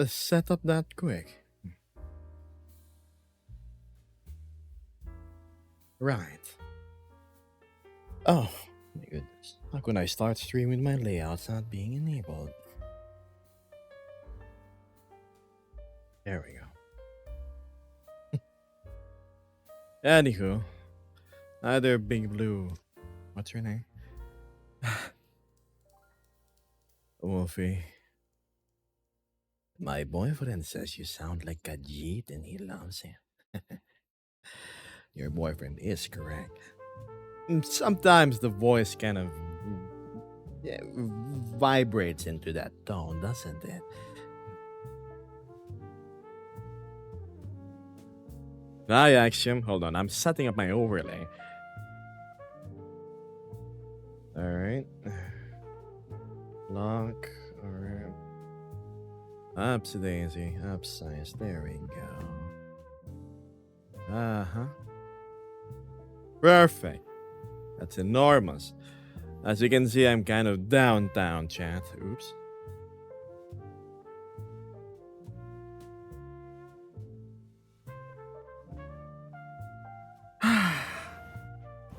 set up that quick. Right. Oh, my goodness. How can I start streaming my layouts not being enabled? There we go. Anywho, either Big Blue. What's your name? Wolfie. My boyfriend says you sound like Kajit and he loves it. Your boyfriend is correct. Sometimes the voice kind of yeah, vibrates into that tone, doesn't it? Hi, Axiom. Hold on, I'm setting up my overlay. Alright. Lock. Alright. Upsidaisy. Upsize. There we go. Uh-huh. Perfect. That's enormous. As you can see, I'm kind of downtown, chat. Oops.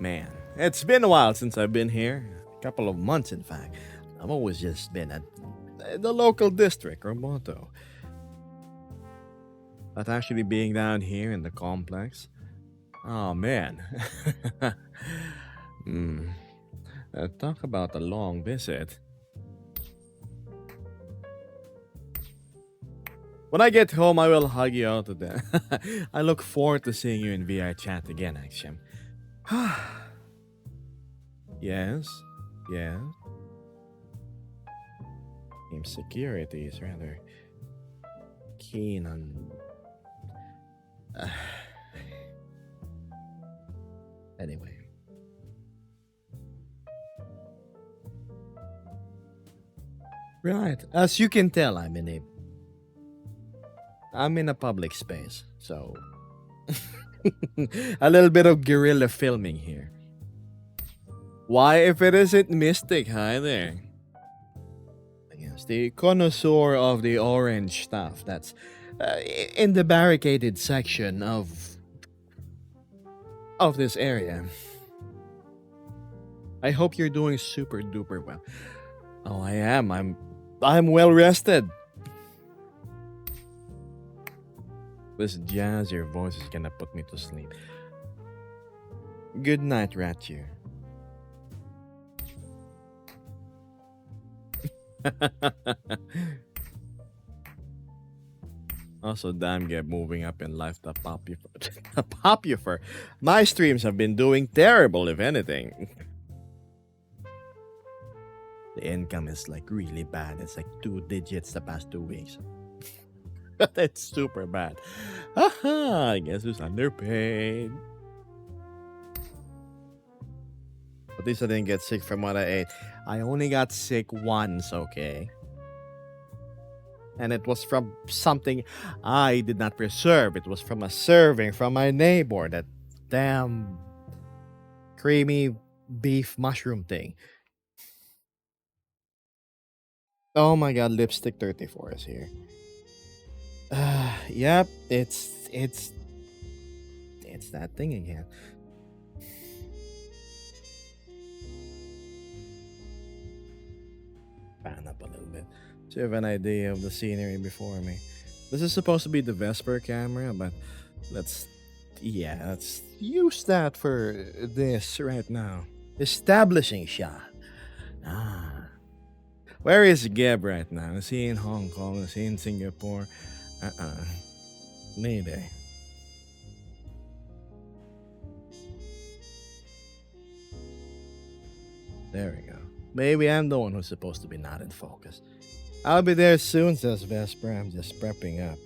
Man, it's been a while since I've been here. A couple of months, in fact. I've always just been at the local district, Roboto. But actually being down here in the complex, oh man. Talk about a long visit. When I get home, I will hug you out to death. I look forward to seeing you in VR chat again, Axiom. Yes, yes. Team security is rather keen on. Anyway. Right. As you can tell, I'm in a public space, so a little bit of guerrilla filming here. Why, if it isn't Mystic? Hi there. Yes, the connoisseur of the orange stuff. That's in the barricaded section of this area. I hope you're doing super duper well. Oh, I am. I'm well rested. This jazz, your voice is gonna put me to sleep. Good night, Ratchu. Also, damn, get moving up in life. The popular. My streams have been doing terrible, if anything. The income is like really bad. It's like 2 digits the past 2 weeks. That's super bad. Haha, I guess who's underpaid. At least I didn't get sick from what I ate. I only got sick once, okay? And it was from something I did not preserve. It was from a serving from my neighbor. That damn creamy beef mushroom thing. Oh my god, Lipstick 34 is here. Yep, it's that thing again. Fan up a little bit. So you have an idea of the scenery before me. This is supposed to be the Vesper camera, but let's use that for this right now. Establishing shot. Where is Geb right now? Is he in Hong Kong? Is he in Singapore? Mayday. There we go. Maybe I'm the one who's supposed to be not in focus. I'll be there soon, says Vesper. I'm just prepping up.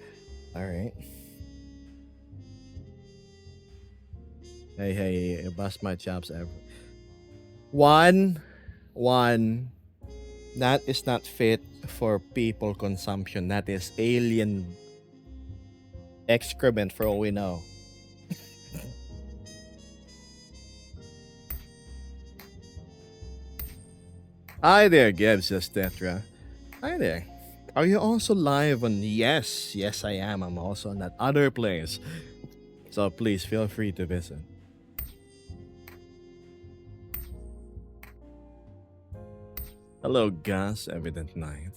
Alright. Hey, bust my chops ever. One. That is not fit for people consumption. That is alien excrement for all we know. Hi there, Geb, says Tetra. Hi there. Are you also live on? Yes, yes, I am. I'm also on that other place. So please feel free to visit. Hello, Gus, Evident Night.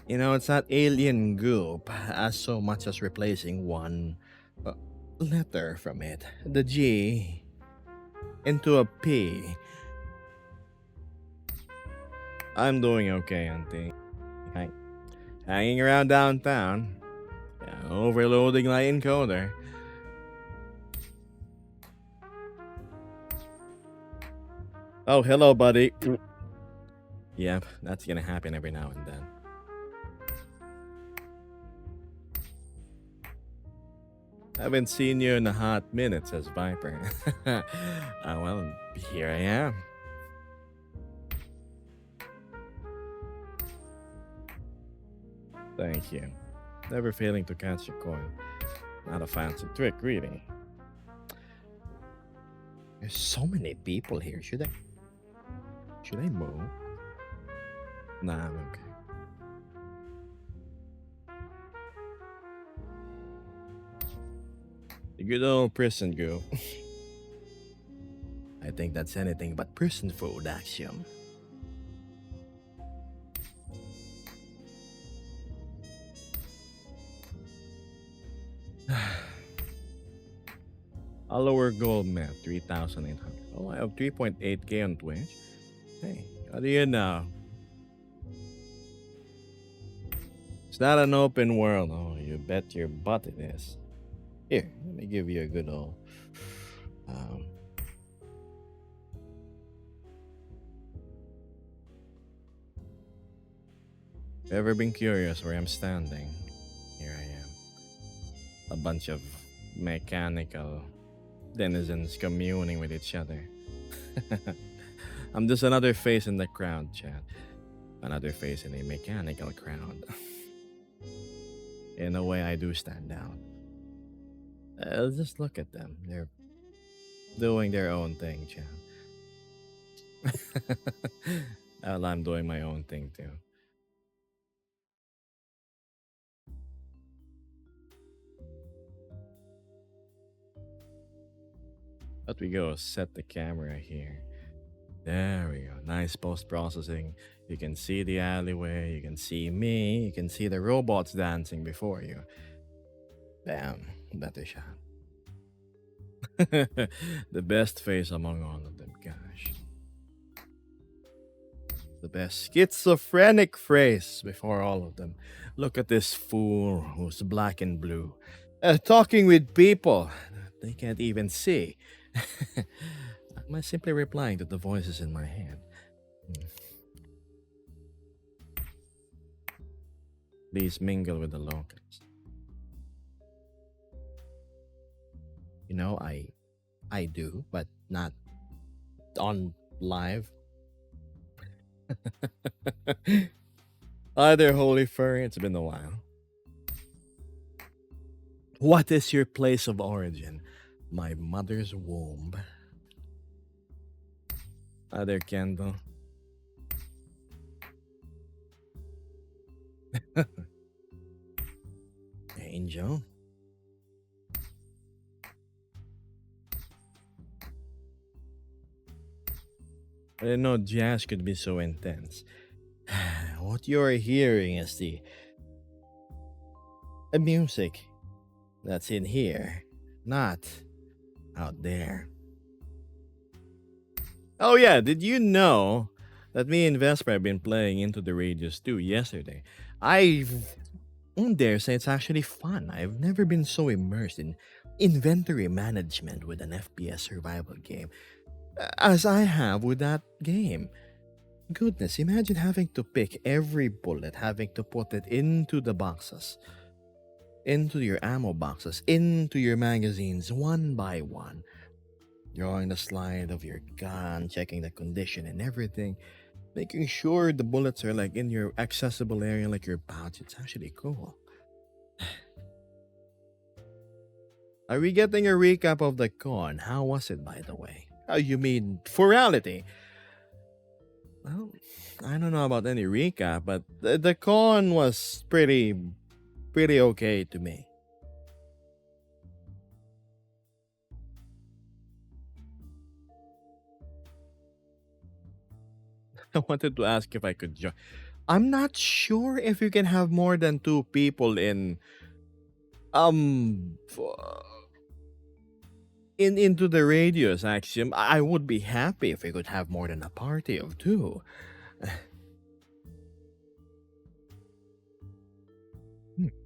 You know, it's not alien goop as so much as replacing one uh, letter from it. The G into a P. I'm doing okay, Auntie. Hi. Hanging around downtown. Yeah, overloading my encoder. Oh, hello, buddy. Yep, that's gonna happen every now and then. Haven't seen you in a hot minute, says Viper. Well, here I am. Thank you. Never failing to catch your coin. Not a fancy trick, really. There's so many people here. Should I move? Nah, I'm okay. The good old prison goo. I think that's anything but prison food, Axiom. A lower gold met 3,800. Oh, I have 3.8k on Twitch. Hey, how do you know? It's not an open world. Oh, you bet your butt it is. Here, let me give you a good old. Um, ever been curious where I'm standing? Here I am. A bunch of mechanical denizens communing with each other. I'm just another face in the crowd, chat. Another face in a mechanical crowd. In a way, I do stand out. Just look at them. They're doing their own thing, chat. Well, I'm doing my own thing too. But we go set the camera here. There we go. Nice post processing. You can see the alleyway. You can see me. You can see the robots dancing before you. Bam. Better shot. The best face among all of them. Gosh. The best schizophrenic phrase before all of them. Look at this fool who's black and blue. Talking with people they can't even see. Am I simply replying to the voices in my head? Please mingle with the locals. You know, I do, but not on live. Hi there, Holy Furry. It's been a while. What is your place of origin? My mother's womb. Hi there, Kendall. Angel. I didn't know jazz could be so intense. What you're hearing is the music that's in here, not out there. Oh yeah, did you know that me and Vesper have been playing Into the Radius 2 yesterday? I dare say it's actually fun. I've never been so immersed in inventory management with an FPS survival game as I have with that game. Goodness, imagine having to pick every bullet, having to put it into the boxes, into your ammo boxes, into your magazines one by one, drawing the slide of your gun, checking the condition and everything, making sure the bullets are like in your accessible area, like your pouch. It's actually cool. Are we getting a recap of the con? How was it, by the way? Oh, you mean forality? Well, I don't know about any recap, but the con was pretty okay to me. I wanted to ask if I could join. I'm not sure if you can have more than two people into the radius. Actually, I would be happy if we could have more than a party of two.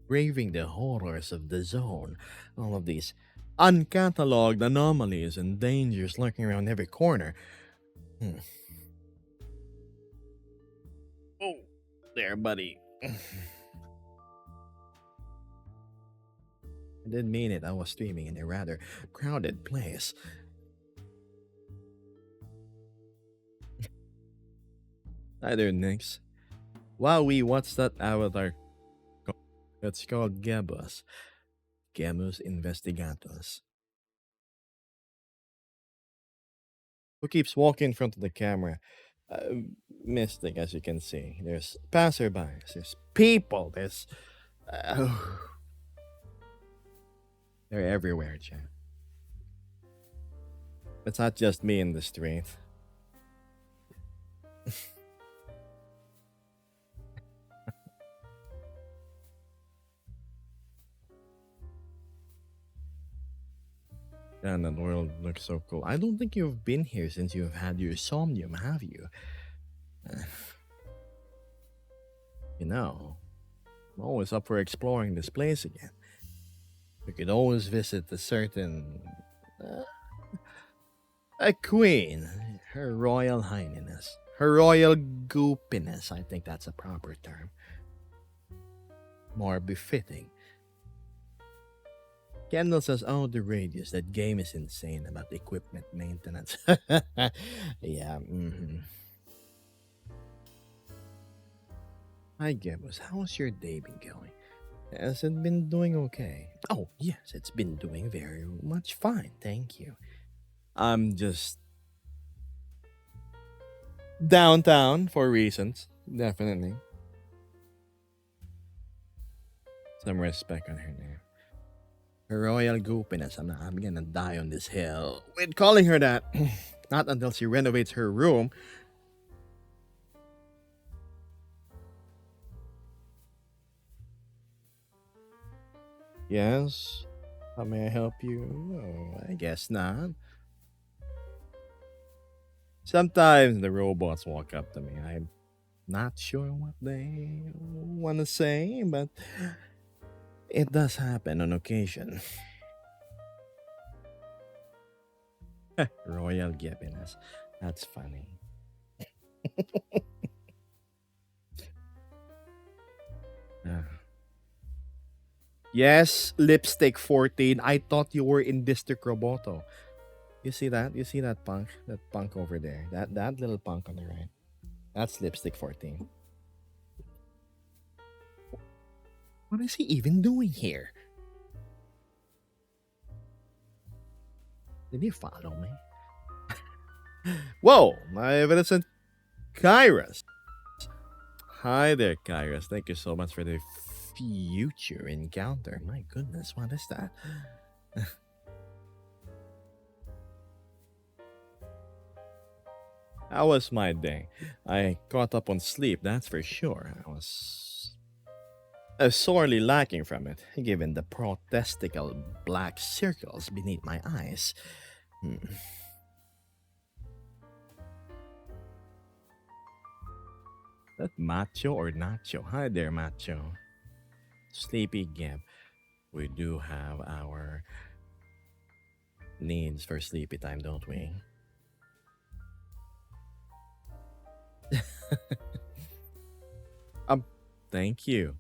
Braving the horrors of the zone, all of these uncatalogued anomalies and dangers lurking around every corner. Hmm. Oh, there, buddy. I didn't mean it. I was streaming in a rather crowded place. Hi there, Nix. Wowie, what's that avatar? It's called Gabus. Gamus Investigatus. Who keeps walking in front of the camera? Mystic, as you can see. There's passerbys, there's people, there's. Uh, they're everywhere, Chan. It's not just me in the street. And the world looks so cool. I don't think you've been here since you've had your somnium, have you? Uh, you know, I'm always up for exploring this place again. We could always visit a certain. Uh, a queen. Her Royal Highness. Her Royal Goopiness. I think that's a proper term. More befitting. Kendall says, "Oh, the radius. That game is insane about equipment maintenance." Yeah. Hi, Gabus. How's your day been going? Has it been doing okay? Oh, yes, it's been doing very much fine. Thank you. I'm just downtown for reasons. Definitely. Some respect on her name. Her Royal Goopiness. I'm gonna die on this hill with calling her that. Not until she renovates her room. Yes. How may I help you? Oh, I guess not. Sometimes the robots walk up to me. I'm not sure what they want to say, but it does happen on occasion. Royal Gibbiness. That's funny. Ah. Yes, Lipstick 14. I thought you were in District Roboto. You see that? You see that punk? That punk over there. That little punk on the right. That's Lipstick 14. What is he even doing here? Did he follow me? Whoa, my innocent Kairos. Hi there, Kairos. Thank you so much for the future encounter. My goodness, what is that? How was my day? I caught up on sleep, that's for sure. I was sorely lacking from it, given the protestical black circles beneath my eyes. Hmm. That macho or nacho? Hi there, macho. Sleepy Gimp. We do have our needs for sleepy time, don't we? um, Thank you.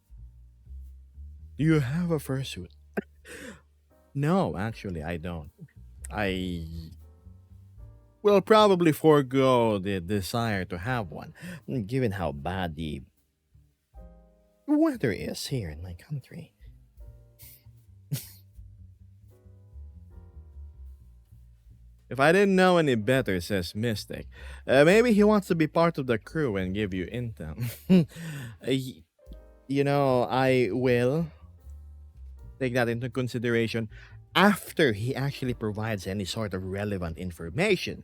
Do you have a fursuit? No, actually, I don't. I will probably forego the desire to have one, given how bad the weather is here in my country. If I didn't know any better, says Mystic. Maybe he wants to be part of the crew and give you intel. Y- I will take that into consideration after he actually provides any sort of relevant information.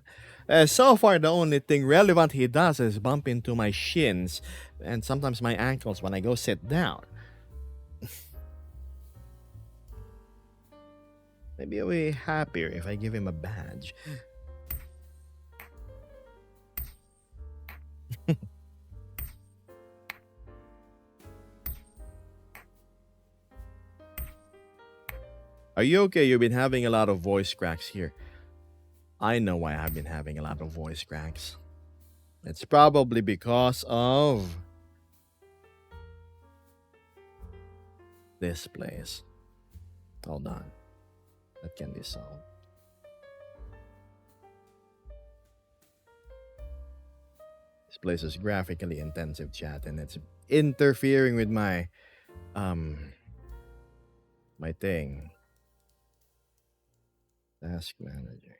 So far, the only thing relevant he does is bump into my shins and sometimes my ankles when I go sit down. Maybe I'll be happier if I give him a badge. Are you okay? You've been having a lot of voice cracks here. I know why I've been having a lot of voice cracks. It's probably because of this place. Hold on. That can be solved. This place is graphically intensive, chat, and it's interfering with um my thing. Task manager.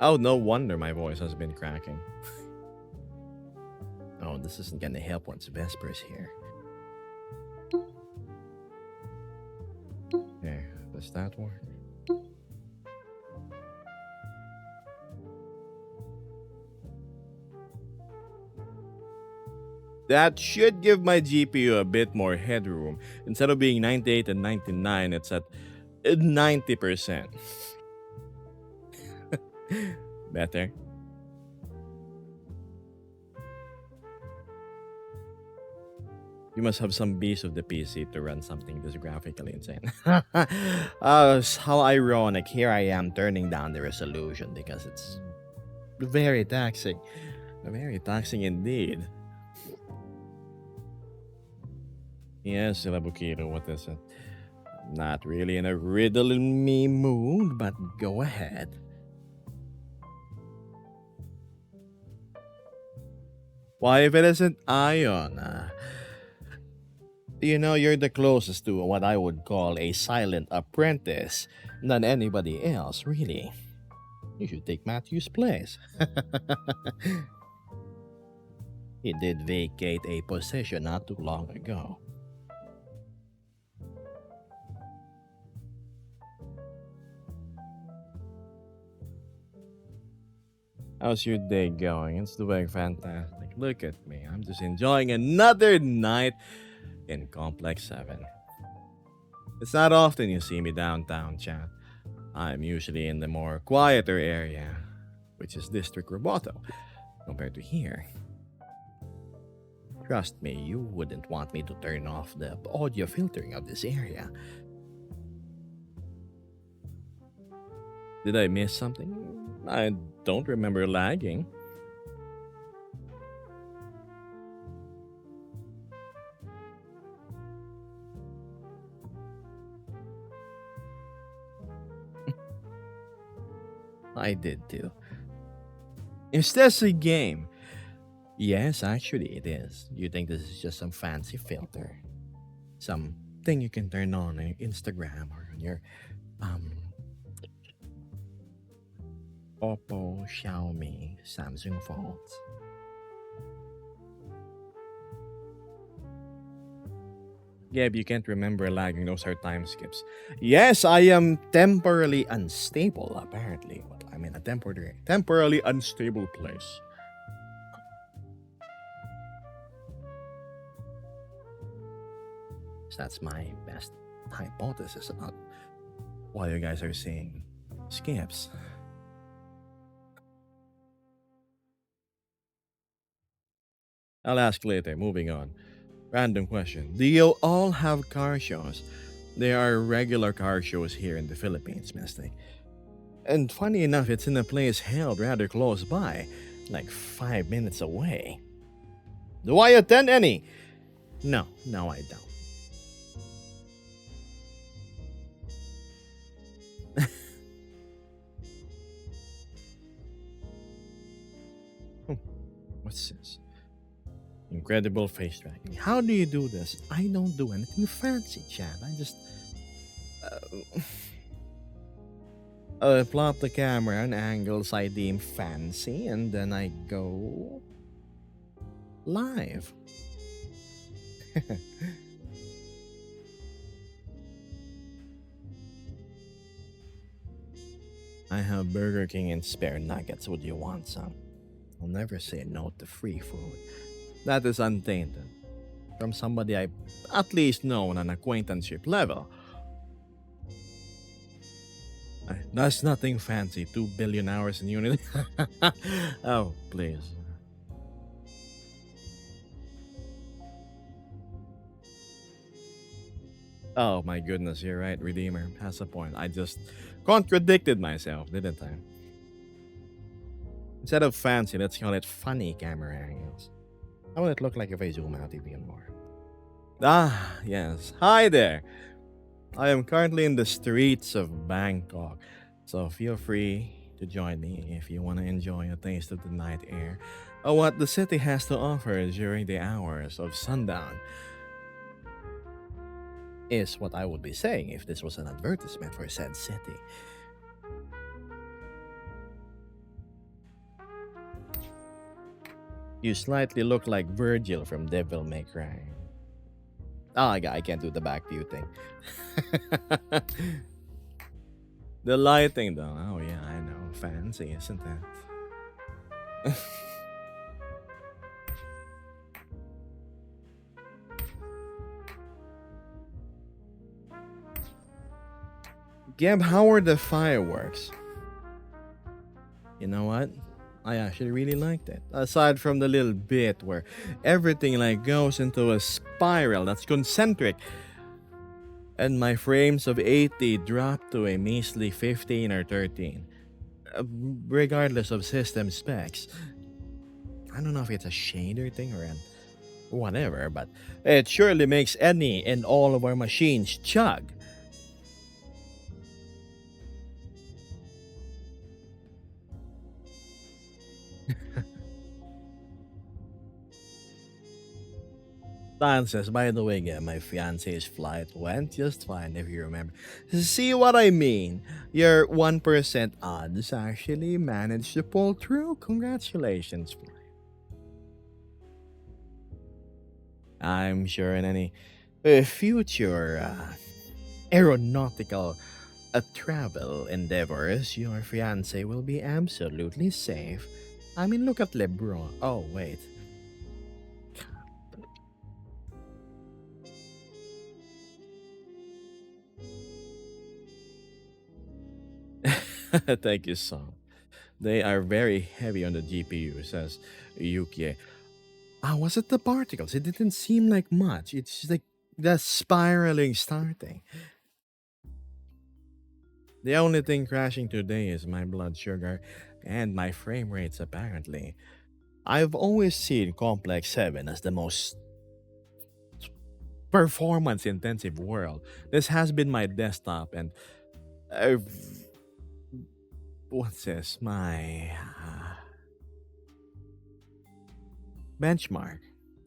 Oh, no wonder my voice has been cracking. Oh, this isn't gonna help once Vesper's here. There, does that work? That should give my GPU a bit more headroom. Instead of being 98 and 99, it's at 90%. Better. You must have some beast of the PC to run something this graphically insane. How ironic. Here I am turning down the resolution because it's very taxing. Very taxing indeed. Yes, Silabukiro, what is it? Not really in a riddle me mood, but go ahead. Why, if it isn't Ion? You're the closest to what I would call a silent apprentice than anybody else, really. You should take Matthew's place. He did vacate a position not too long ago. How's your day going? It's doing fantastic. Look at me. I'm just enjoying another night in Complex 7. It's not often you see me downtown, chat. I'm usually in the more quieter area, which is District Roboto, compared to here. Trust me, you wouldn't want me to turn off the audio filtering of this area. Did I miss something? I don't remember lagging. I did too. Is this a game? Yes, actually, it is. You think this is just some fancy filter? Something you can turn on Instagram or on your um Oppo, Xiaomi, Samsung phones. Yeah, but you can't remember lagging. Those are time skips. Yes, I am temporarily unstable, apparently. But I'm in a temporarily unstable place. So that's my best hypothesis about why you guys are seeing skips. I'll ask later. Moving on. Random question. Do you all have car shows? There are regular car shows here in the Philippines, Mystic. And funny enough, it's in a place held rather close by, like 5 minutes away. Do I attend any? No, no, I don't. Hmm, what's this? incredible face tracking. How do you do this? I don't do anything fancy, Chad. I just plot the camera on angles I deem fancy, and then I go live. I have Burger King and spare nuggets. Would you want some? I'll never say no to free food. That is untainted. From somebody I at least know on an acquaintanceship level. That's nothing fancy. 2 billion hours in Unity. Oh, please. Oh my goodness, you're right, Redeemer has a point. I just contradicted myself, didn't I? Instead of fancy, let's call it funny camera angles. How will it look like if I zoom out even more? Ah, yes. Hi there. I am currently in the streets of Bangkok, so feel free to join me if you want to enjoy a taste of the night air or what the city has to offer during the hours of sundown. Is what I would be saying if this was an advertisement for said city. You slightly look like Virgil from Devil May Cry. Oh, I can't do the back view thing. The lighting, though. Oh, yeah, I know. Fancy, isn't it? Gab, how are the fireworks? You know what? I actually really liked it. Aside from the little bit where everything like goes into a spiral that's concentric, and my frames of 80 drop to a measly 15 or 13, regardless of system specs. I don't know if it's a shader thing or whatever, but it surely makes any and all of our machines chug. Dan says, by the way, yeah, my fiance's flight went just fine, if you remember. See what I mean? Your 1% odds actually managed to pull through. Congratulations. I'm sure in any future aeronautical travel endeavors, your fiance will be absolutely safe. I mean, look at LeBron. Oh, wait. Thank you, son. They are very heavy on the GPU, says Yukie. Was it the particles? It didn't seem like much. It's just like the spiraling starting. The only thing crashing today is my blood sugar and my frame rates, apparently. I've always seen Complex 7 as the most performance intensive world. This has been my desktop and what's this? My benchmark.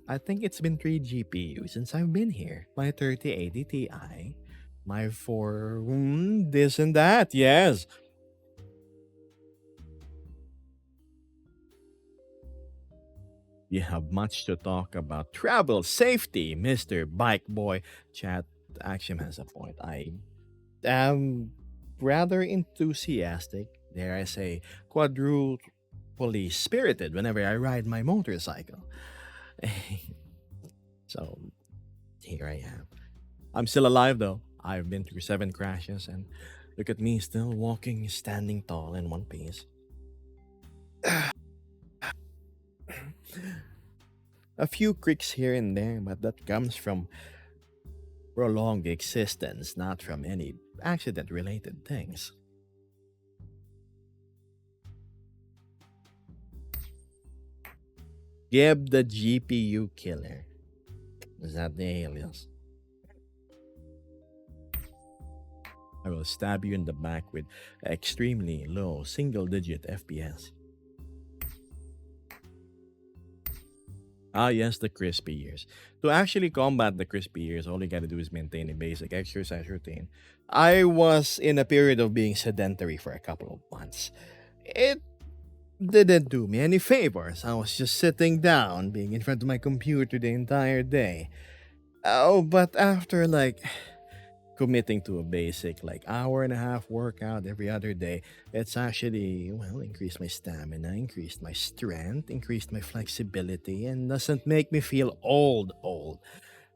I think it's been 3 GPUs since I've been here. My 3080 Ti, my 4 this and that. Yes. You have much to talk about. Travel safety, Mr. Bike Boy. Chat Action has a point. I am rather enthusiastic, dare I say, quadruply spirited whenever I ride my motorcycle. So here I am. I'm still alive though. I've been through 7 crashes and look at me still walking, standing tall in one piece. A few creaks here and there, but that comes from prolonged existence, not from any accident related things. Gib the GPU killer. Is that the alias? I will stab you in the back with extremely low single digit FPS. Ah, yes, the crispy ears. To actually combat the crispy ears, all you gotta do is maintain a basic exercise routine. I was in a period of being sedentary for a couple of months. It didn't do me any favors. I was just sitting down, being in front of my computer the entire day. Oh, but after like committing to a basic like hour and a half workout every other day, it's actually well increased my stamina, increased my strength, increased my flexibility, and doesn't make me feel old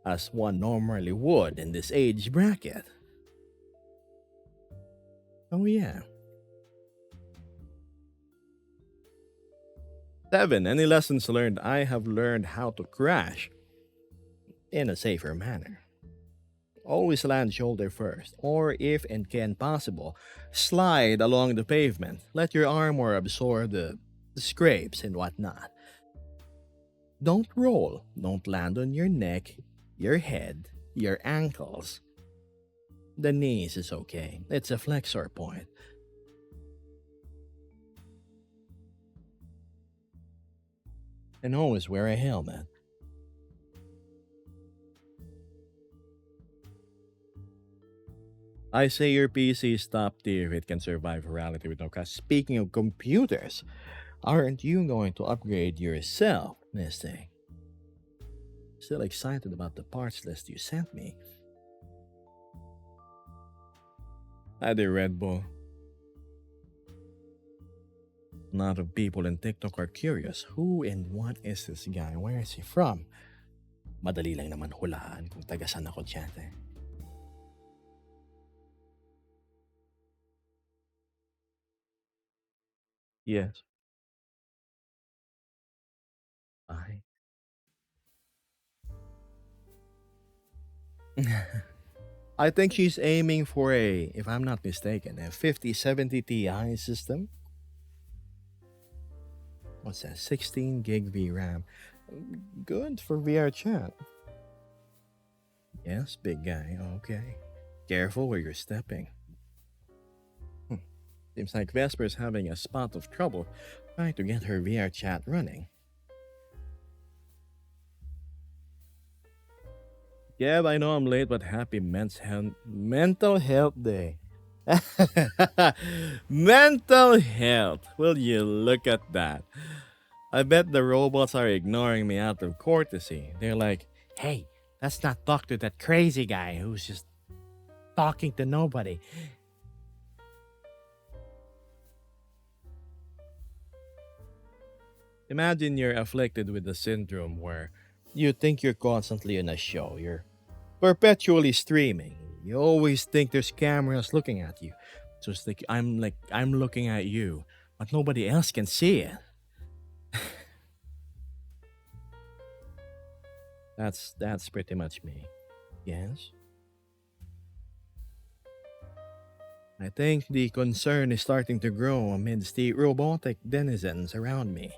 as one normally would in this age bracket. Oh yeah. 7. Any lessons learned? I have learned how to crash in a safer manner. Always land shoulder first, or if and can possible, slide along the pavement. Let your armor absorb the scrapes and whatnot. Don't roll. Don't land on your neck, your head, your ankles. The knees is okay. It's a flexor point. And always wear a helmet. I say your PC is top tier if it can survive reality with no crash. Speaking of computers, aren't you going to upgrade yourself this thing? Still excited about the parts list you sent me. I did Red Bull. A lot of people in TikTok are curious. Who and what is this guy? Where is he from? Madali lang naman hulaan kung taga saan ako dyan. Yes. I. I think she's aiming for a, if I'm not mistaken, a 5070 Ti system. What's that? 16 gig VRAM. Good for VR chat. Yes, big guy. Okay. Careful where you're stepping. Hmm. Seems like Vesper's having a spot of trouble trying to get her VR chat running. Yeah, I know I'm late, but happy mental health day. Mental health. Will you look at that? I bet the robots are ignoring me out of courtesy. They're like, hey, let's not talk to that crazy guy who's just talking to nobody. Imagine you're afflicted with the syndrome where you think you're constantly in a show. You're perpetually streaming. You always think there's cameras looking at you. So it's like I'm looking at you, but nobody else can see it. That's pretty much me. Yes. I think the concern is starting to grow amidst the robotic denizens around me.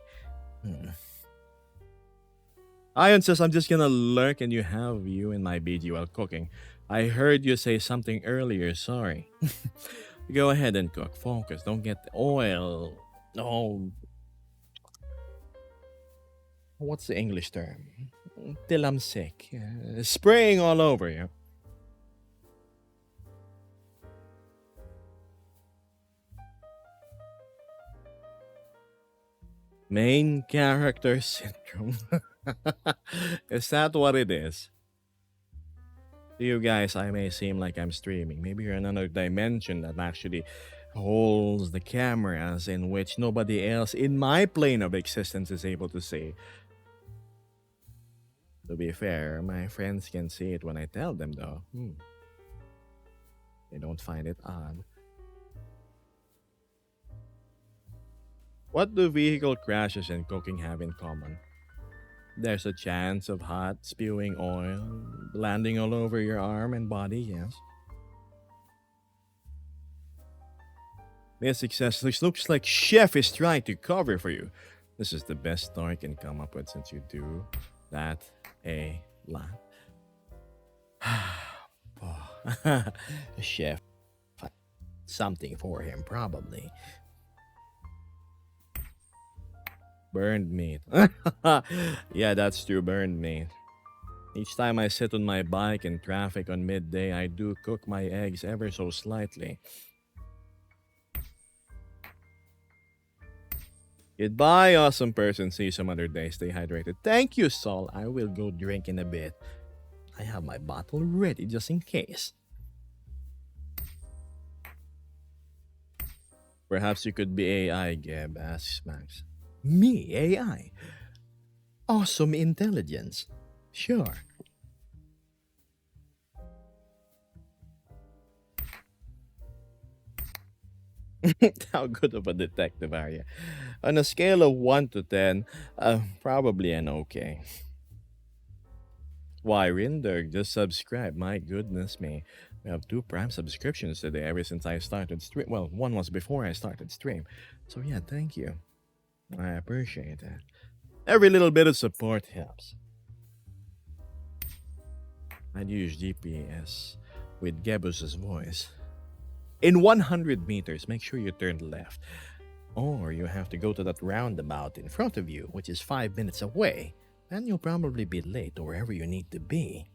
Hmm. Ion says I'm just gonna lurk and you have you in my BG while cooking. I heard you say something earlier, sorry. Go ahead and cook. Focus. Don't get the oil. Oh, what's the English term? Till I'm sick. Spraying all over you. Main character syndrome. Is that what it is? To you guys, I may seem like I'm streaming. Maybe you're in another dimension that actually holds the cameras in which nobody else in my plane of existence is able to see. To be fair, my friends can see it when I tell them, though. They don't find it odd. What do vehicle crashes and cooking have in common? There's a chance of hot, spewing oil landing all over your arm and body, yes. This success looks like Chef is trying to cover for you. This is the best story I can come up with since you do that a lot. Oh, Chef, something for him, probably. Burned meat. Yeah, that's true. Burned meat. Each time I sit on my bike in traffic on midday, I do cook my eggs ever so slightly. Goodbye, awesome person. See you some other day. Stay hydrated. Thank you, Saul. I will go drink in a bit. I have my bottle ready just in case. Perhaps you could be AI, Geb, asks Max. Me, AI? Awesome intelligence. Sure. How good of a detective are you? On a scale of 1 to 10, probably an okay. Why, Rinderg, just subscribe. My goodness me. We have 2 Prime subscriptions today ever since I started stream. Well, one was before I started stream. So yeah, thank you. I appreciate that. Every little bit of support helps. I'd use GPS with Gebus's voice. In 100 meters, make sure you turn left. Or you have to go to that roundabout in front of you, which is 5 minutes away. And you'll probably be late to wherever you need to be.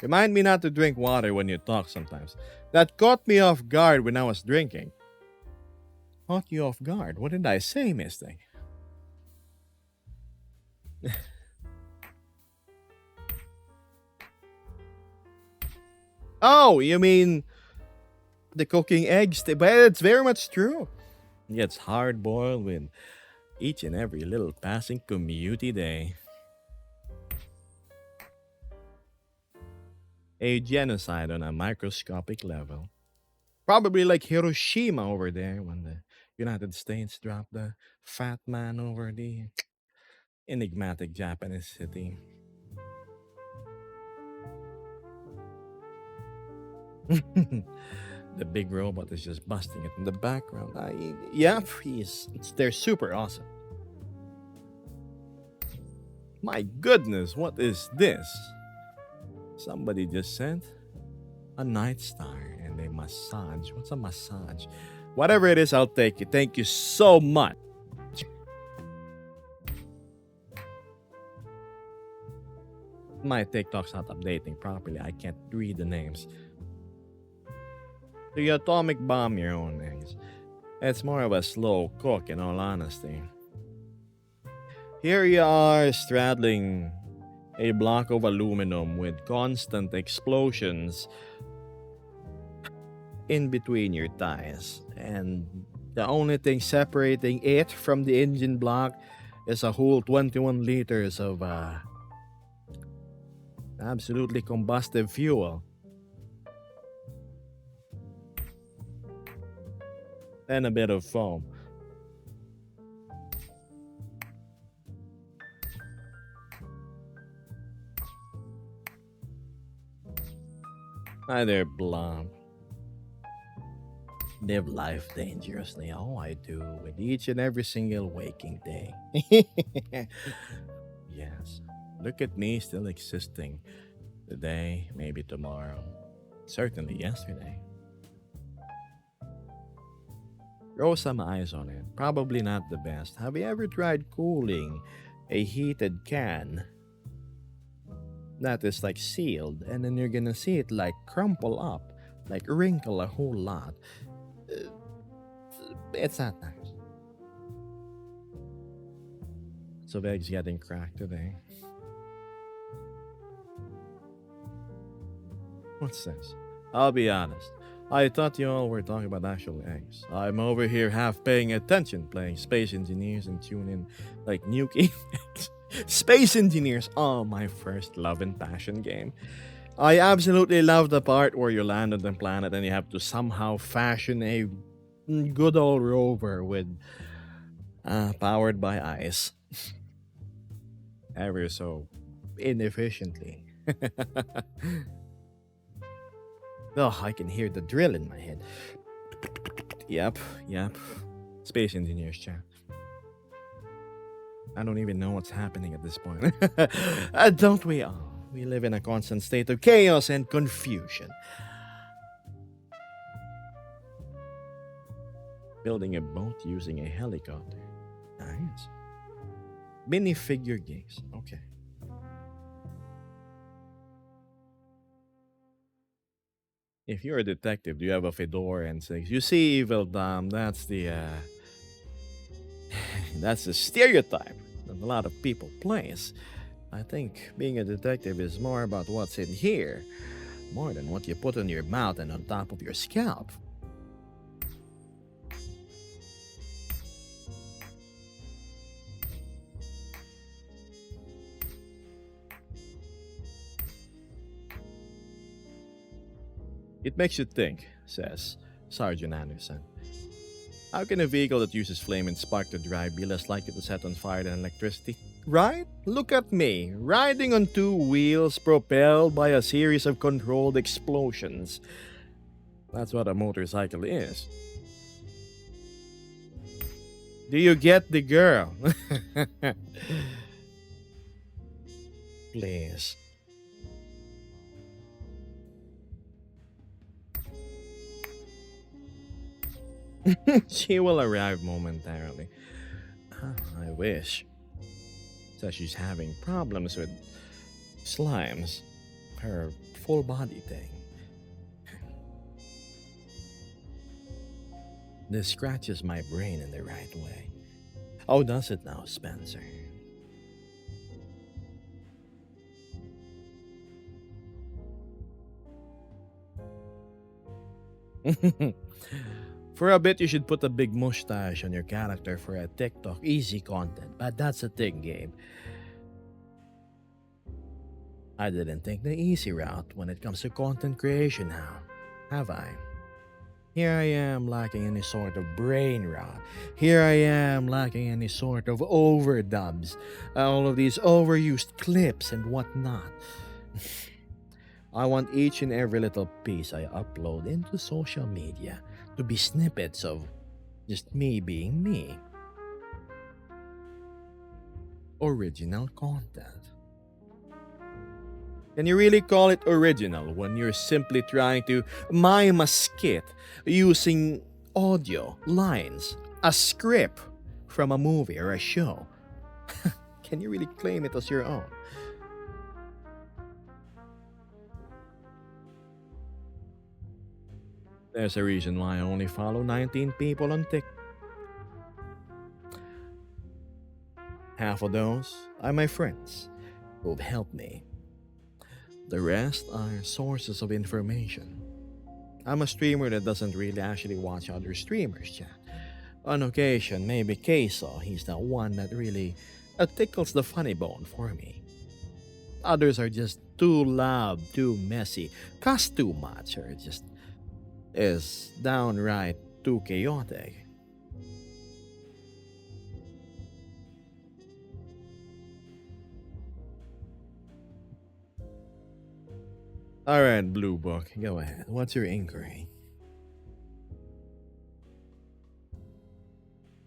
Remind me not to drink water when you talk sometimes. That caught me off guard when I was drinking. Caught you off guard? What did I say, Mystic? Oh, you mean the cooking eggs? But it's very much true. It gets hard boiled with each and every little passing community day. A genocide on a microscopic level. Probably like Hiroshima over there when the United States dropped the fat man over the enigmatic Japanese city. The big robot is just busting it in the background. Yeah, they're super awesome. My goodness, what is this? Somebody just sent a night star and a massage. What's a massage? Whatever it is, I'll take it. Thank you so much. My TikTok's not updating properly. I can't read the names. So you atomic bomb your own eggs. It's more of a slow cook, in all honesty. Here you are straddling a block of aluminum with constant explosions in between your thighs. And the only thing separating it from the engine block is a whole 21 liters of absolutely combustive fuel. And a bit of foam. Hi there, Blob. Live life dangerously. Oh, I do, with each and every single waking day. Yes. Look at me still existing. Today, maybe tomorrow. Certainly yesterday. Roll some eyes on it. Probably not the best. Have you ever tried cooling a heated can that is like sealed, and then you're gonna see it like crumple up, like wrinkle a whole lot? It's not nice. So Veg's getting cracked today. What's this? I'll be honest. I thought you all were talking about actual eggs. I'm over here half paying attention, playing Space Engineers and tune in like Nuke. Space Engineers! Oh, my first love and passion game. I absolutely love the part where you land on the planet and you have to somehow fashion a good old rover with powered by ice. Ever so inefficiently. Oh, I can hear the drill in my head. Yep. Space Engineers, chat. I don't even know what's happening at this point. Don't we all? We live in a constant state of chaos and confusion. Building a boat using a helicopter. Nice. Minifigure games. Okay. If you're a detective, you have a fedora and says, "You see, evil Dom, that's the stereotype that a lot of people place. I think being a detective is more about what's in here, more than what you put on your mouth and on top of your scalp." It makes you think, says Sergeant Anderson. How can a vehicle that uses flame and spark to drive be less likely to set on fire than electricity? Right? Look at me, riding on two wheels propelled by a series of controlled explosions. That's what a motorcycle is. Do you get the girl? Please. She will arrive momentarily. Ah, I wish. Says she's having problems with slimes. Her full body thing. This scratches my brain in the right way. Oh, does it now, Spencer? For a bit, you should put a big mustache on your character for a TikTok easy content, but that's the thing, Gabe. I didn't take the easy route when it comes to content creation now, have I? Here I am lacking any sort of brain rot. Here I am lacking any sort of overdubs, all of these overused clips and whatnot. I want each and every little piece I upload into social media to be snippets of just me being me. Original content. Can you really call it original when you're simply trying to mime a skit using audio, lines, a script from a movie or a show? Can you really claim it as your own? There's a reason why I only follow 19 people on TikTok. Half of those are my friends who've helped me. The rest are sources of information. I'm a streamer that doesn't really actually watch other streamers chat. On occasion, maybe Queso, he's the one that really tickles the funny bone for me. Others are just too loud, too messy, cuss too much, or just is downright too chaotic. Alright, Blue Book, go ahead. What's your inquiry?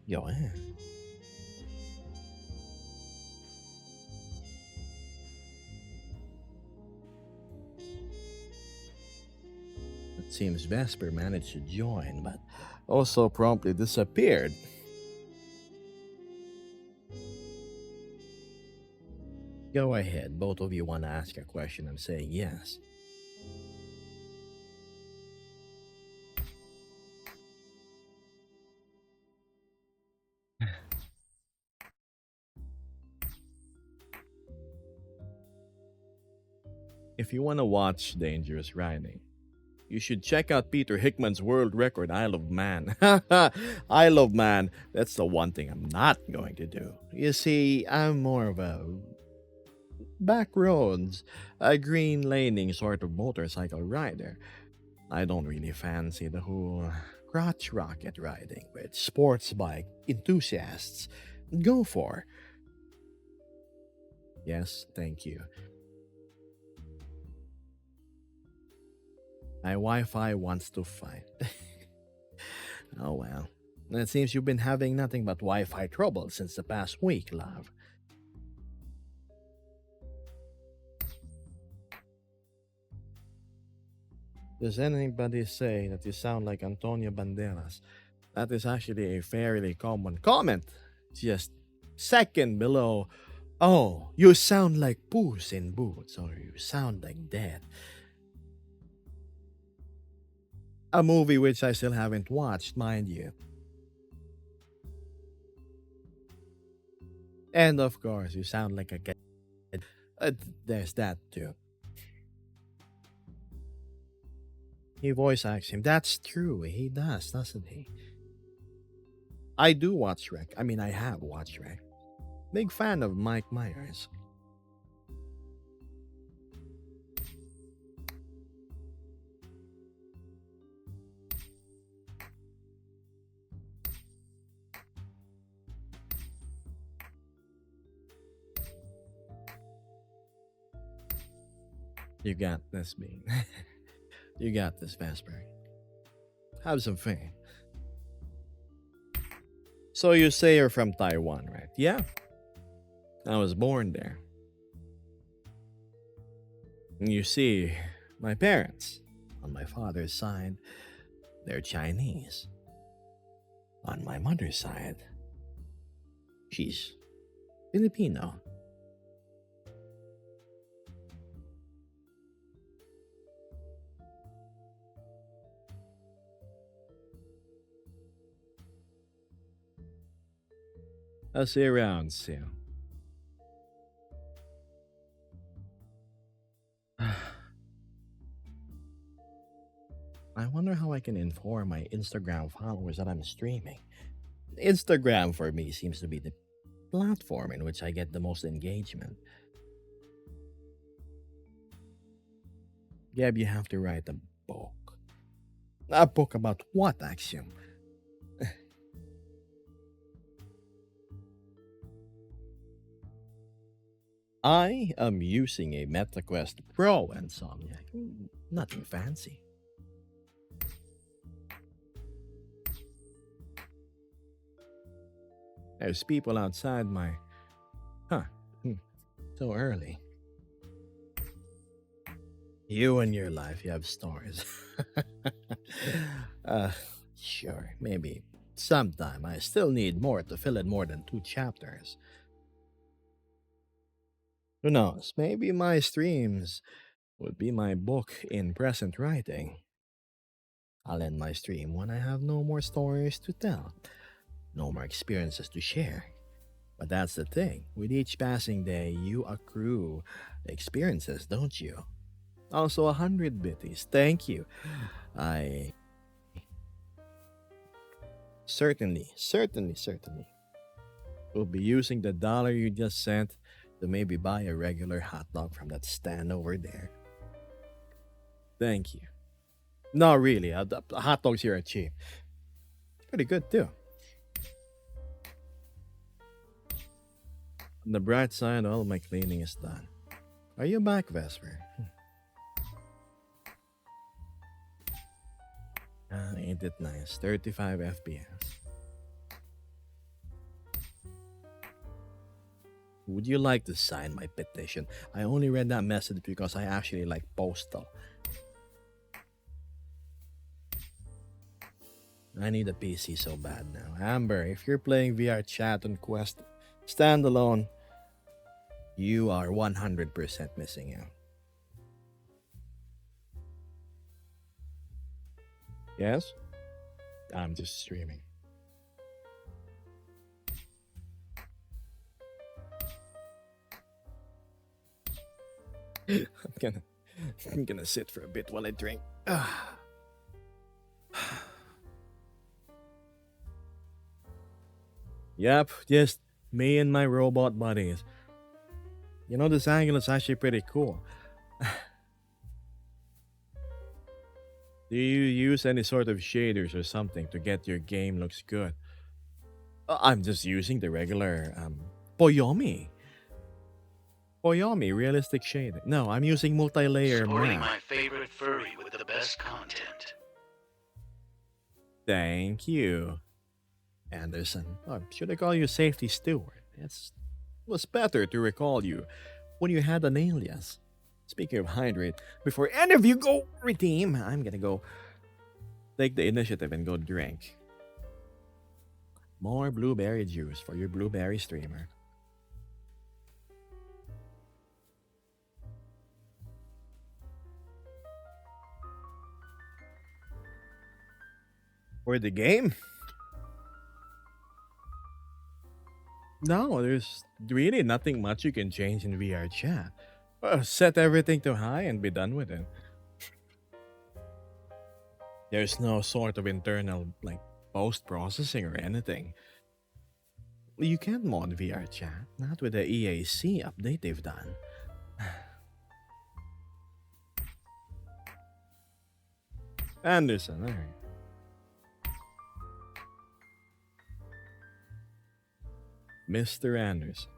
Go ahead. It seems Vesper managed to join, but also promptly disappeared. Go ahead, both of you want to ask a question. I'm saying yes. If you want to watch Dangerous Riding, you should check out Peter Hickman's world record Isle of Man. Isle of Man, that's the one thing I'm not going to do. You see, I'm more of a back roads, a green laning sort of motorcycle rider. I don't really fancy the whole crotch rocket riding which sports bike enthusiasts go for. Yes, thank you. My Wi Fi wants to fight. Oh well. It seems you've been having nothing but Wi Fi trouble since the past week, love. Does anybody say that you sound like Antonio Banderas? That is actually a fairly common comment. Just second below. Oh, you sound like Puss in Boots, or you sound like Dead. A movie which I still haven't watched, mind you. And of course, you sound like a kid. Uh, there's that too. He voice acts him. That's true. He does, doesn't he? I do watch Shrek. I mean, I have watched Shrek. Big fan of Mike Myers. You got this, Bean. You got this, Vesper. Have some fun. So you say you're from Taiwan, right? Yeah. I was born there. And you see, my parents, on my father's side, they're Chinese. On my mother's side, she's Filipino. I'll see you around soon. I wonder how I can inform my Instagram followers that I'm streaming. Instagram for me seems to be the platform in which I get the most engagement. Gab, you have to write a book. A book about what, Axiom? I am using a MetaQuest Pro, Insomniac. Nothing fancy. There's people outside my. Huh. So early. You and your life, you have stories. uh, sure, maybe sometime. I still need more to fill in more than 2 chapters. Who knows? Maybe my streams would be my book in present writing. I'll end my stream when I have no more stories to tell, no more experiences to share. But that's the thing. With each passing day, you accrue experiences, don't you? Also, 100 bitties. Thank you. I certainly will be using the dollar you just sent to maybe buy a regular hot dog from that stand over there. Thank you. No, really. The hot dogs here are cheap. Pretty good, too. On the bright side, all my cleaning is done. Are you back, Vesper? Ain't it nice? 35 FPS. Would you like to sign my petition? I only read that message because I actually like Postal. I need a PC so bad now. Amber, if you're playing VR chat on Quest standalone, you are 100% missing out. Yes? I'm just streaming. I'm gonna sit for a bit while I drink. Yep, just me and my robot buddies. You know, this angle is actually pretty cool. Do you use any sort of shaders or something to get your game looks good? I'm just using the regular Poyomi. Poyomi realistic shading. No, I'm using multi-layer Sporting map. my favorite furry with the best content. Thank you, Anderson. Oh, should I call you Safety Steward? It was better to recall you when you had an alias. Speaking of hydrate, before any of you go redeem, I'm gonna go take the initiative and go drink. More blueberry juice for your blueberry streamer. For the game? No, there's really nothing much you can change in VR chat. Set everything to high and be done with it. There's no sort of internal, like, post processing or anything. You can't mod VR chat, not with the EAC update they've done. Anderson, alright. Mr. Anderson.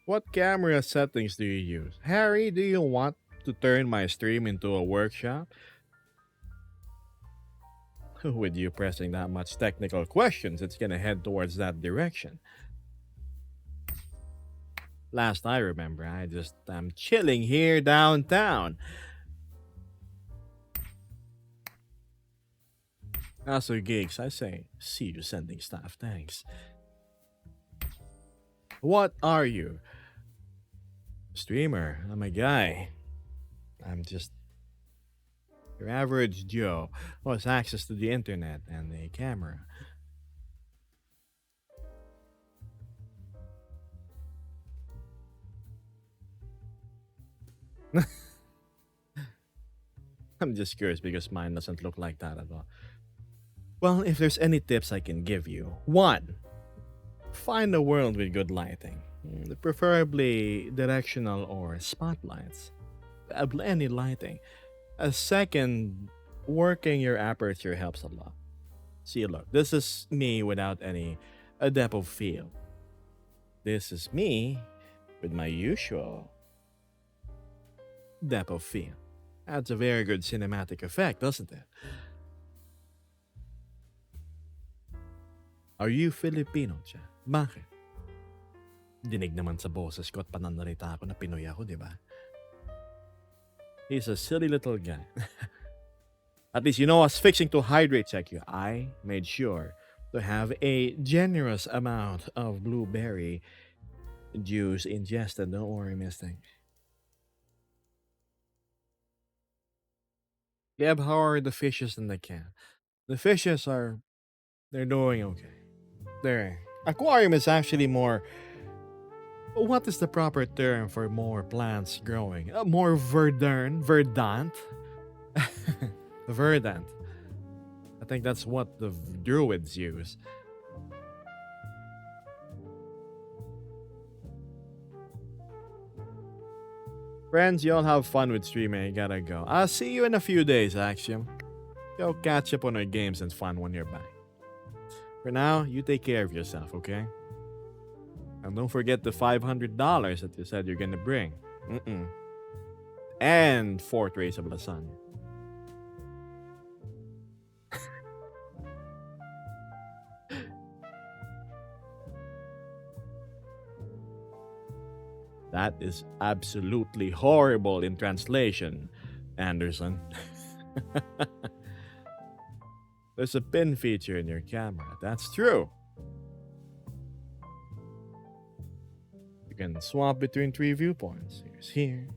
What camera settings do you use? Harry, do you want to turn my stream into a workshop? With you pressing that much technical questions, it's gonna head towards that direction. Last I remember, I'm chilling here downtown. As for gigs, I say, see you sending stuff, thanks. What are you? Streamer, I'm a guy. I'm just your average Joe who has access to the internet and a camera. I'm just curious because mine doesn't look like that at all. Well, if there's any tips I can give you, 1. Find a world with good lighting, preferably directional or spotlights. Any lighting. A second, working your aperture helps a lot. See, look, this is me without any depth of field. This is me with my usual depth of field. Adds a very good cinematic effect, doesn't it? Are you Filipino, Cha? Bakit? Dinig naman sa boses ko at pananalita ako na Pinoy ako, di ba? He's a silly little guy. At least you know I was fixing to hydrate check you. I made sure to have a generous amount of blueberry juice ingested. Don't worry, mister. Gab, how are the fishes in the can? The fishes they're doing okay. Their aquarium is actually more. What is the proper term for more plants growing? More verdant? Verdant. I think that's what the druids use. Friends, y'all have fun with streaming. I gotta go. I'll see you in a few days, Axiom. Go catch up on our games and fun when you're back. For now, you take care of yourself, okay? And don't forget the $500 that you said you're gonna bring. And 4 trays of lasagna. That is absolutely horrible in translation, Anderson. There's a pin feature in your camera. That's true. You can swap between 3 viewpoints. Here's here.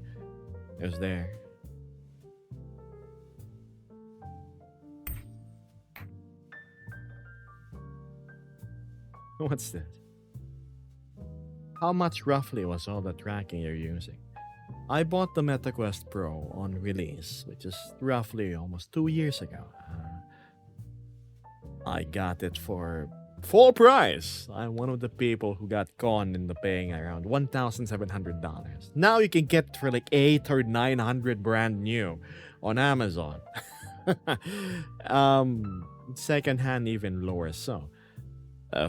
There's there. What's this? How much roughly was all the tracking you're using? I bought the MetaQuest Pro on release, which is roughly almost 2 years ago. I got it for full price. I'm one of the people who got conned into paying around $1,700. Now you can get it for like $800 or $900 brand new on Amazon. Secondhand even lower. So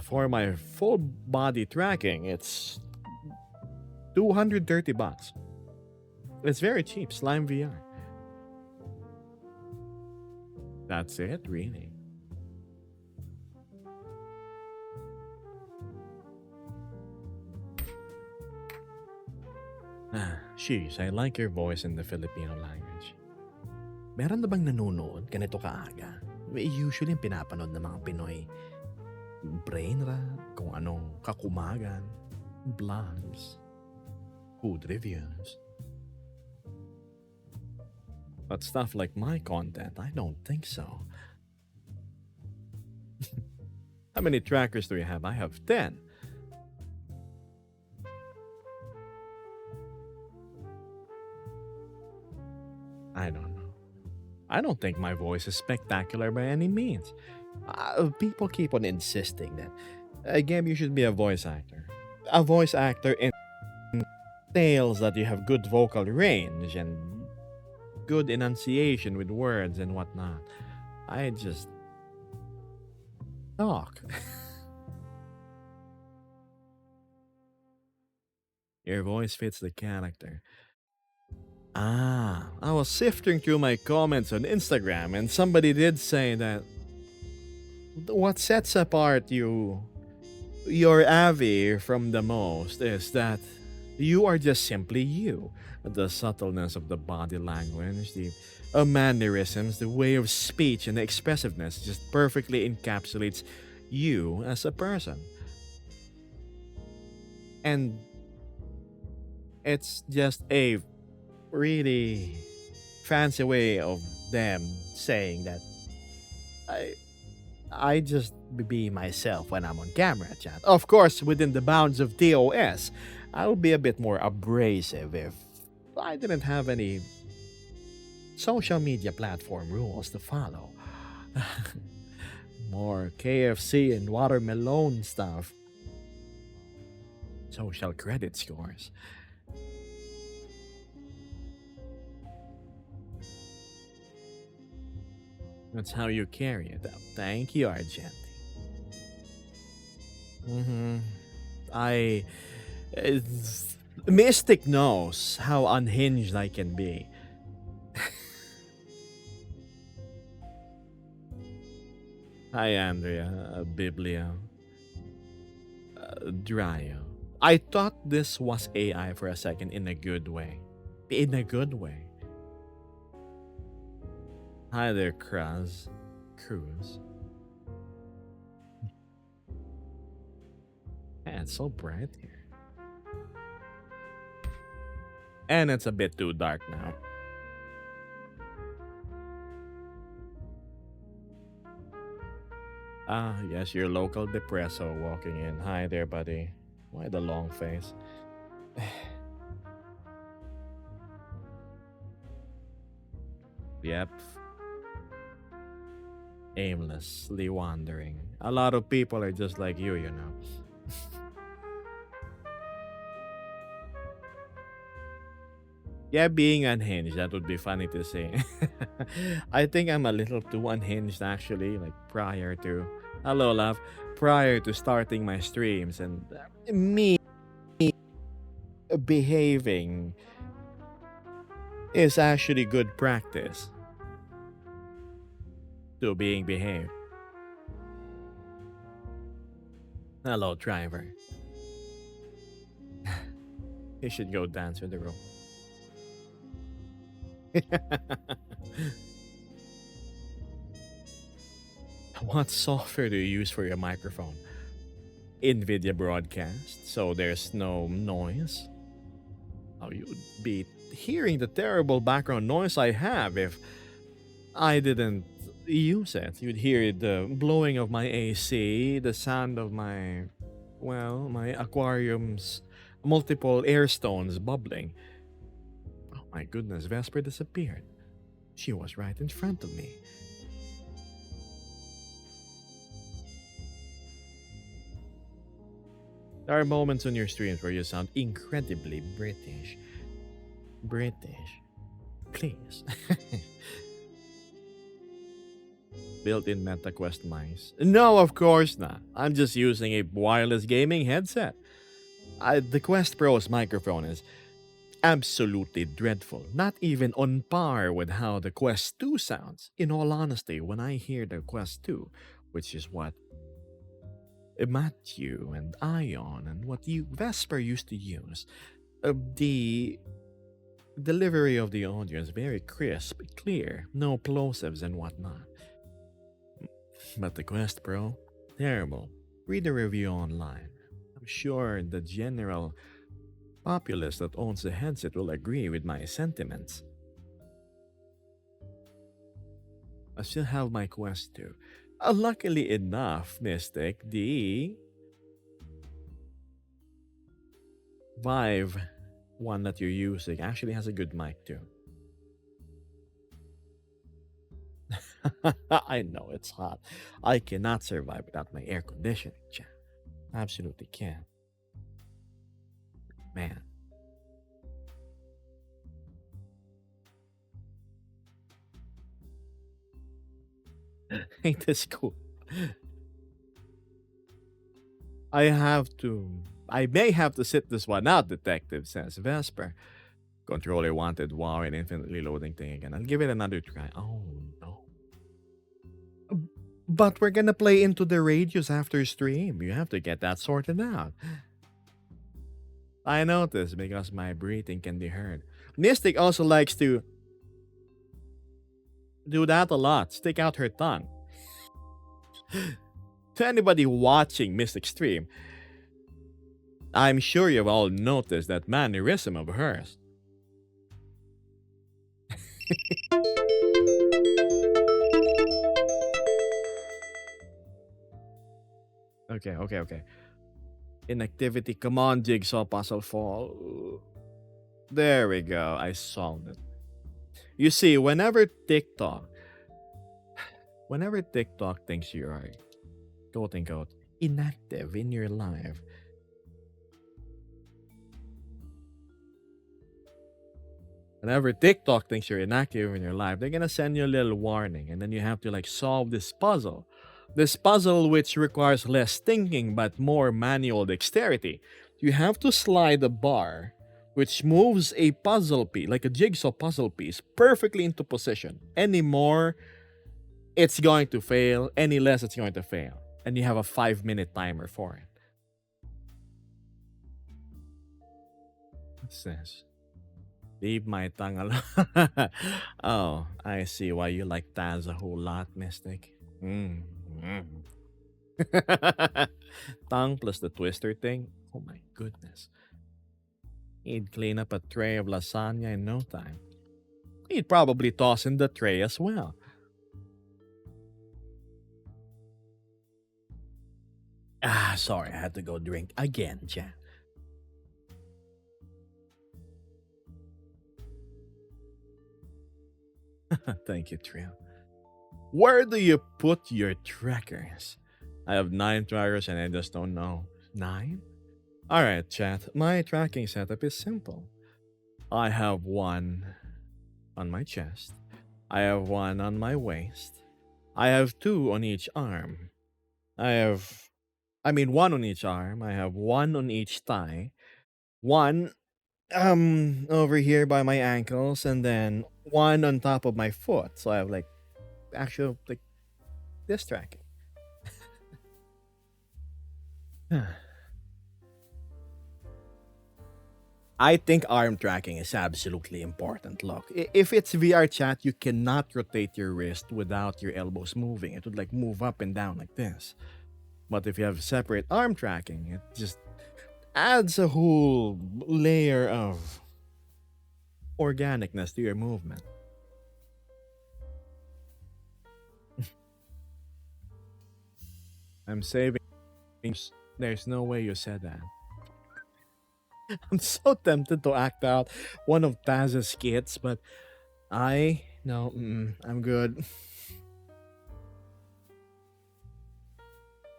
for my full body tracking, it's $230. It's very cheap. Slime VR. That's it, really. Sheesh, I like your voice in the Filipino language. Meron na bang nanonood ganito kaaga? Usually yung pinapanood ng mga Pinoy brain rot, kung anong kakumagan, blogs, food reviews. But stuff like my content, I don't think so. How many trackers do you have? I have 10. I don't know. I don't think my voice is spectacular by any means. People keep on insisting that, again, you should be a voice actor. A voice actor entails that you have good vocal range and good enunciation with words and whatnot. I just talk. Your voice fits the character. I was sifting through my comments on Instagram and somebody did say that what sets apart your Avi from the most is that you are just simply you. The subtleness of the body language, the mannerisms, the way of speech, and the expressiveness just perfectly encapsulates you as a person. And it's just a really fancy way of them saying that I just be myself when I'm on camera, chat. Of course, within the bounds of TOS, I would be a bit more abrasive if I didn't have any social media platform rules to follow. More KFC and watermelon stuff. Social credit scores. That's how you carry it up. Thank you, Argenti. I. Mystic knows how unhinged I can be. Hi, Andrea, Biblia, Dryo. I thought this was AI for a second in a good way. In a good way. Hi there, Cruz. Man, it's so bright here. And it's a bit too dark now. Yes, your local depresso walking in. Hi there, buddy. Why the long face? Yep. Aimlessly wandering. A lot of people are just like you know. Yeah, being unhinged, that would be funny to say. I think I'm a little too unhinged actually, like prior to. Hello, love. Prior to starting my streams and me behaving is actually good practice to being behaved. Hello, driver. You should go dance with the room. What software do you use for your microphone? NVIDIA Broadcast, so there's no noise. Oh, you would be hearing the terrible background noise I have if I didn't use it. You'd hear the blowing of my AC, the sound of my aquarium's multiple air stones bubbling. Oh my goodness, Vesper disappeared. She was right in front of me. There are moments on your streams where you sound incredibly British. Please. Built-in MetaQuest mice. No, of course not. I'm just using a wireless gaming headset. The Quest Pro's microphone is absolutely dreadful. Not even on par with how the Quest 2 sounds. In all honesty, when I hear the Quest 2, which is what Matthew and Ion and what you Vesper used to use, the delivery of the audio is very crisp, clear, no plosives and whatnot. But the Quest Pro, terrible. Read a review online. I'm sure the general populace that owns the headset will agree with my sentiments. I still have my Quest 2. Luckily enough, Mystic, the Vive one that you're using actually has a good mic too. I know it's hot. I cannot survive without my air conditioning, chat. Absolutely can't. Man. Ain't this cool? I may have to sit this one out, Detective, says Vesper. Controller wanted wow and infinitely loading thing again. I'll give it another try. Oh no. But we're gonna play Into the Radius after stream. You have to get that sorted out. I noticed because my breathing can be heard. Mystic also likes to do that a lot. Stick out her tongue. To anybody watching Mystic stream, I'm sure you've all noticed that mannerism of hers. Okay. Inactivity. Come on, Jigsaw Puzzle Fall. There we go. I solved it. You see, whenever TikTok thinks you are, quote unquote, inactive in your life, whenever TikTok thinks you're inactive in your life, they're gonna send you a little warning, and then you have to like solve this puzzle. This puzzle which requires less thinking but more manual dexterity. You have to slide a bar which moves a puzzle piece, like a jigsaw puzzle piece, perfectly into position. Any more, it's going to fail. Any less, it's going to fail. And you have a 5-minute timer for it. What's this? Leave my tongue alone. Oh, I see why you like Taz a whole lot, Mystic. Tongue plus the twister thing. Oh my goodness. He'd clean up a tray of lasagna in no time. He'd probably toss in the tray as well. Sorry, I had to go drink again, Jan. Thank you, Trio. Where do you put your trackers? I have 9 trackers and I just don't know. 9? Alright, chat. My tracking setup is simple. I have one on my chest. I have one on my waist. I have 2 on each arm. One on each arm. I have 1 on each thigh. 1 over here by my ankles, and then 1 on top of my foot. So I have like actual like this tracking. I think arm tracking is absolutely important. Look, if it's VR chat, you cannot rotate your wrist without your elbows moving. It would like move up and down like this. But if you have separate arm tracking, it just adds a whole layer of organicness to your movement. I'm saving. There's no way you said that. I'm so tempted to act out one of Taz's skits, but I'm good.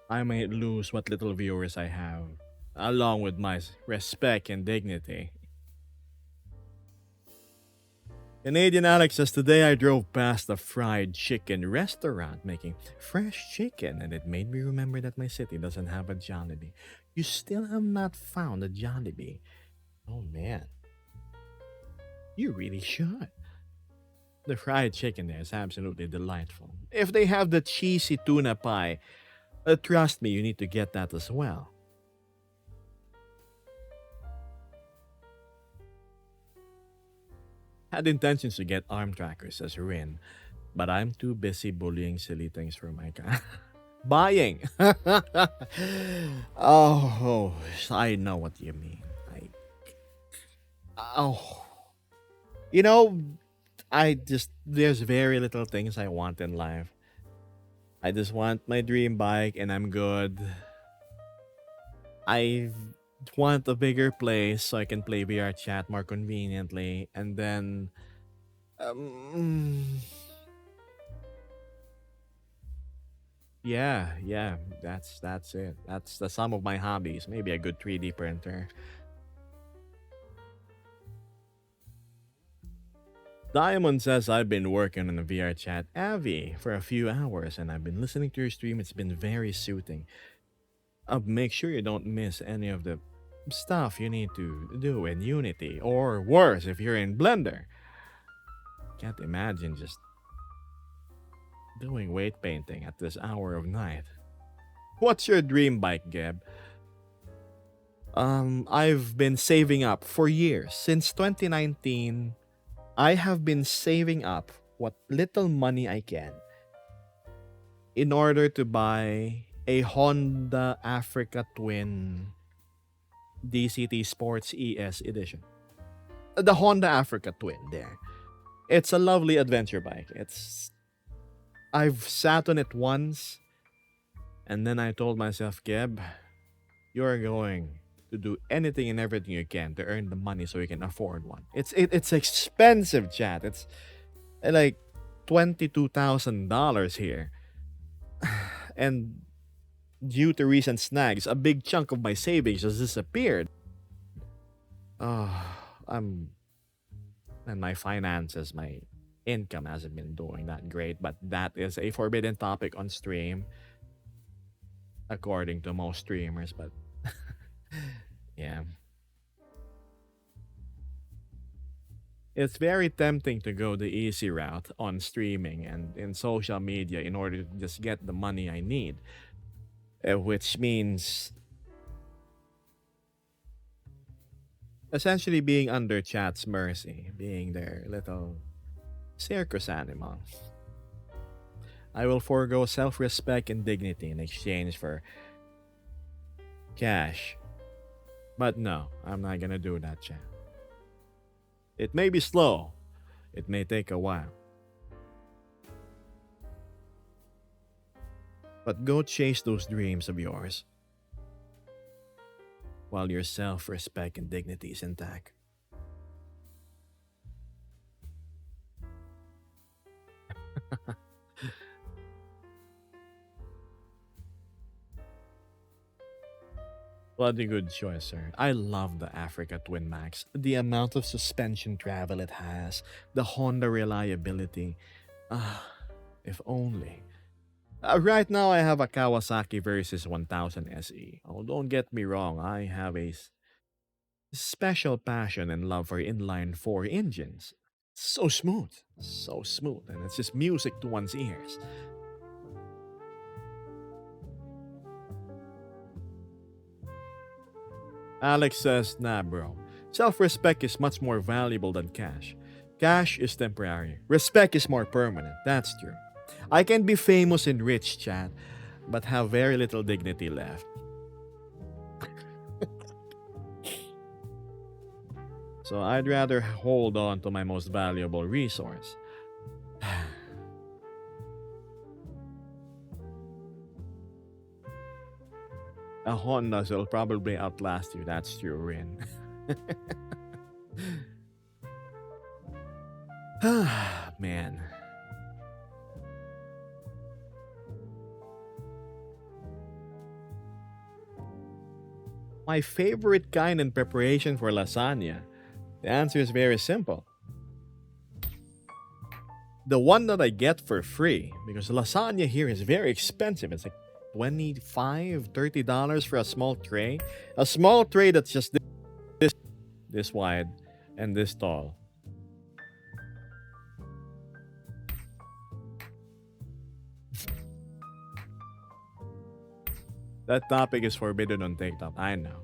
I might lose what little viewers I have, along with my respect and dignity. Canadian Alex says, today I drove past a fried chicken restaurant making fresh chicken, and it made me remember that my city doesn't have a Jollibee. You still have not found a Jollibee. Oh man. You really should. The fried chicken there is absolutely delightful. If they have the cheesy tuna pie, trust me, you need to get that as well. Had intentions to get arm trackers, says Rin, but I'm too busy bullying silly things for my cat. Buying. Oh, I know what you mean. Oh, you know, there's very little things I want in life. I just want my dream bike and I'm good. I want a bigger place so I can play VR chat more conveniently. And then, um, yeah, that's it. That's the sum of my hobbies. Maybe a good 3D printer. Diamond says I've been working on a VR chat Avi for a few hours and I've been listening to your stream. It's been very soothing. Make sure you don't miss any of the stuff you need to do in Unity, or worse, if you're in Blender. Can't imagine just doing weight painting at this hour of night. What's your dream bike, Geb? I've been saving up for years. Since 2019, I have been saving up what little money I can in order to buy a Honda Africa Twin DCT Sports ES edition. The Honda Africa Twin there. It's a lovely adventure bike. I've sat on it once and then I told myself, Geb, you're going to do anything and everything you can to earn the money so you can afford one. It's expensive, chat. It's like $22,000 here. And due to recent snags, a big chunk of my savings has disappeared. I'm and my finances, my income hasn't been doing that great, but that is a forbidden topic on stream, according to most streamers. But yeah, it's very tempting to go the easy route on streaming and in social media in order to just get the money I need, which means essentially being under chat's mercy, being their little circus animal. I will forego self-respect and dignity in exchange for cash. But no, I'm not gonna do that, chat. It may be slow. It may take a while. But go chase those dreams of yours while your self-respect and dignity is intact. Bloody good choice, sir. I love the Africa Twin Max. The amount of suspension travel it has, the Honda reliability. Ah, if only. Right now, I have a Kawasaki Versys 1000 SE. Oh, don't get me wrong, I have a special passion and love for inline four engines. So smooth, and it's just music to one's ears. Alex says, nah, bro. Self respect is much more valuable than cash. Cash is temporary, respect is more permanent. That's true. I can be famous and rich, chat, but have very little dignity left. So I'd rather hold on to my most valuable resource. A Honda will probably outlast you. That's true, Rin. Man. My favorite kind in preparation for lasagna. The answer is very simple. The one that I get for free, because lasagna here is very expensive. It's like $25, $30 for a small tray. A small tray that's just this wide and this tall. That topic is forbidden on TikTok. I know.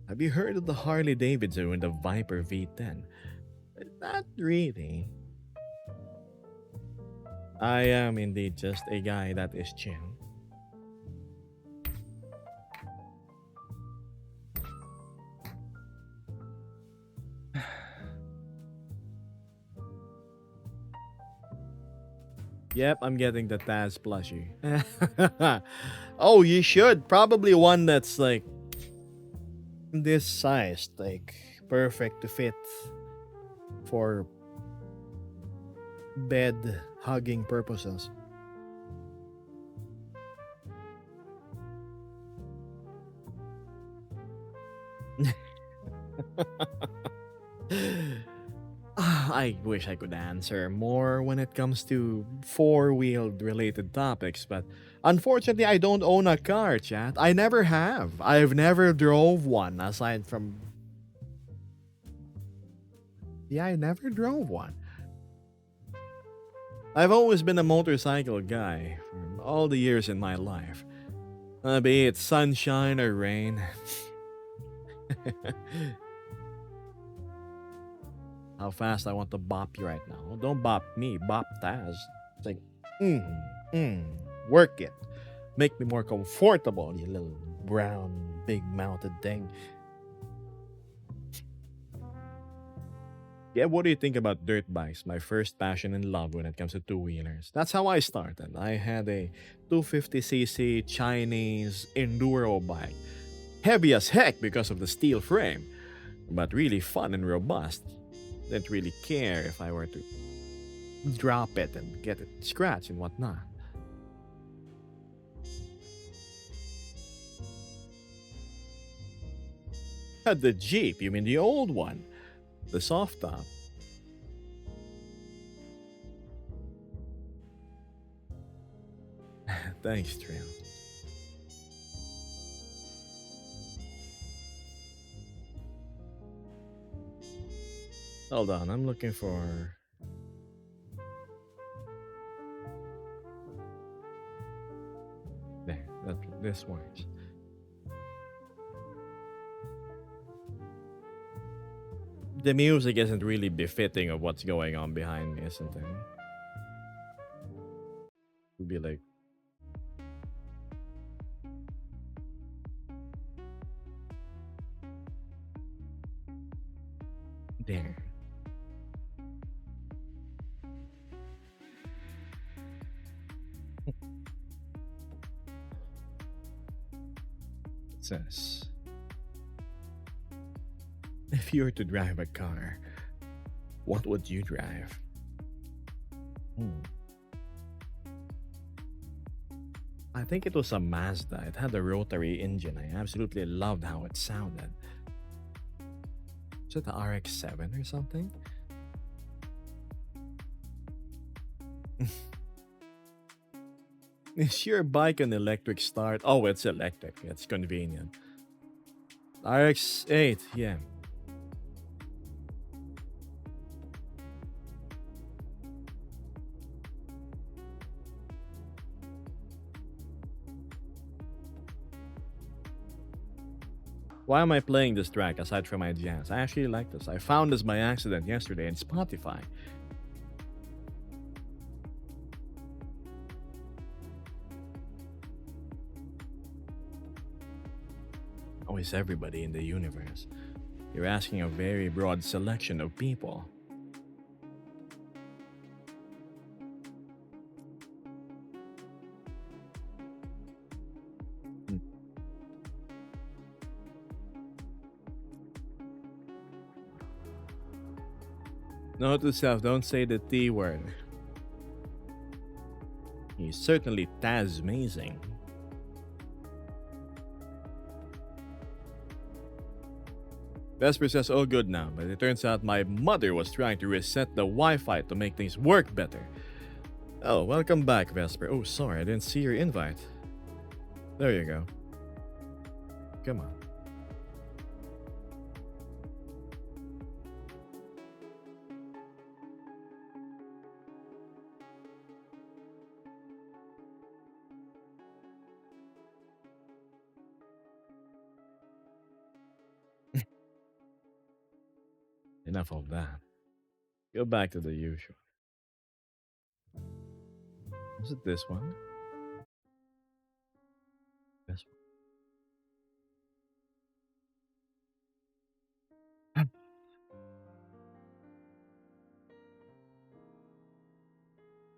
Have you heard of the Harley Davidson and the Viper V10? Not really. I am indeed just a guy that is chill. Yep, I'm getting the Taz plushie. Oh, you should. Probably one that's like this size, like perfect to fit for bed hugging purposes. I wish I could answer more when it comes to four-wheeled related topics, but unfortunately, I don't own a car, chat. I never have. I've never drove one aside from. Yeah, I never drove one. I've always been a motorcycle guy for all the years in my life, be it sunshine or rain. How fast I want to bop you right now. Don't bop me, bop Taz. It's like, mm, mm, work it. Make me more comfortable, you little brown, big mounted thing. Yeah, what do you think about dirt bikes? My first passion and love when it comes to two wheelers. That's how I started. I had a 250cc Chinese enduro bike. Heavy as heck because of the steel frame, but really fun and robust. Didn't really care if I were to drop it and get it scratched and whatnot. The Jeep, you mean the old one? The soft top. Thanks, Trail. Hold on, I'm looking for. There, this works. The music isn't really befitting of what's going on behind me, isn't it? Would be like, there. It says, if you were to drive a car, what would you drive? Hmm. I think it was a Mazda. It had a rotary engine. I absolutely loved how it sounded. Is it the RX-7 or something? Is your bike an electric start? Oh, it's electric. It's convenient. RX-8, yeah. Why am I playing this track aside from my jazz? I actually like this. I found this by accident yesterday in Spotify. Oh, it's everybody in the universe. You're asking a very broad selection of people. Hmm. Note to self, don't say the T word. He's certainly Taz-mazing. Vesper says, oh good now, but it turns out my mother was trying to reset the Wi-Fi to make things work better. Oh, welcome back, Vesper. Oh, sorry, I didn't see your invite. There you go. Come on. Enough of that. Go back to the usual. Was it this one? This one.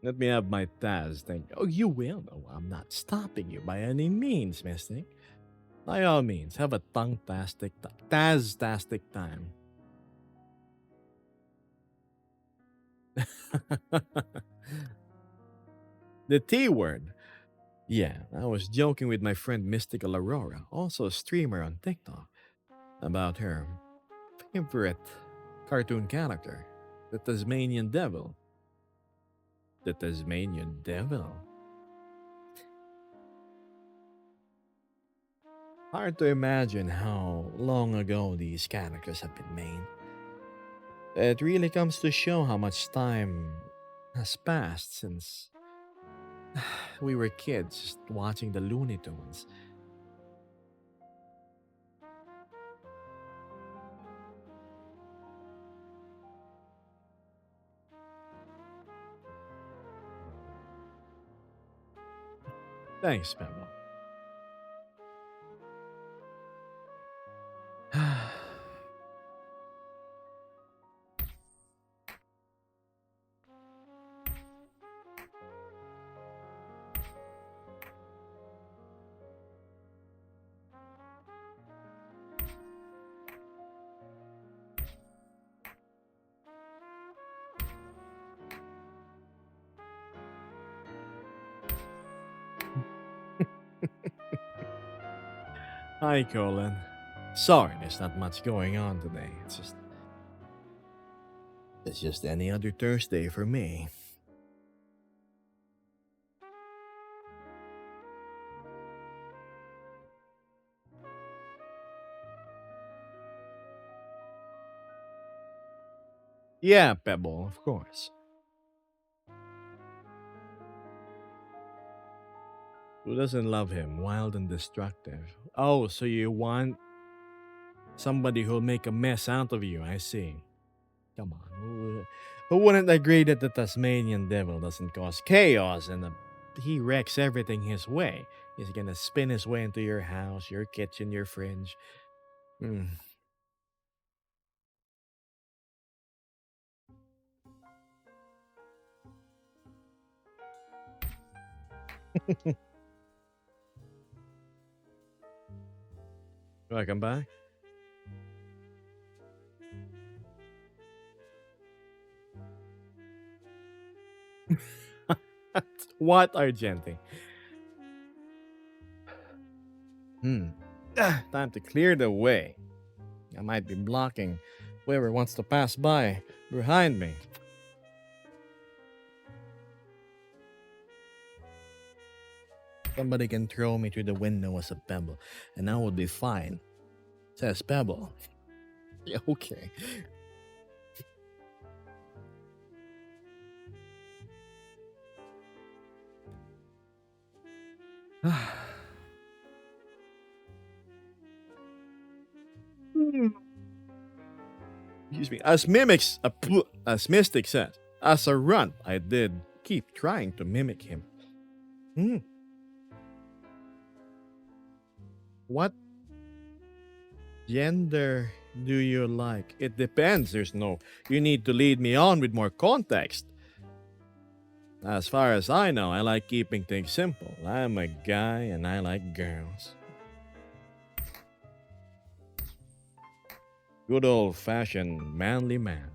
Let me have my Taz thing. Oh, you will. No, I'm not stopping you by any means, Mystic. By all means, have a tongue-tastic, Taz-tastic time. The T word. Yeah, I was joking with my friend Mystical Aurora, also a streamer on TikTok, about her favorite cartoon character, the Tasmanian Devil. The Tasmanian Devil. Hard to imagine how long ago these characters have been made. It really comes to show how much time has passed since we were kids just watching the Looney Tunes. Thanks, Pebble. Hi, Colin. Sorry, there's not much going on today. It's just any other Thursday for me. Yeah, Pebble, of course. Who doesn't love him? Wild and destructive. Oh, so you want somebody who'll make a mess out of you? I see. Come on. Who wouldn't agree that the Tasmanian Devil doesn't cause chaos and he wrecks everything his way? He's gonna spin his way into your house, your kitchen, your fridge. Hmm. Welcome back. What, Argenti? Time to clear the way. I might be blocking whoever wants to pass by behind me. Somebody can throw me through the window as a pebble, and I would be fine. Says Pebble. Yeah, okay. Excuse me. As Mystic says, as a run, I did keep trying to mimic him. Hmm. What gender do you like? It depends. There's no. You need to lead me on with more context. As far as I know, I like keeping things simple. I'm a guy and I like girls. Good old fashioned manly man.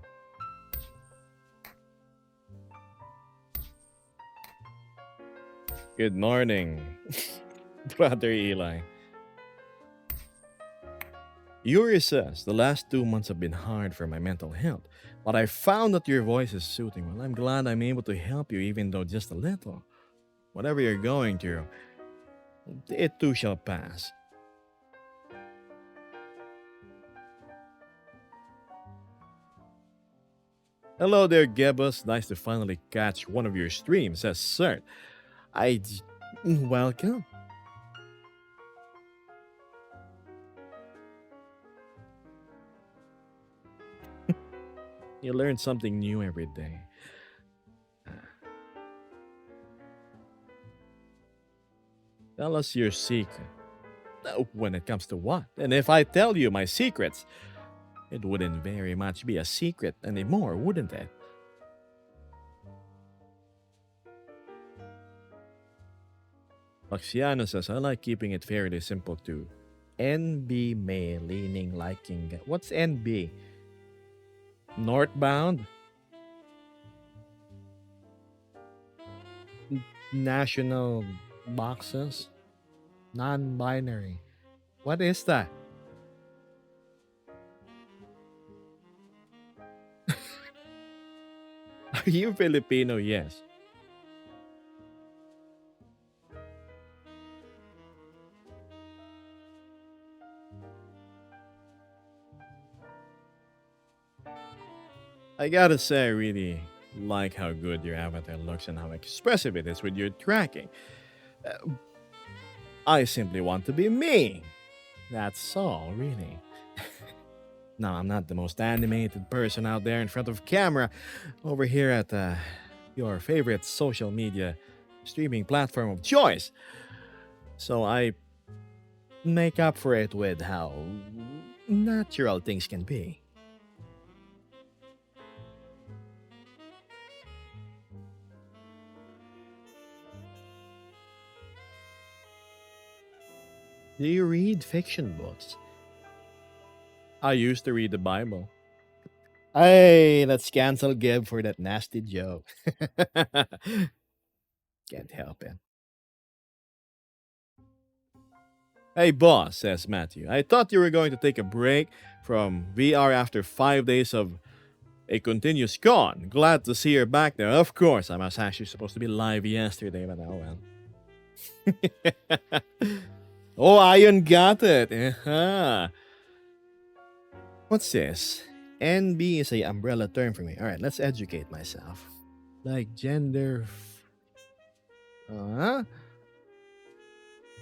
Good morning, Brother Eli. Yuri says the last 2 months have been hard for my mental health, but I found that your voice is soothing. Well, I'm glad I'm able to help you, even though just a little. Whatever you're going through, it too shall pass. Hello there, Gebus. Nice to finally catch one of your streams, says Cert. Welcome. You learn something new every day. Tell us your secret. When it comes to what? And if I tell you my secrets, it wouldn't very much be a secret anymore, wouldn't it? Laxiano says, I like keeping it fairly simple too. NB male leaning liking. What's NB? Northbound? National boxes? Non binary. What is that? Are you Filipino? Yes. I gotta say, I really like how good your avatar looks and how expressive it is with your tracking. Uh, I simply want to be me. That's all, really. No, I'm not the most animated person out there in front of camera. Over here at your favorite social media streaming platform of choice. So I make up for it with how natural things can be. Do you read fiction books? I used to read the Bible. Hey, let's cancel Gib for that nasty joke. Can't help it. Hey, boss, says Matthew. I thought you were going to take a break from VR after 5 days of a continuous con. Glad to see you're back there. Of course, I was actually supposed to be live yesterday, but oh well. Oh, Iron got it. Uh-huh. What's this? NB is a umbrella term for me. All right, let's educate myself. Like gender. Huh?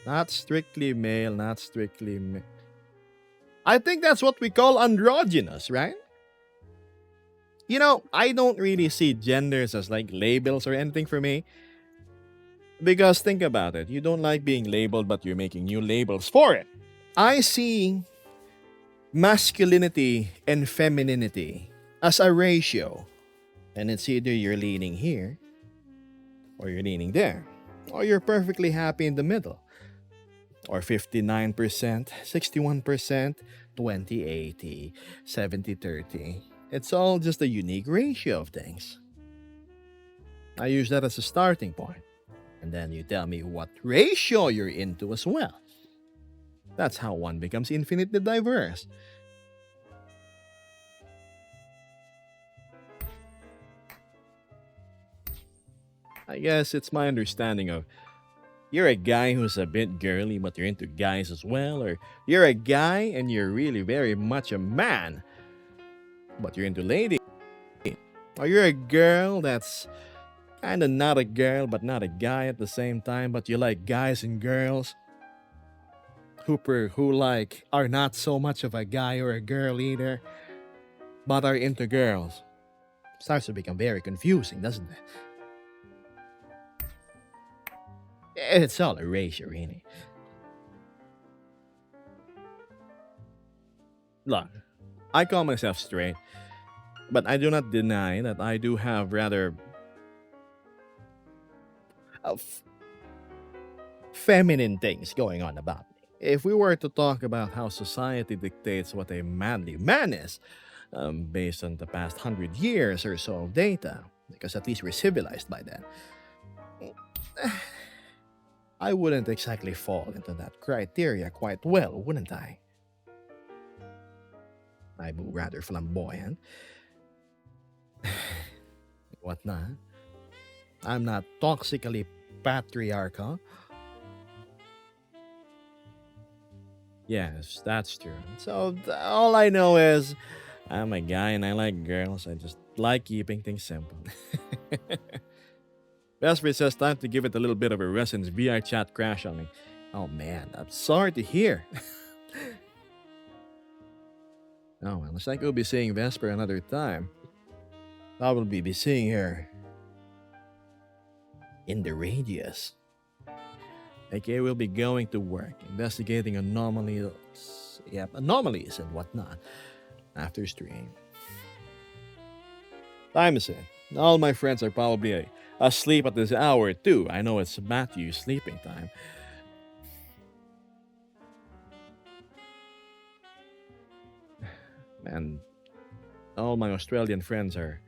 Not strictly male, not strictly. I think that's what we call androgynous, right? You know, I don't really see genders as like labels or anything for me. Because think about it, you don't like being labeled, but you're making new labels for it. I see masculinity and femininity as a ratio. And it's either you're leaning here, or you're leaning there, or you're perfectly happy in the middle. Or 59%, 61%, 20-80, 70-30. It's all just a unique ratio of things. I use that as a starting point. And then you tell me what ratio you're into as well. That's how one becomes infinitely diverse. I guess it's my understanding of you're a guy who's a bit girly, but you're into guys as well, or you're a guy and you're really very much a man, but you're into ladies. Or you're a girl that's kind of not a girl, but not a guy at the same time, but you like guys and girls who like are not so much of a guy or a girl either, but are into girls. Starts to become very confusing, doesn't it? It's all a ratio, really. Look, I call myself straight, but I do not deny that I do have rather feminine things going on about me. If we were to talk about how society dictates what a manly man is, based on the past 100 years or so of data, because at least we're civilized by then, I wouldn't exactly fall into that criteria quite well, wouldn't I? I'm rather flamboyant. Whatnot. I'm not toxically patriarchal. Yes, that's true. So all I know is I'm a guy and I like girls. I just like keeping things simple. Vesper says time to give it a little bit of a rest since VR chat crashed on me. Oh man, I'm sorry to hear. Oh well, looks like we'll be seeing Vesper another time. Probably be seeing her in the radius. aka we'll be going to work, investigating anomalies and whatnot after stream. Time is in. All my friends are probably asleep at this hour too. I know it's Matthew's sleeping time. And all my Australian friends are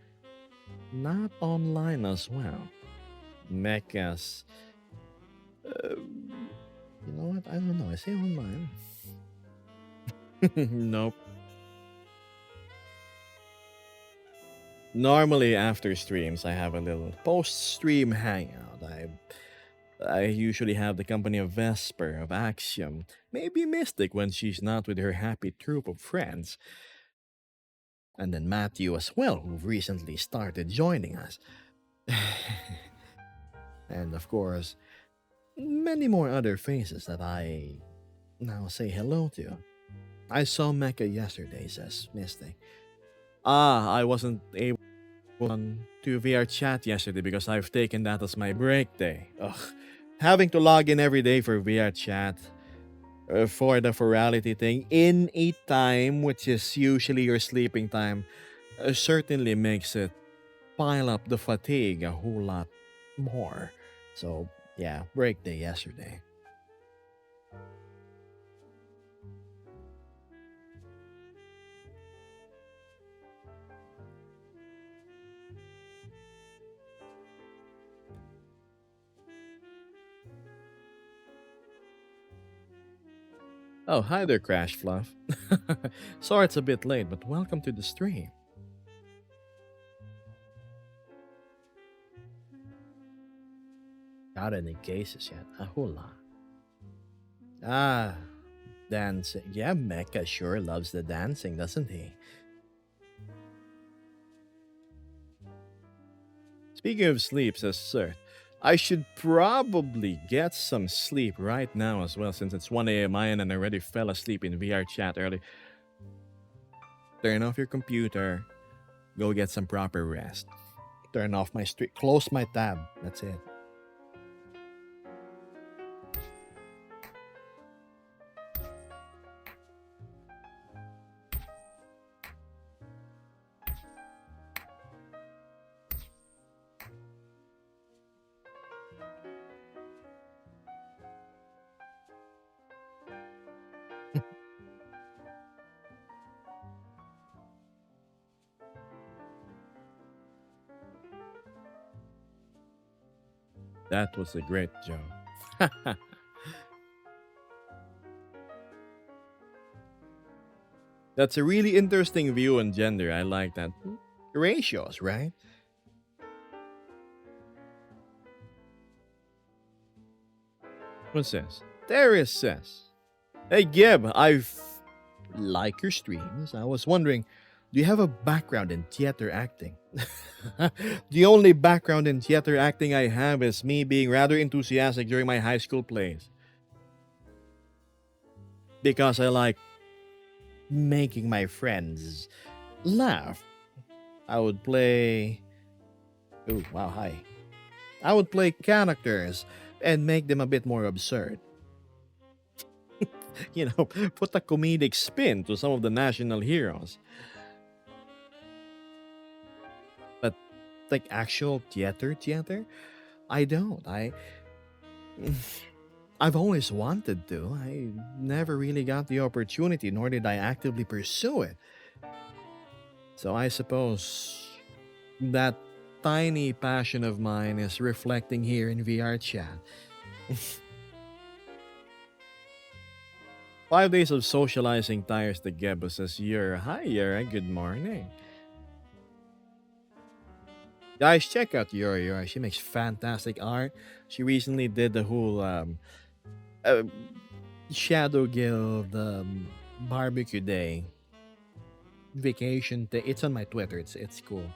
not online as well. Mecca's. You know what? I don't know. Is he online? Nope. Normally after streams, I have a little post-stream hangout. I usually have the company of Vesper, of Axiom, maybe Mystic when she's not with her happy troop of friends, and then Matthew as well, who recently started joining us. And of course, many more other faces that I now say hello to. I saw Mecca yesterday, says Mystic. I wasn't able to VR chat yesterday because I've taken that as my break day. Ugh. Having to log in every day for VR chat for the virality thing in a time which is usually your sleeping time certainly makes it pile up the fatigue a whole lot more. So, yeah, break day yesterday. Oh, hi there, Crash Fluff. Sorry it's a bit late, but welcome to the stream. Got any cases yet? A whole lot. Ah, dancing. Yeah, Mecha sure loves the dancing, doesn't he? Speaking of sleep, says Sir, I should probably get some sleep right now as well, since it's 1 a.m. and I already fell asleep in VR chat early. Turn off your computer, go get some proper rest. Turn off my stream, close my tab. That's it. That was a great joke. That's a really interesting view on gender. I like that. Ratios, right? What's this? Darius says, Hey Gib, I've like your streams. I was wondering, do you have a background in theater acting? The only background in theater acting I have is me being rather enthusiastic during my high school plays. Because I like making my friends laugh. I would play. Oh, wow, hi. I would play characters and make them a bit more absurd. Put a comedic spin to some of the national heroes. But like actual theater, I don't. I've always wanted to. I never really got the opportunity, nor did I actively pursue it. So I suppose that tiny passion of mine is reflecting here in VR chat. 5 days of socializing tires the Gebo, says Yura. Hi Yura, good morning. Guys, check out Yura. She makes fantastic art. She recently did the whole uh, Shadow Guild barbecue day vacation thing. It's on my Twitter. It's cool.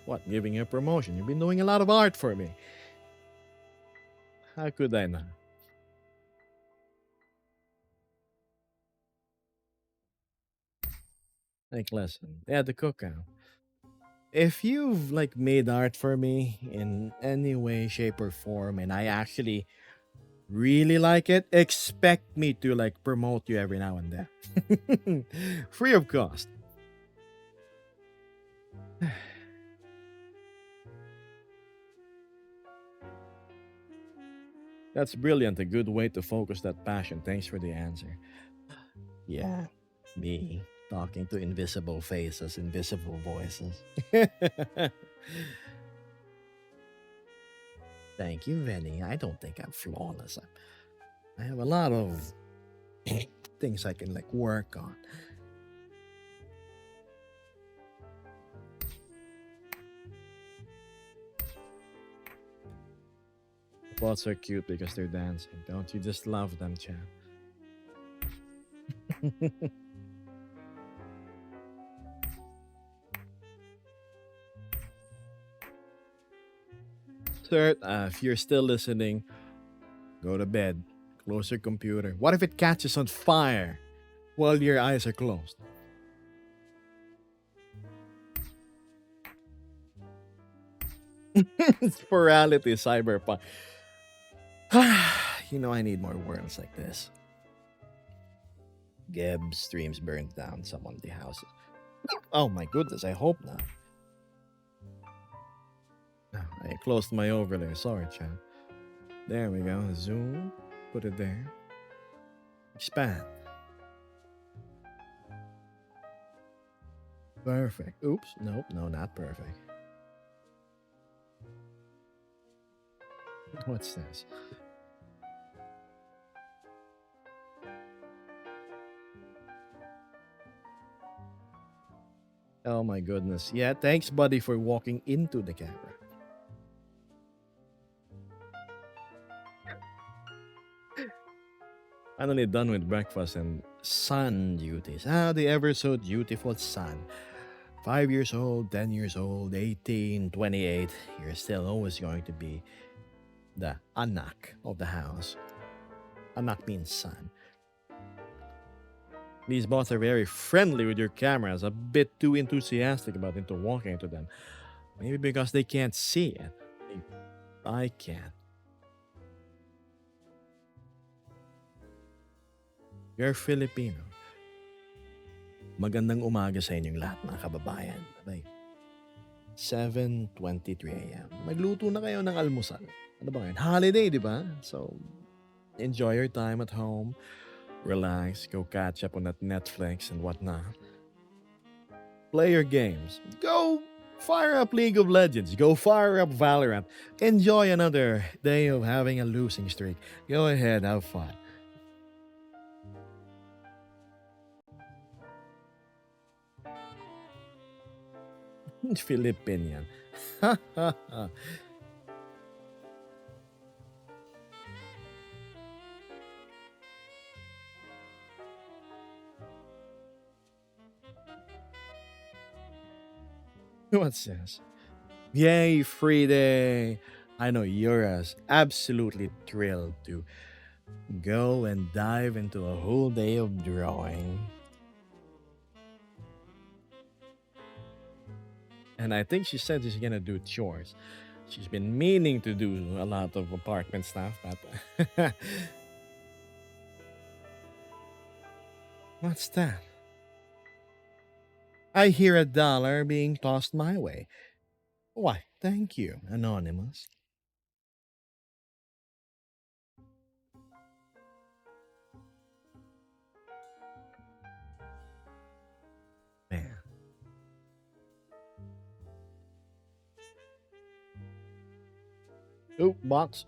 What? Giving you a promotion? You've been doing a lot of art for me. How could I not? Like, listen. Yeah, the cookout. If you've like made art for me in any way, shape, or form, and I actually really like it, expect me to like promote you every now and then. Free of cost. That's brilliant. A good way to focus that passion. Thanks for the answer. Yeah, me talking to invisible faces, invisible voices. Thank you, Vinny. I don't think I'm flawless. I have a lot of things I can like work on. Bots are cute because they're dancing. Don't you just love them, Chan? Sir, if you're still listening, go to bed. Close your computer. What if it catches on fire while your eyes are closed? Spirality, cyberpunk. I need more worlds like this. Geb streams burned down some of the houses. Oh my goodness, I hope not. I closed my overlay. Sorry, chat. There we go. Zoom. Put it there. Expand. Perfect. Oops. Nope. No, not perfect. What's this? Oh my goodness. Yeah, thanks, buddy, for walking into the camera. Finally done with breakfast and sun duties. The ever so dutiful sun. 5 years old, 10 years old, 18, 28. You're still always going to be the anak of the house. Anak means son. These bots are very friendly with your cameras, a bit too enthusiastic about into walking into them. Maybe because they can't see it. I can. You're Filipino. Magandang umaga sa inyong lahat, mga kababayan. Bye. 7:23 a.m. Magluto na kayo ng almusal. Ano ba ngayon? Holiday, di ba? So, enjoy your time at home. Relax, go catch up on that Netflix and whatnot. Play your games. Go fire up League of Legends. Go fire up Valorant. Enjoy another day of having a losing streak. Go ahead, have fun. Filipinian. What's this? Yay, free day. I know you're as absolutely thrilled to go and dive into a whole day of drawing. And I think she said she's gonna do chores. She's been meaning to do a lot of apartment stuff, but what's that? I hear $1 being tossed my way. Why, thank you, Anonymous. Man. Oh, box.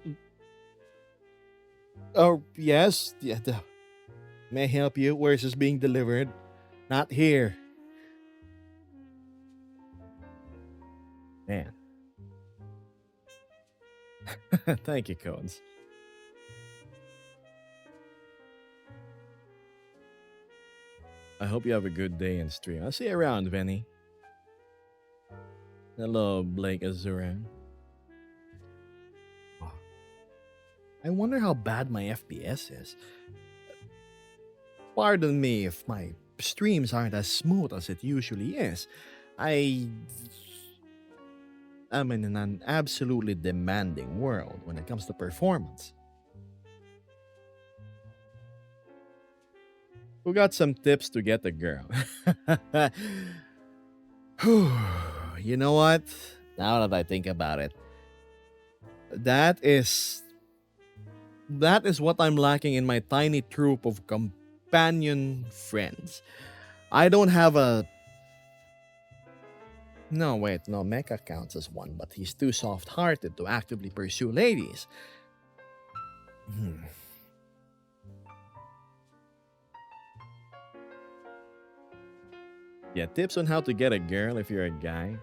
Oh, yes. Yeah, may I help you? Where is this being delivered? Not here. Man. Thank you, Cones. I hope you have a good day and stream. I'll see you around, Vinny. Hello, Blake Azuran. I wonder how bad my FPS is. Pardon me if my streams aren't as smooth as it usually is. I I'm in an absolutely demanding world when it comes to performance. Who got some tips to get a girl? Whew, you know what? Now that I think about it, that is that is what I'm lacking in my tiny troop of companion friends. I don't have a no wait, no Mecha counts as one, but he's too soft-hearted to actively pursue ladies. Hmm. Yeah, tips on how to get a girl if you're a guy.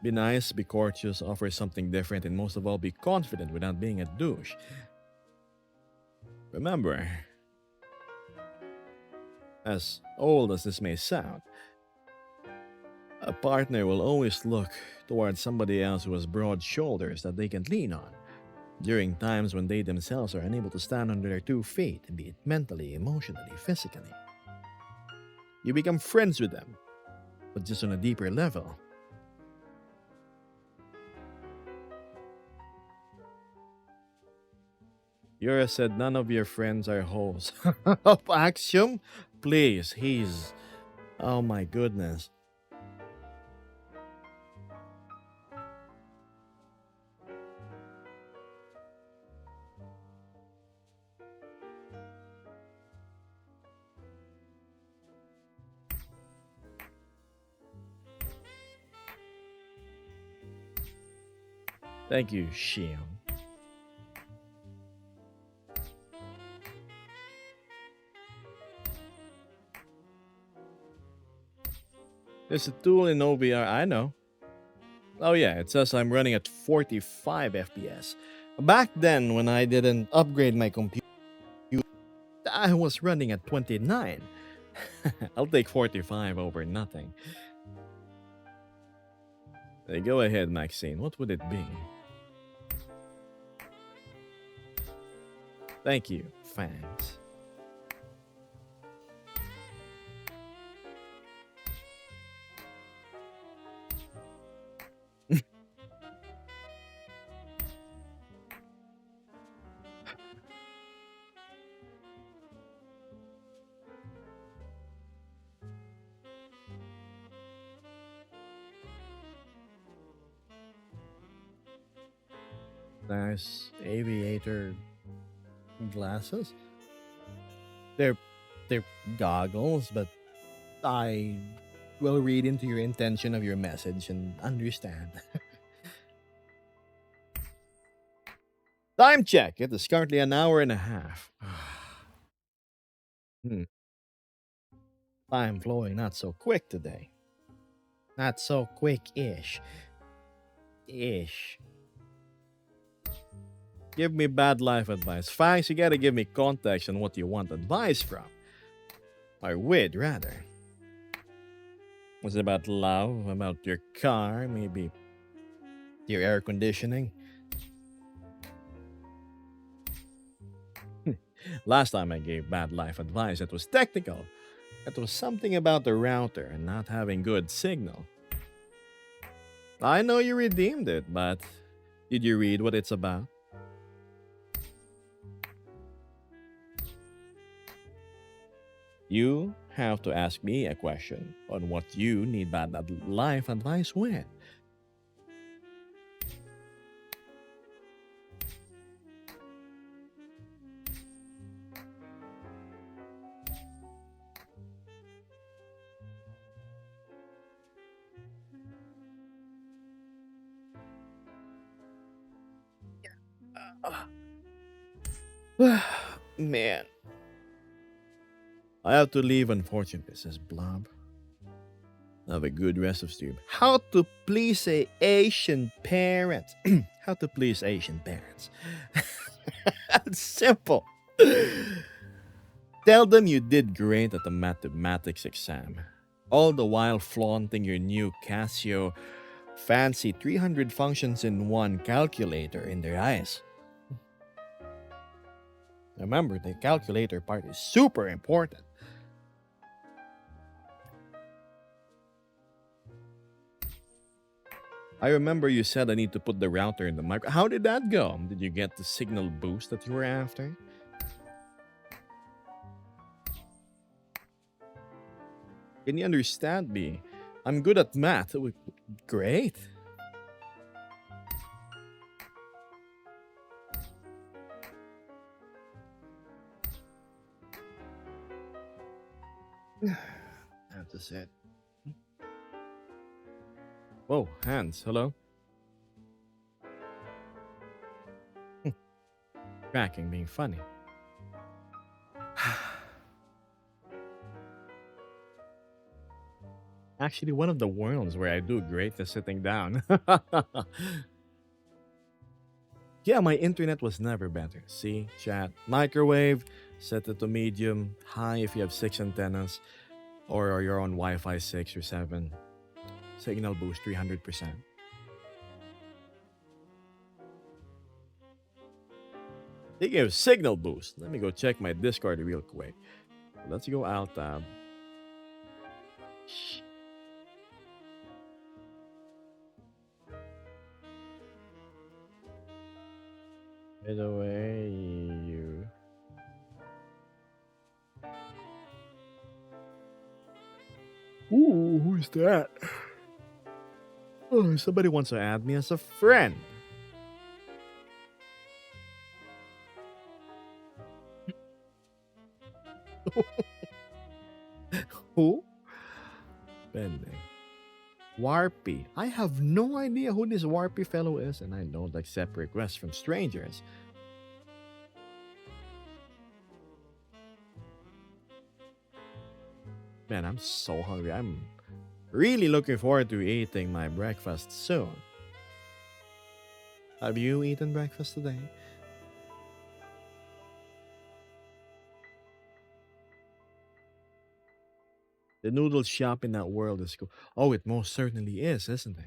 Be nice, be courteous, offer something different, and most of all, be confident without being a douche. Remember, as old as this may sound, a partner will always look towards somebody else who has broad shoulders that they can lean on during times when they themselves are unable to stand on their 2 feet, be it mentally, emotionally, physically. You become friends with them, but just on a deeper level. Yura said none of your friends are hoes. Of Axiom? Please, he's. Oh my goodness. Thank you, Shion. There's a tool in OBR, I know. Oh yeah, it says I'm running at 45 FPS. Back then, when I didn't upgrade my computer, I was running at 29. I'll take 45 over nothing. Go ahead, Maxine. What would it be? Thank you, fans. Nice aviator glasses. They're they're goggles, but I will read into your intention of your message and understand. Time check. It is currently an hour and a half. Hmm. Time flowing not so quick today. Not so quick-ish. Ish. Give me bad life advice. Fangs, you gotta give me context on what you want advice from. Or with, rather. Was it about love? About your car? Maybe your air conditioning? Last time I gave bad life advice, it was technical. It was something about the router and not having good signal. I know you redeemed it, but did you read what it's about? You have to ask me a question on what you need bad life advice with. Man. I have to leave, unfortunately, says Blob. Have a good rest of stream. How to please a Asian parent. How to please Asian parents. It's simple. Tell them you did great at the mathematics exam, all the while flaunting your new Casio fancy 300 functions in one calculator in their eyes. Remember, the calculator part is super important. I remember you said I need to put the router in the micro. How did that go? Did you get the signal boost that you were after? Can you understand me? I'm good at math. Great. That's it. Whoa, Hans, hello? Cracking being funny. Actually, one of the worlds where I do great is sitting down. Yeah, my internet was never better. See, chat, microwave, set it to medium, high if you have 6 antennas, or you're on Wi Fi 6 or 7. Signal boost 300%. Speaking of signal boost, let me go check my Discord real quick. Let's go out tab. By the way, you. Ooh, who's that? Oh, somebody wants to add me as a friend. Who? Pending. Warpy. I have no idea who this Warpy fellow is, and I don't accept requests from strangers. Man, I'm so hungry. I'm really looking forward to eating my breakfast soon. Have you eaten breakfast today? The noodle shop in that world is cool. Oh, it most certainly is, isn't it?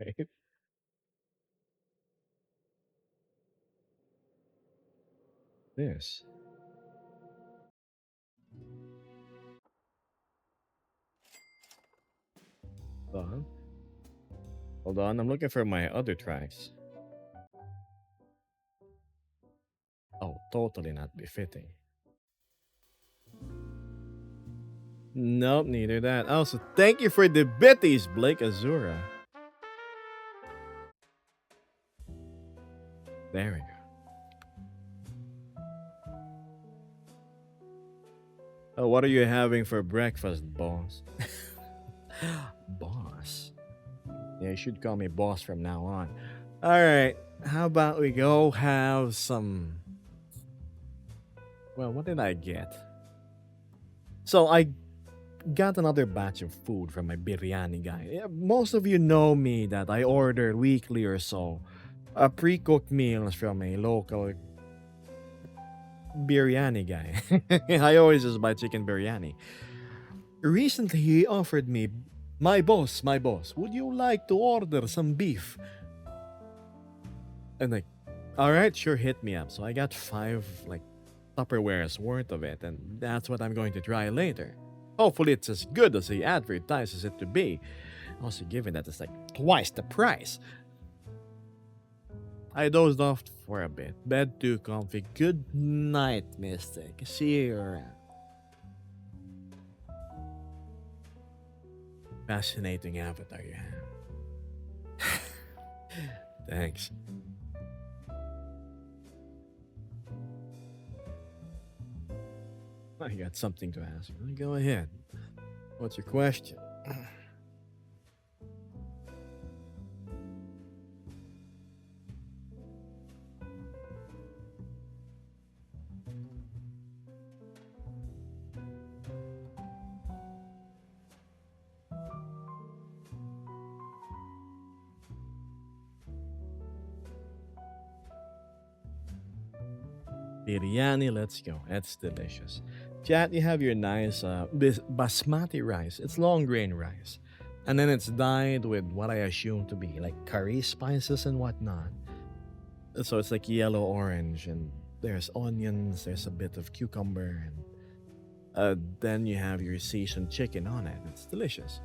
Right? This. Hold on. Hold on, I'm looking for my other tracks. Oh, totally not befitting. Nope, neither that. Also, thank you for the bitties, Blake Azura. There we go. Oh, what are you having for breakfast, boss? Boss. Yeah, you should call me boss from now on. Alright, how about we go have some. Well, what did I get? So, I got another batch of food from my biryani guy. Yeah, most of you know me that I order weekly or so pre-cooked meals from a local biryani guy. I always just buy chicken biryani. Recently, he offered me, my boss, would you like to order some beef? And like, all right, sure, hit me up. So I got 5 like Tupperwares worth of it, and that's what I'm going to try later. Hopefully, it's as good as he advertises it to be. Also, given that it's like twice the price. I dozed off for a bit. Bed too comfy. Good night, Mystic. See you around. Fascinating avatar you have. Thanks. I got something to ask you. Go ahead. What's your question? Biryani, let's go. That's delicious. Chat, you have your nice this basmati rice. It's long grain rice. And then it's dyed with what I assume to be like curry spices and whatnot. So it's like yellow orange, and there's onions, there's a bit of cucumber, and then you have your seasoned chicken on it. It's delicious.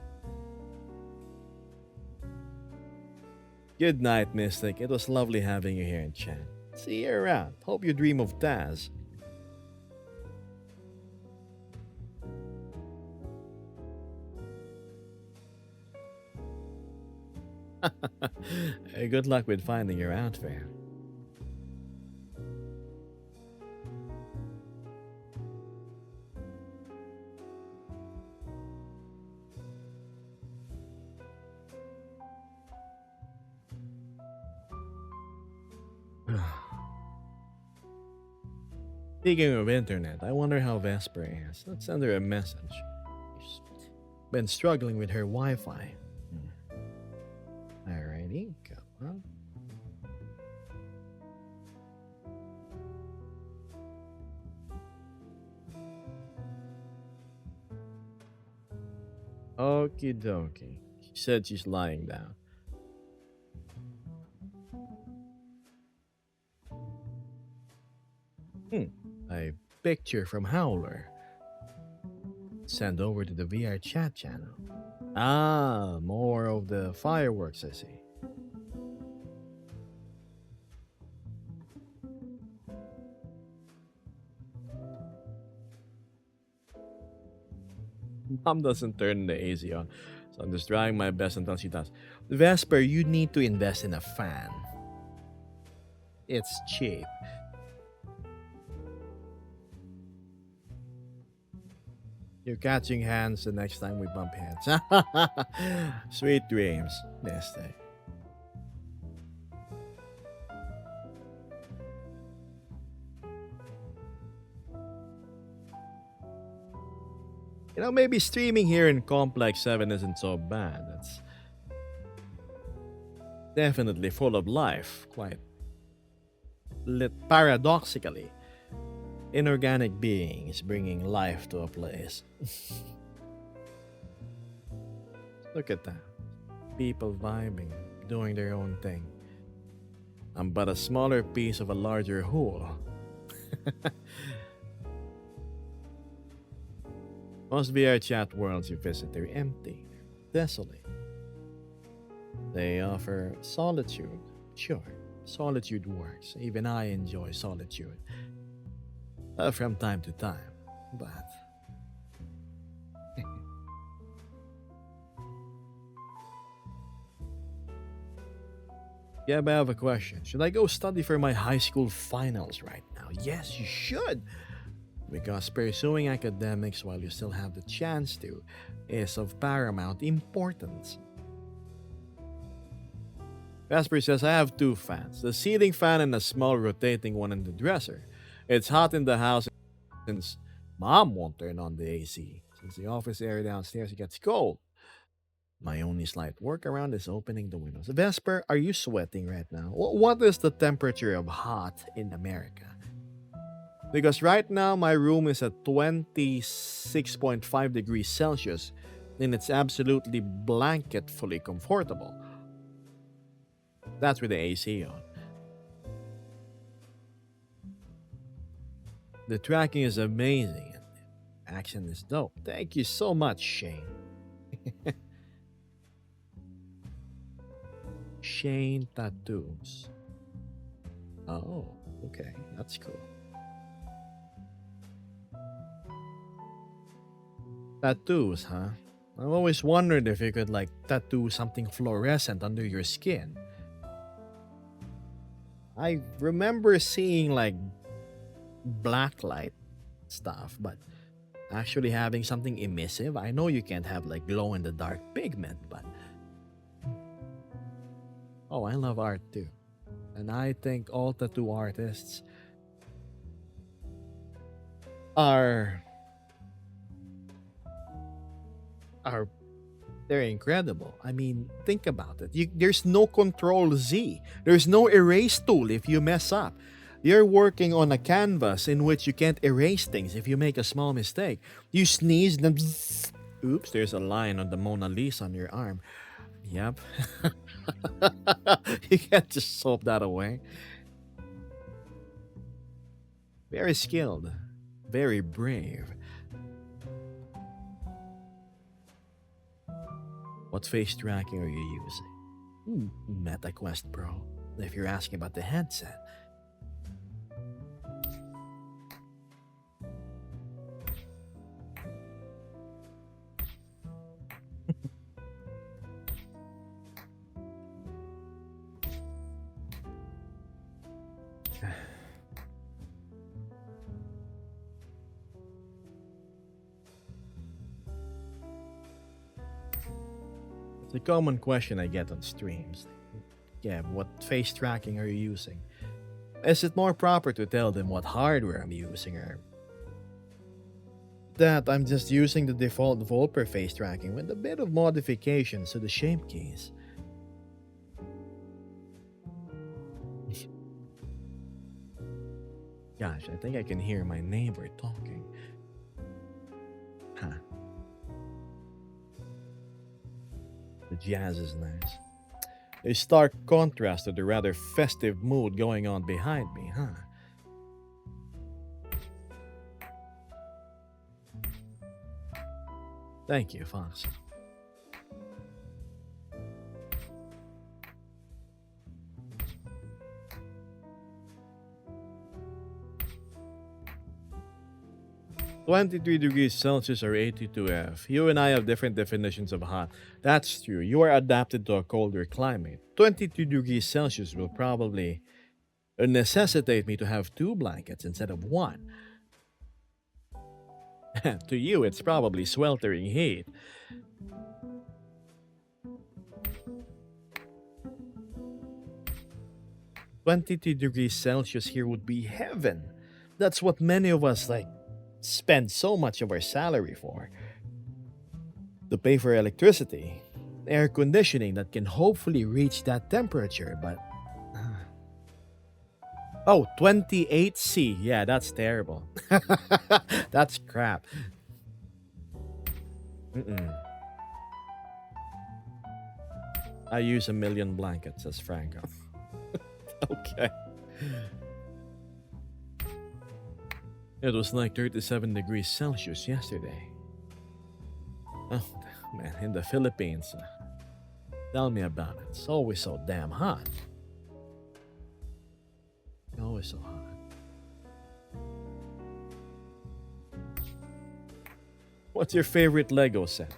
Good night, Mystic. It was lovely having you here in chat. See you around. Hope you dream of Taz. Good luck with finding your outfit. Speaking of internet, I wonder how Vesper is. Let's send her a message. She's been struggling with her Wi-Fi. Alrighty, go on. Okie dokie. She said she's lying down. A picture from Howler. Send over to the VR chat channel. Ah, more of the fireworks, I see. Mom doesn't turn the AC on, so I'm just trying my best until she does. Vesper, you need to invest in a fan. It's cheap. You're catching hands the next time we bump heads. Sweet dreams, Mystic. You know, maybe streaming here in Complex 7 isn't so bad. It's definitely full of life, quite paradoxically. Inorganic beings bringing life to a place. Look at that. People vibing, doing their own thing. I'm but a smaller piece of a larger whole. Most VR chat worlds you visit are empty, desolate. They offer solitude. Sure, solitude works. Even I enjoy solitude. From time to time, but... Yeah, but I have a question. Should I go study for my high school finals right now? Yes, you should! Because pursuing academics while you still have the chance to is of paramount importance. Vesper says, I have two fans. The ceiling fan and a small rotating one in the dresser. It's hot in the house since Mom won't turn on the AC. Since the office area downstairs gets cold. My only slight workaround is opening the windows. Vesper, are you sweating right now? What is the temperature of hot in America? Because right now my room is at 26.5 degrees Celsius and it's absolutely blanket fully comfortable. That's with the AC on. The tracking is amazing. Action is dope. Thank you so much, Shane. Shane Tattoos. Oh, okay. That's cool. Tattoos, huh? I've always wondered if you could, like, tattoo something fluorescent under your skin. I remember seeing, like, blacklight stuff, but actually having something emissive, I know you can't have, like, glow-in-the-dark pigment, but... Oh, I love art, too. And I think all tattoo artists are they're incredible. I mean, think about it. There's no control Z. There's no erase tool if you mess up. You're working on a canvas in which you can't erase things if you make a small mistake. You sneeze, then bzzz. Oops, there's a line on the Mona Lisa on your arm. Yep. You can't just soap that away. Very skilled, very brave. What face tracking are you using? MetaQuest Pro. If you're asking about the headset. It's a common question I get on streams. Yeah, what face tracking are you using? Is it more proper to tell them what hardware I'm using, or that I'm just using the default Volper face tracking with a bit of modifications to the shape keys? Gosh, I think I can hear my neighbor talking. Huh. The jazz is nice. A stark contrast to the rather festive mood going on behind me, huh? Thank you, Fox. (23°C or 82°F). You and I have different definitions of hot. That's true. You are adapted to a colder climate. (22°C will probably necessitate me to have two blankets instead of one. To you, it's probably sweltering heat. (22°C here would be heaven. That's what many of us spend so much of our salary for. To pay for electricity, air conditioning that can hopefully reach that temperature, but oh, 28°C. Yeah, that's terrible. That's crap. I use a million blankets, says Franco. Okay. It was like 37°C yesterday. Oh, man, in the Philippines. Tell me about it. It's always so damn hot. Always so hot. What's your favorite Lego set?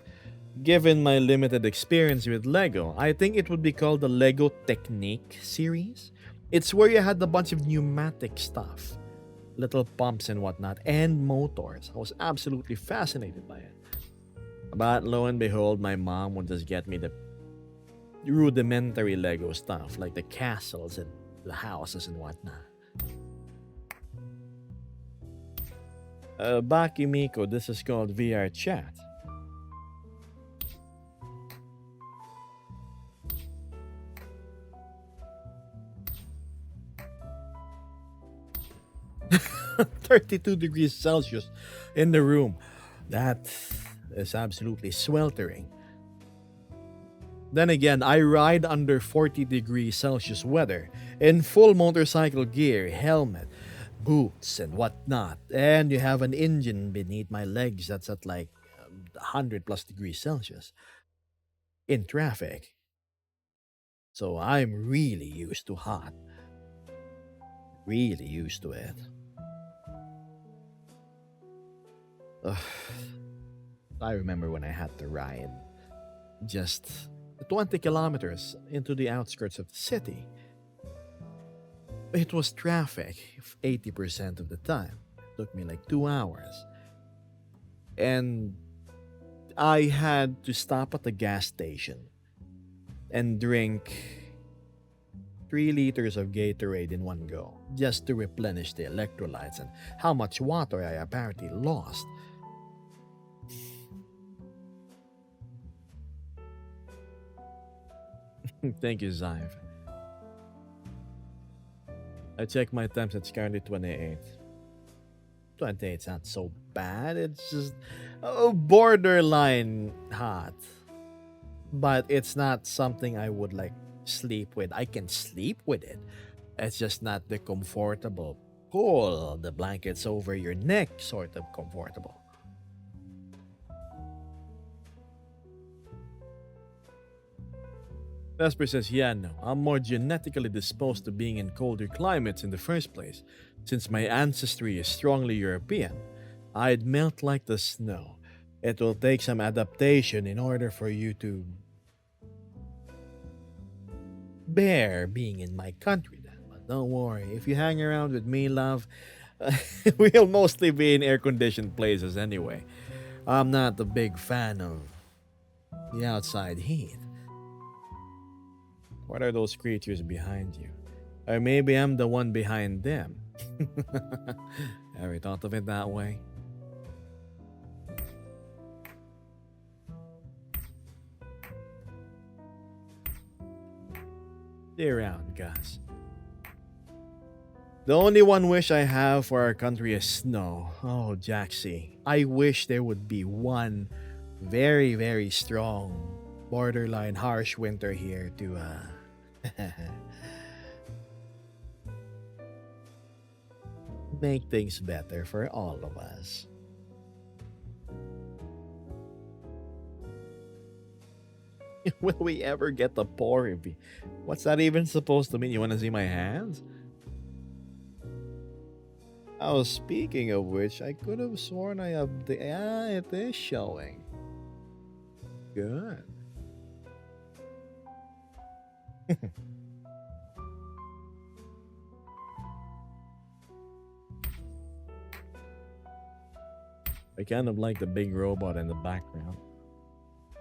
Given my limited experience with Lego, I think it would be called the Lego Technique series. It's where you had a bunch of pneumatic stuff, little pumps and whatnot, and motors. I was absolutely fascinated by it. But lo and behold, my mom would just get me the rudimentary Lego stuff, like the castles and the houses and whatnot. Bakimiko, this is called VR chat. (32°C in the room. That is absolutely sweltering. Then again, I ride under 40°C weather in full motorcycle gear, helmet, boots, and whatnot. And you have an engine beneath my legs that's at 100+°C in traffic. So I'm really used to hot. Really used to it. I remember when I had to ride just 20 kilometers into the outskirts of the city. It was traffic 80% of the time. It took me 2 hours. And I had to stop at the gas station and drink 3 liters of Gatorade in one go just to replenish the electrolytes and how much water I apparently lost. Thank you, Zive. I checked my temps. It's currently 28. 28's not so bad. It's just borderline hot. But it's not something I would like sleep with. I can sleep with it. It's just not the comfortable pull the blankets over your neck sort of comfortable. Vesper says, yeah, no, I'm more genetically disposed to being in colder climates in the first place, since my ancestry is strongly European. I'd melt like the snow. It will take some adaptation in order for you to bear being in my country then. But don't worry, if you hang around with me, love, we'll mostly be in air conditioned places anyway. I'm not a big fan of the outside heat. What are those creatures behind you? Or maybe I'm the one behind them. Ever thought of it that way? Stay around, Gus. The only one wish I have for our country is snow. Oh, Jaxie. I wish there would be one very, very strong, borderline harsh winter here to make things better for all of us. Will we ever get the pour review? What's that even supposed to mean? You want to see my hands? Oh, speaking of which, I could have sworn I have the. Ah, it is showing. Good. I kind of like the big robot in the background.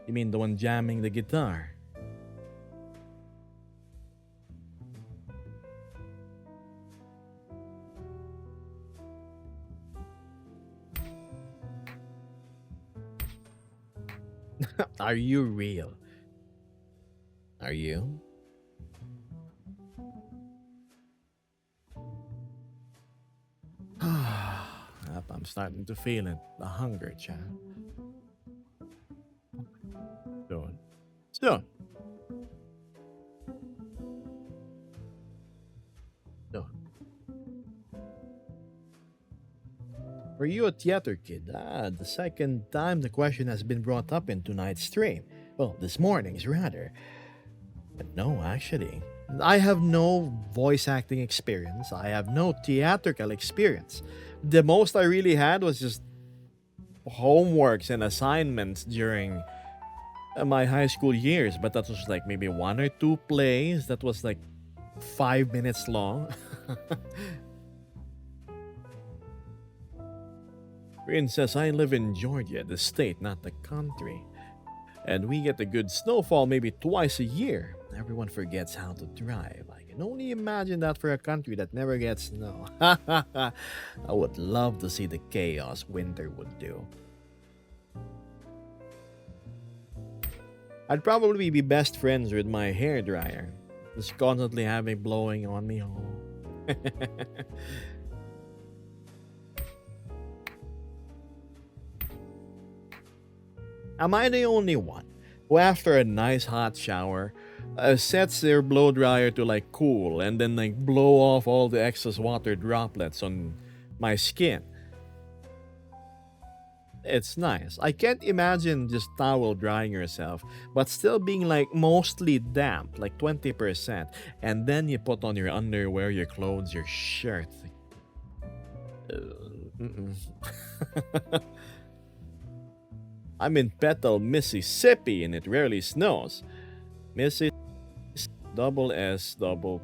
You mean the one jamming the guitar? Are you real? Are you? Yep, I'm starting to feel it. The hunger, Chad. Soon. Soon. Soon. Were you a theater kid? Ah, the second time the question has been brought up in tonight's stream. Well, this morning's rather. But no, actually. I have no voice acting experience. I have no theatrical experience. The most I really had was just homeworks and assignments during my high school years, but that was like maybe one or two plays that was like 5 minutes long. Princess, I live in Georgia, the state, not the country. And we get a good snowfall maybe twice a year. Everyone forgets how to drive. I can only imagine that for a country that never gets snow. I would love to see the chaos winter would do. I'd probably be best friends with my hair dryer, just constantly having blowing on me. Oh. Am I the only one who, after a nice hot shower, sets their blow dryer to like cool and then like blow off all the excess water droplets on my skin? It's nice. I can't imagine just towel drying yourself, but still being like mostly damp, like 20%. And then you put on your underwear, your clothes, your shirt. Mm-mm. I'm in Bethel, Mississippi, and it rarely snows. Mississippi, double S, double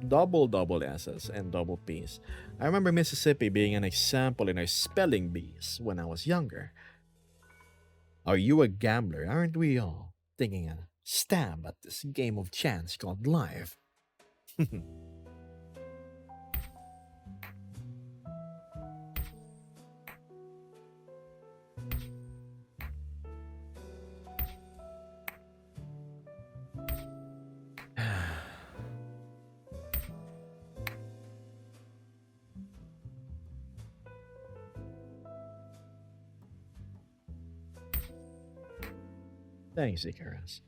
S's, and double P's. I remember Mississippi being an example in our spelling bees when I was younger. Are you a gambler? Aren't we all taking a stab at this game of chance called life? Thanks, Icarus.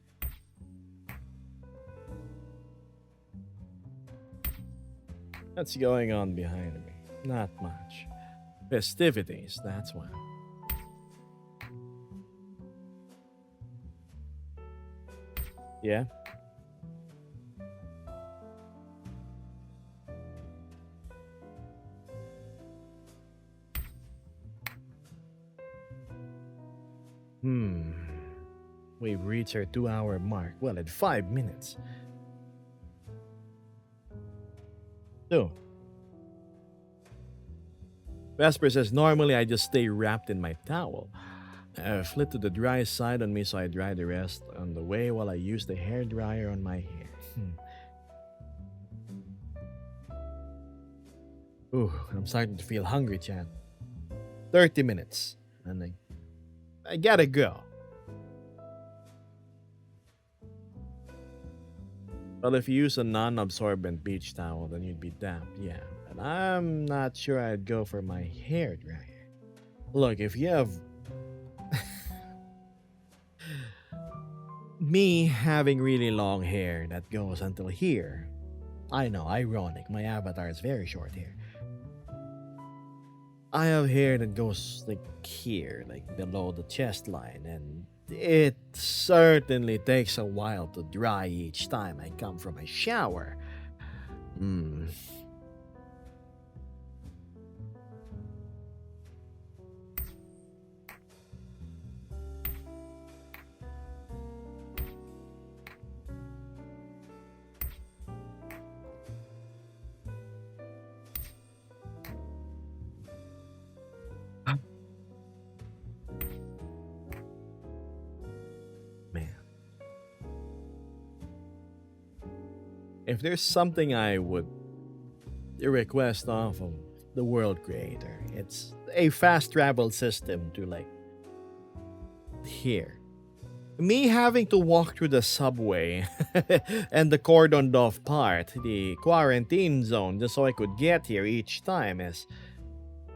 What's going on behind me? Not much. Festivities, that's why. Yeah? Hmm. We've reached our 2 hour mark. Well, in 5 minutes. So, Vesper says, normally I just stay wrapped in my towel. I flip to the dry side on me so I dry the rest on the way while I use the hair dryer on my hair. Ooh, I'm starting to feel hungry, Chan. 30 minutes. And I gotta go. Well, if you use a non absorbent beach towel, then you'd be damp, yeah. And I'm not sure I'd go for my hair dryer. Look, if you have. Me having really long hair that goes until here. I know, ironic. My avatar is very short hair. I have hair that goes like here, like below the chest line, and it certainly takes a while to dry each time I come from a shower. Hmm. Man. If there's something I would request off of the world creator, it's a fast travel system to like here. Me having to walk through the subway and the cordoned off part, the quarantine zone, just so I could get here each time is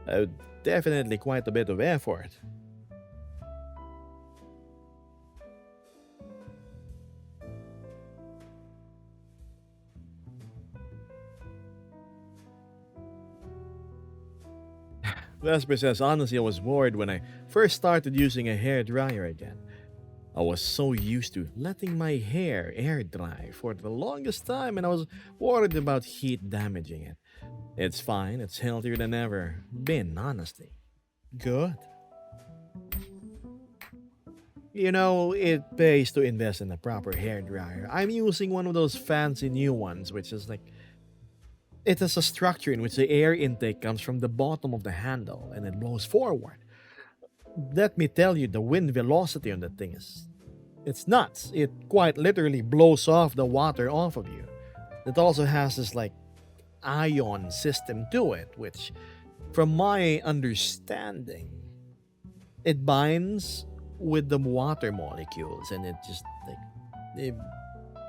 uh, definitely quite a bit of effort. Vesper says, honestly, I was bored when I first started using a hair dryer again. I was so used to letting my hair air dry for the longest time, and I was worried about heat damaging it. It's fine, it's healthier than ever. Been, honestly. Good. You know, it pays to invest in a proper hair dryer. I'm using one of those fancy new ones, which is like it has a structure in which the air intake comes from the bottom of the handle and it blows forward. Let me tell you, the wind velocity on that thing is it's nuts. It quite literally blows off the water off of you. It also has this like ion system to it, which from my understanding, it binds with the water molecules and it just like it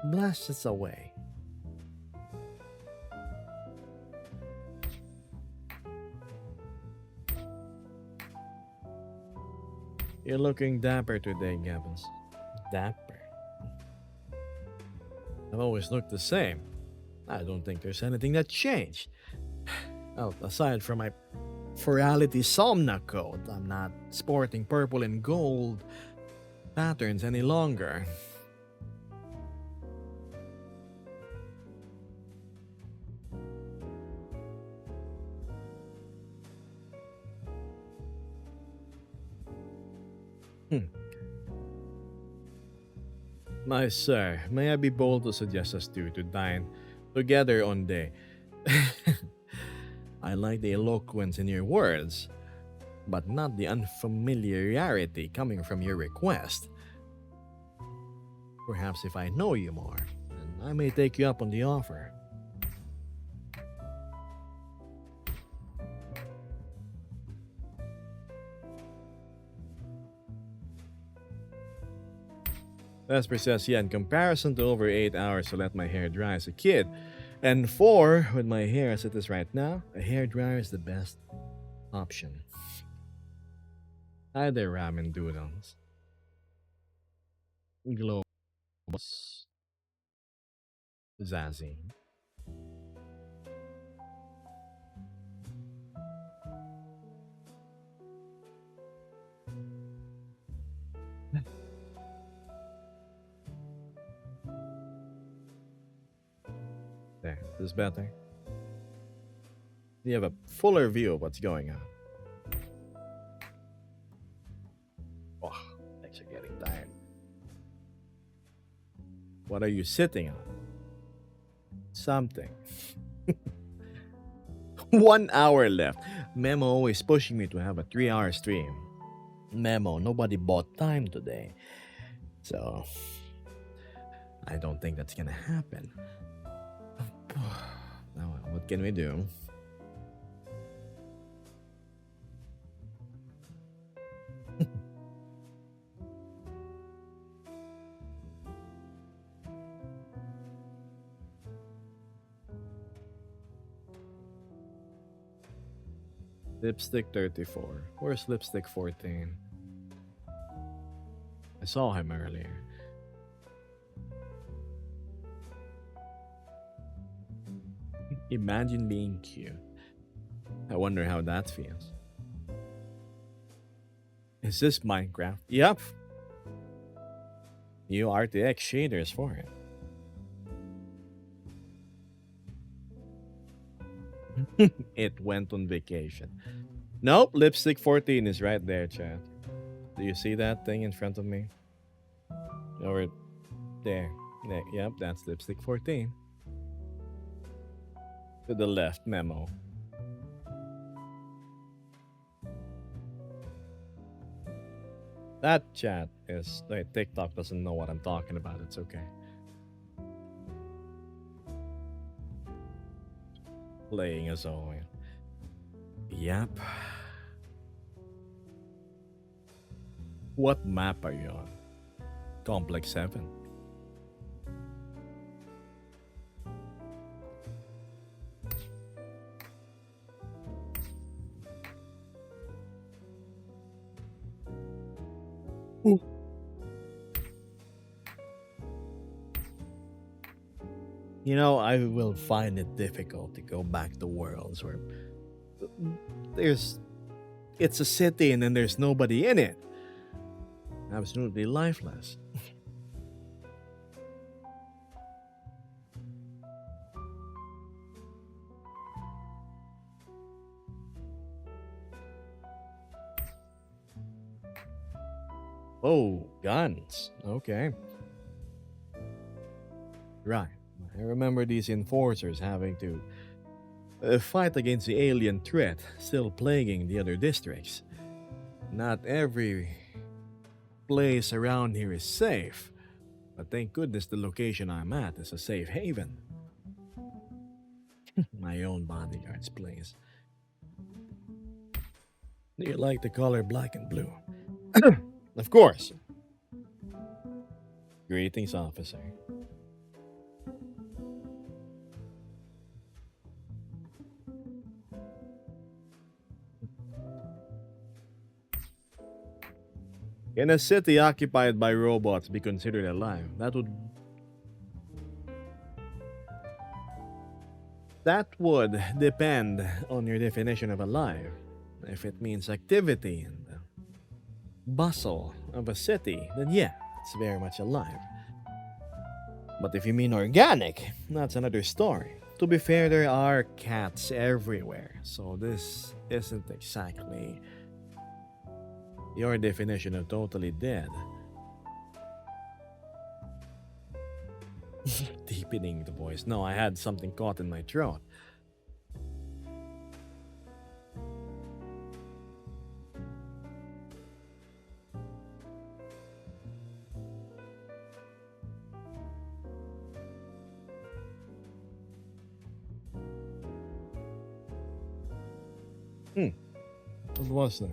blasts away. You're looking dapper today, Gavins. Dapper. I've always looked the same. I don't think there's anything that changed. Well, aside from my Ferality Somna coat, I'm not sporting purple and gold patterns any longer. Hmm. My sir, may I be bold to suggest us two to dine together on day? I like the eloquence in your words, but not the unfamiliarity coming from your request. Perhaps if I know you more, then I may take you up on the offer. Vesper says, yeah, in comparison to over 8 hours to let my hair dry as a kid, and 4 with my hair as it is right now, a hair dryer is the best option. Hi there, ramen doodles. Globus. Zazie. There, this is better. You have a fuller view of what's going on. Oh, legs are getting tired. What are you sitting on? Something. 1 hour left. Memo always pushing me to have a 3-hour stream. Memo, nobody bought time today. So, I don't think that's gonna happen. Now, what can we do? Lipstick 34. Where's Lipstick 14? I saw him earlier. Imagine being cute. I wonder how that feels. Is this Minecraft? Yep. New RTX shaders for it. It went on vacation. Nope, Lipstick 14 is right there, chat. Do you see that thing in front of me? Or there. Yep, that's Lipstick 14. To the left, Memo. That chat is like TikTok doesn't know what I'm talking about. It's okay. Playing as always. Yep. What map are you on? Complex 7. Ooh. You know, I will find it difficult to go back to worlds where it's a city and then there's nobody in it. Absolutely lifeless. Oh, guns. Okay. Right. I remember these enforcers having to fight against the alien threat still plaguing the other districts. Not every place around here is safe, but thank goodness the location I'm at is a safe haven. My own bodyguard's place. Do you like the color black and blue? Of course. Greetings, officer. Can a city occupied by robots be considered alive? That would depend on your definition of alive. If it means activity and bustle of a city, then yeah, it's very much alive. But if you mean organic, that's another story. To be fair, there are cats everywhere, so this isn't exactly your definition of totally dead. Deepening the voice. No, I had something caught in my throat. What was that?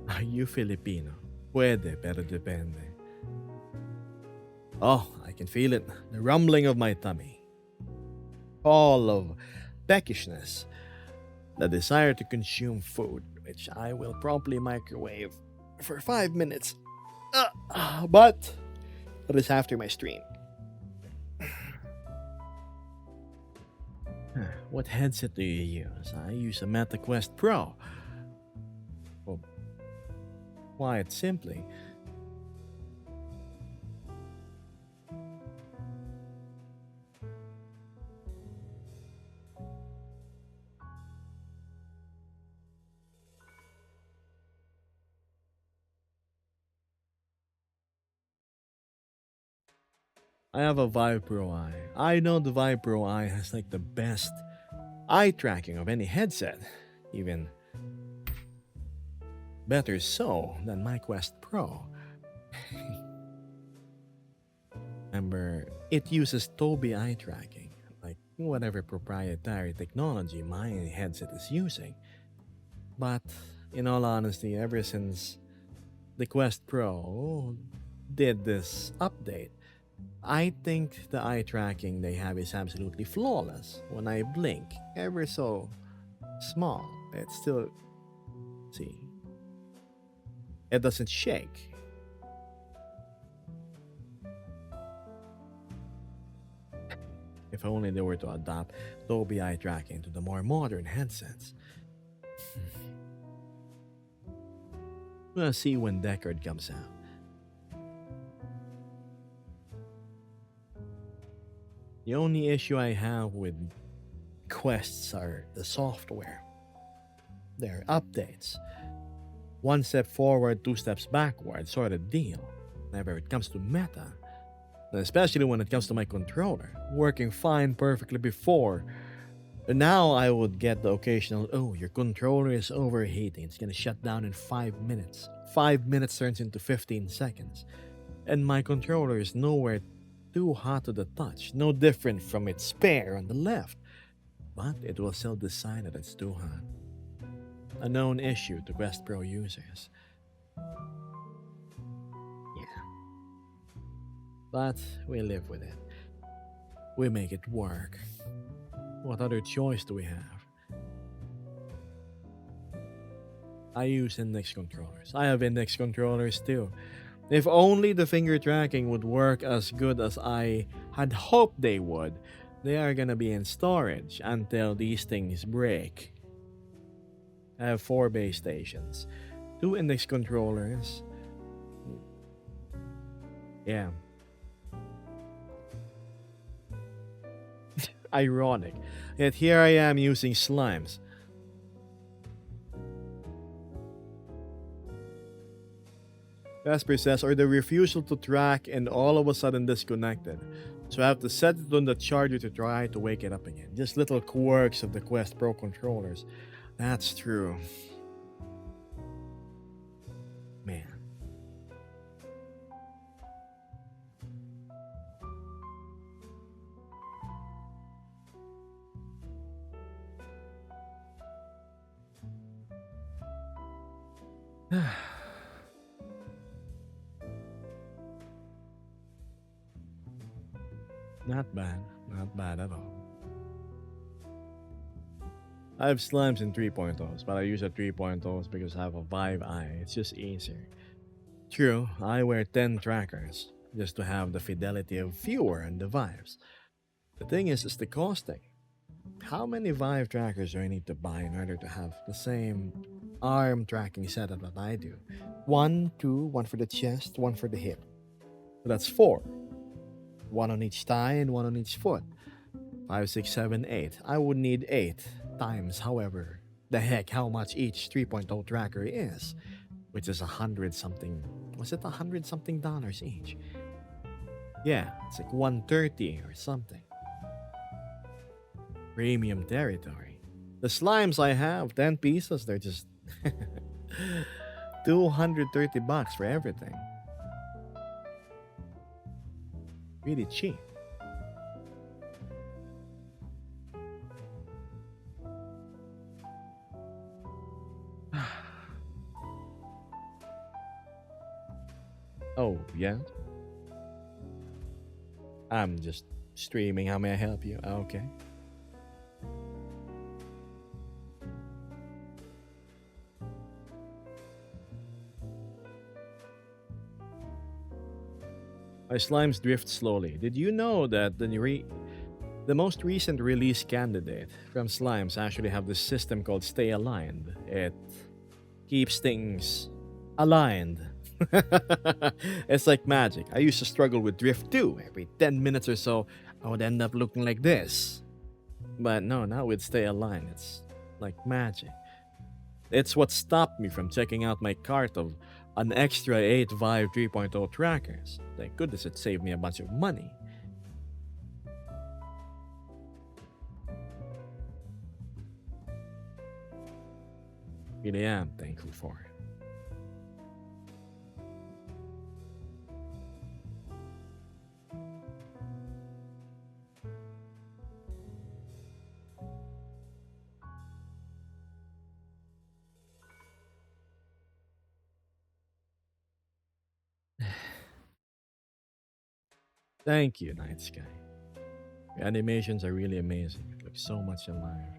Are you Filipino? Puede, pero depende. Oh, I can feel it. The rumbling of my tummy. All of peckishness. The desire to consume food, which I will promptly microwave for 5 minutes. But that is after my stream. What headset do you use? I use a MetaQuest Pro. Well, quite simply, I have a Vive Pro Eye. I know the Vive Pro Eye has like the best eye tracking of any headset, even better so than my Quest Pro. Remember, it uses Tobii eye tracking, like whatever proprietary technology my headset is using. But in all honesty, ever since the Quest Pro did this update, I think the eye tracking they have is absolutely flawless. When I blink, ever so small, it still, see, it doesn't shake. If only they were to adopt Dolby eye tracking to the more modern headsets. We'll see when Deckard comes out. The only issue I have with Quests are the software. Their updates. One step forward, two steps backward, sort of deal. Whenever it comes to meta. Especially when it comes to my controller. Working fine perfectly before. And now I would get the occasional, oh, your controller is overheating. It's gonna shut down in 5 minutes. 5 minutes turns into 15 seconds. And my controller is nowhere too hot to the touch. No different from its pair on the left. But it will still decide that it's too hot. A known issue to Quest Pro users. Yeah. But we live with it. We make it work. What other choice do we have? I use index controllers. I have index controllers too. If only the finger tracking would work as good as I had hoped they would, they are gonna be in storage until these things break. I have 4 base stations, 2 index controllers. Yeah. Ironic. Yet here I am using slimes. Casper says, or the refusal to track and all of a sudden disconnected. So I have to set it on the charger to try to wake it up again. Just little quirks of the Quest Pro controllers. That's true. Man. Not bad. Not bad at all. I have slimes in 3.0s, but I use a 3.0s because I have a Vive Eye. It's just easier. True, I wear 10 trackers just to have the fidelity of fewer and the Vives. The thing is the costing. How many Vive trackers do I need to buy in order to have the same arm tracking setup that I do? 1, 2, one for the chest, one for the hip. So that's 4. 1 on each thigh and 1 on each foot. 5, 6, 7, 8. I would need 8 times, however, the heck how much each 3.0 tracker is, which is 100 something. Was it 100 something dollars each? Yeah, it's like 130 or something. Premium territory. The slimes I have, 10 pieces, they're just $230 for everything. Really cheap. Oh, yeah? I'm just streaming. How may I help you? Okay. My slimes drift slowly. Did you know that the most recent release candidate from slimes actually have this system called Stay Aligned? It keeps things aligned. It's like magic. I used to struggle with drift too. Every 10 minutes or so, I would end up looking like this. But no, now with Stay Aligned, it's like magic. It's what stopped me from checking out my cart of an extra 8 Vive 3.0 trackers. Thank goodness it saved me a bunch of money. Really am thankful for it. Thank you, Night Sky. The animations are really amazing. It looks so much alive.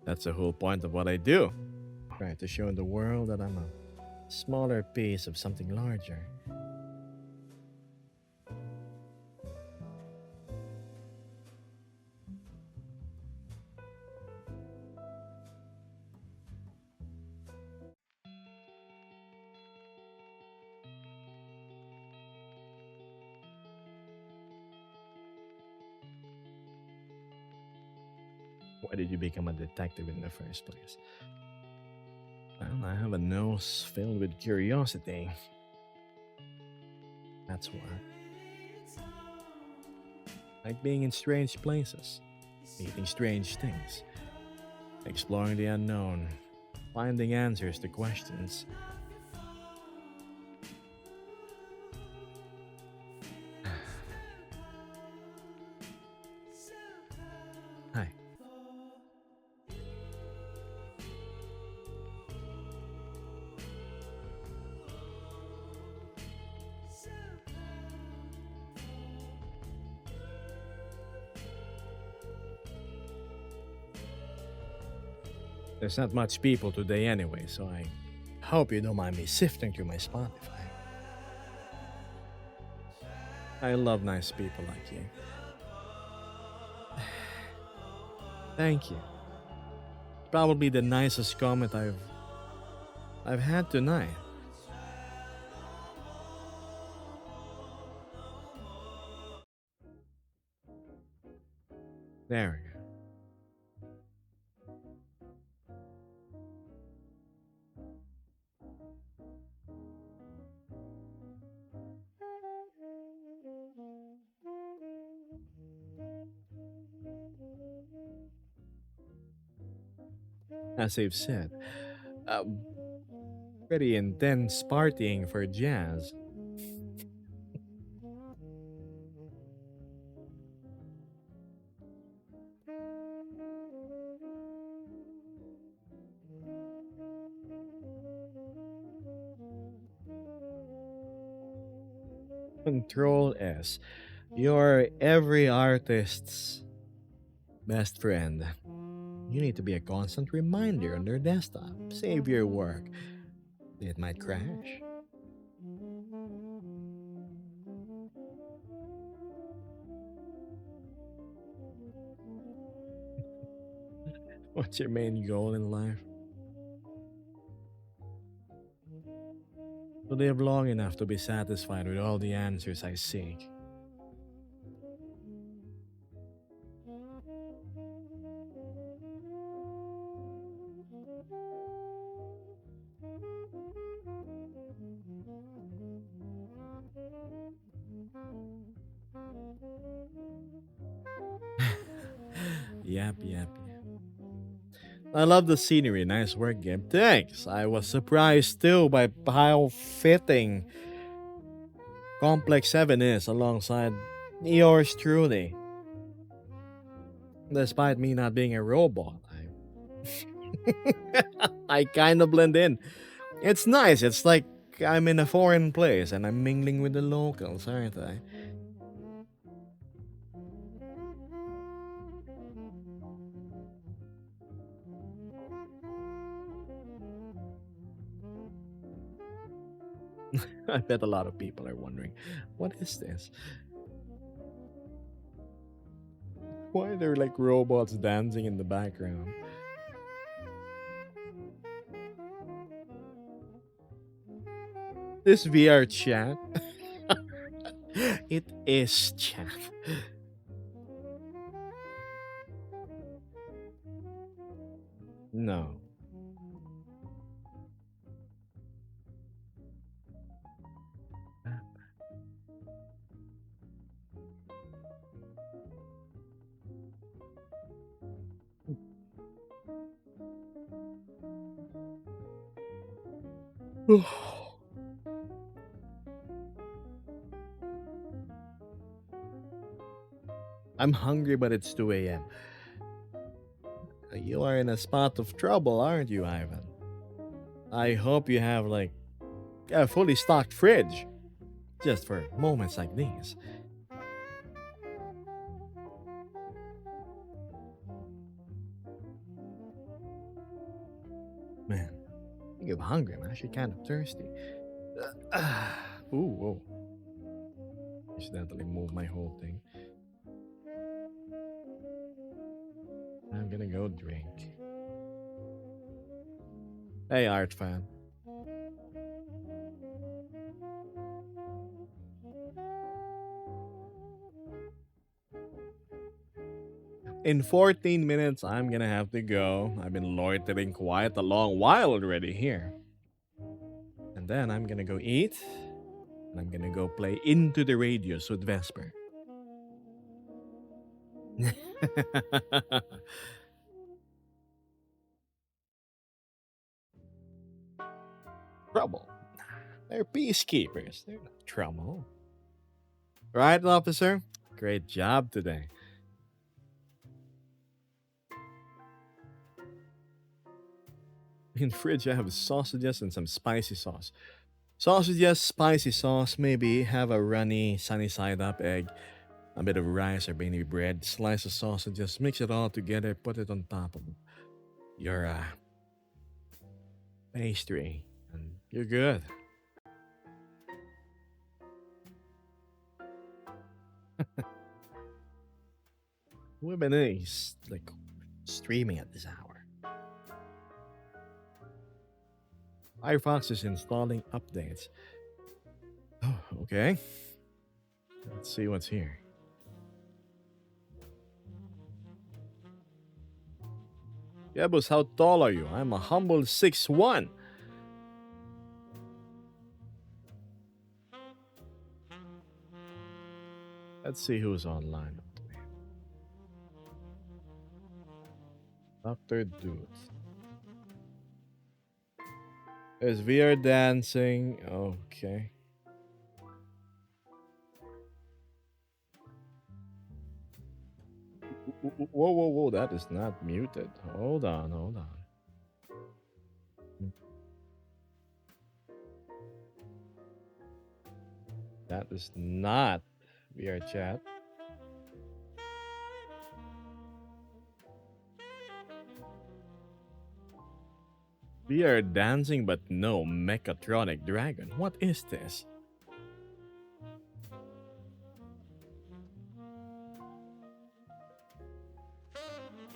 That's the whole point of what I do. Try to show the world that I'm a smaller piece of something larger. Why did you become a detective in the first place? Well, I have a nose filled with curiosity. That's what. Like being in strange places, meeting strange things, exploring the unknown, finding answers to questions. Hi. There's not much people today anyway, so I hope you don't mind me sifting through my Spotify. I love nice people like you. Thank you. Probably the nicest comment I've had tonight. There we go. As I've said, uh, pretty intense partying for jazz. Control S. You're every artist's best friend. You need to be a constant reminder on their desktop. Save your work. It might crash. What's your main goal in life? To live long enough to be satisfied with all the answers I seek. Yep. I love the scenery. Nice work, Gabe. Thanks. I was surprised too by how fitting Complex 7 is alongside yours truly. Despite me not being a robot, I kind of blend in. It's nice. It's like I'm in a foreign place and I'm mingling with the locals, aren't I? I bet a lot of people are wondering, what is this? Why are there like robots dancing in the background? This VR chat. It is chat. No. I'm hungry, but it's 2 a.m. You are in a spot of trouble, aren't you, Ivan? I hope you have like a fully stocked fridge just for moments like these. Man, I'm hungry. I'm actually kind of thirsty. Ooh, whoa. Accidentally move my whole thing. I'm gonna go drink. Hey, art fan. In 14 minutes, I'm gonna have to go. I've been loitering quite a long while already here. And then I'm gonna go eat. And I'm gonna go play Into the Radius with Vesper. Trouble. They're peacekeepers. They're not trouble. Right, officer? Great job today. In the fridge, I have sausages and some spicy sauce. Sausages, spicy sauce, maybe have a runny, sunny side up egg, a bit of rice or baby bread, slice of sausages, mix it all together, put it on top of your pastry, and you're good. Women is like streaming at this hour. Firefox is installing updates. Oh, okay. Let's see what's here. Yebus, how tall are you? I'm a humble 6'1". Let's see who's online. Dr. Dudes. There's VR dancing. Okay. Whoa, whoa, whoa. That is not muted. Hold on, hold on. That is not VR chat. VR dancing, but no mechatronic dragon. What is this?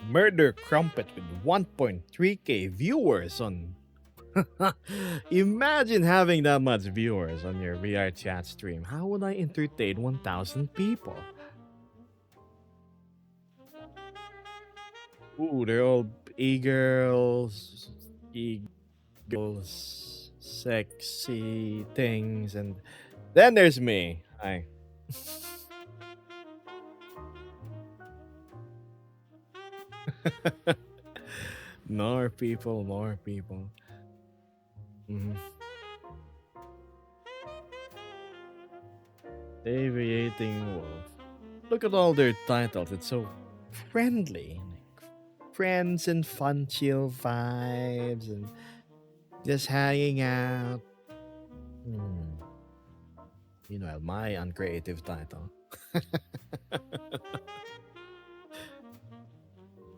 Murder Crumpet with 1.3k viewers on. Imagine having that much viewers on your VR chat stream. How would I entertain 1,000 people? Ooh, they're all e-girls, e-girls, sexy things, and then there's me. Hi. More people, more people. Mhm. Aviating Wolf. Look at all their titles. It's so friendly. Like friends and fun, chill vibes, and just hanging out. Hmm. My uncreative title.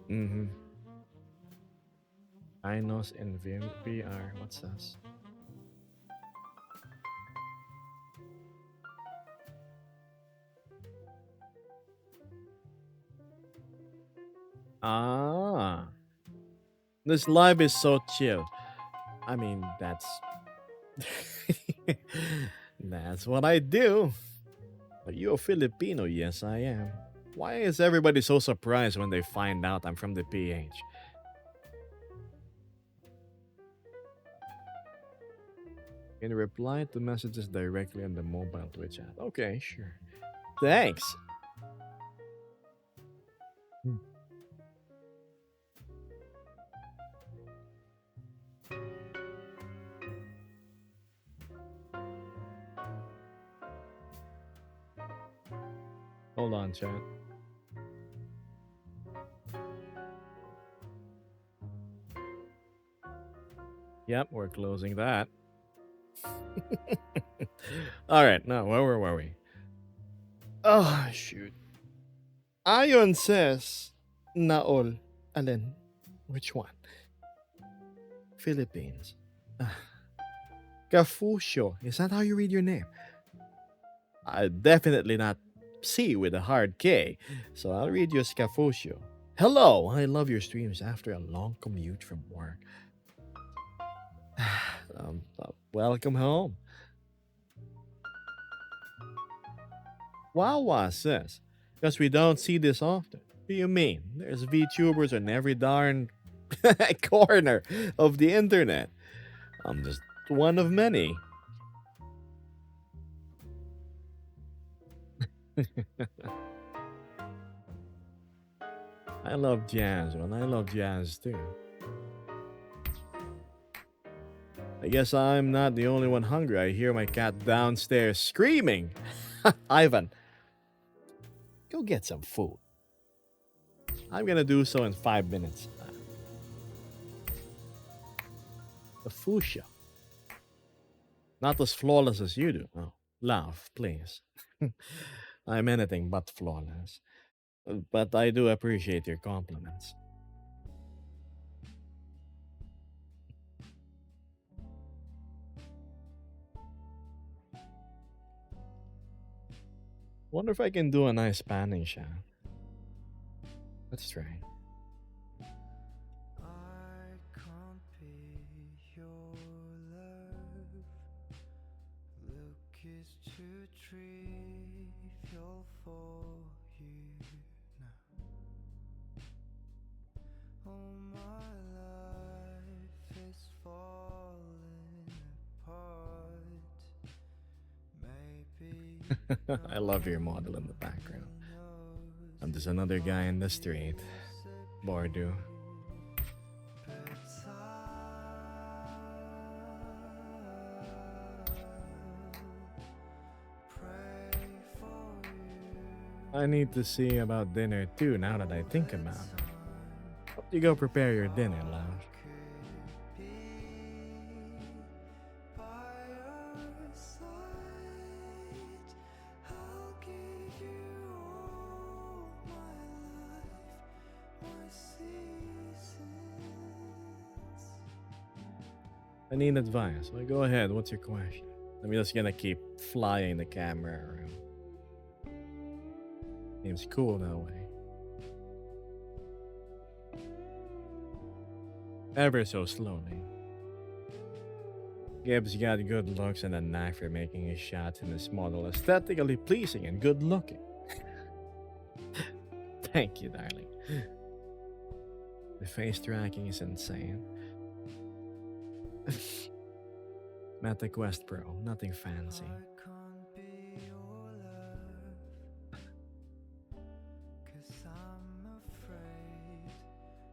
Mm-hmm. Inos and VR. What's this? Ah, this life is so chill. I mean, that's what I do. Are you a Filipino? Yes, I am. Why is everybody so surprised when they find out I'm from the PH? Can you reply to messages directly on the mobile Twitch app? Okay, sure. Thanks. Hmm. Hold on, chat. Yep, we're closing that. All right, now where were we? Oh, shoot. Ayon says, Naol. Alin? Which one? Philippines. Ah, Kafushio. Is that how you read your name? Definitely not C with a hard K. So I'll read you as Kafushio. Hello, I love your streams after a long commute from work. Welcome home. Wawa says, because we don't see this often. What do you mean? There's VTubers on every darn corner of the internet. I'm just one of many. I love jazz, and I love jazz too. I guess I'm not the only one hungry. I hear my cat downstairs screaming. Ivan, go get some food. I'm gonna do so in 5 minutes. The fuchsia. Not as flawless as you do. Oh, laugh, please. I'm anything but flawless. But I do appreciate your compliments. Wonder if I can do a nice panning shot. Let's try. I can't be your love. Look is too trivial for you now. Oh, my life is falling apart. Maybe I love your model in the background. I'm just another guy in the street. Bordeaux. I need to see about dinner too now that I think about it. Hope you go prepare your dinner, love. I need advice. Well, go ahead. What's your question? I'm just gonna keep flying the camera around. Seems cool that way. Ever so slowly. Gibbs got good looks and a knack for making his shots in his model aesthetically pleasing and good looking. Thank you, darling. The face tracking is insane. Meta Quest Pro, nothing fancy. I can't be your love, 'cause I'm afraid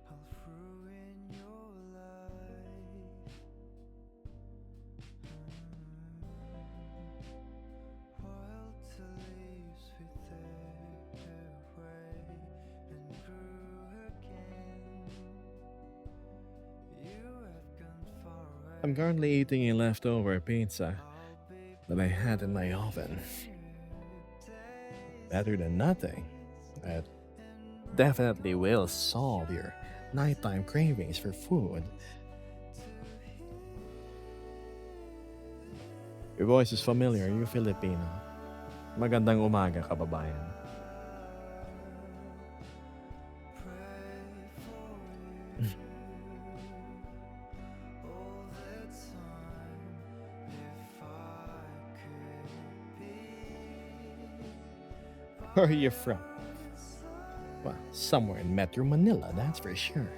I'll ruin your life. Wild to leaves withered away and grew again. You have gone far away. I'm currently eating a leftover pizza that I had in my oven. Better than nothing. It definitely will solve your nighttime cravings for food. Your voice is familiar. Are you Filipino? Magandang umaga, kababayan. all the time. If I could be Where are you from? Well, somewhere in Metro Manila, that's for sure.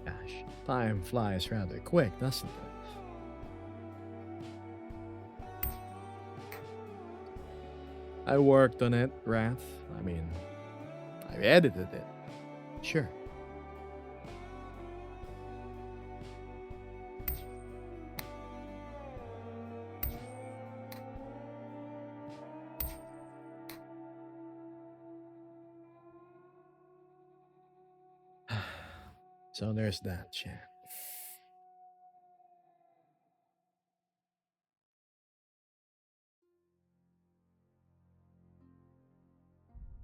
Gosh, time flies rather quick, doesn't it? I worked on it, Wrath. I mean, I edited it. Sure. So there's that, chat.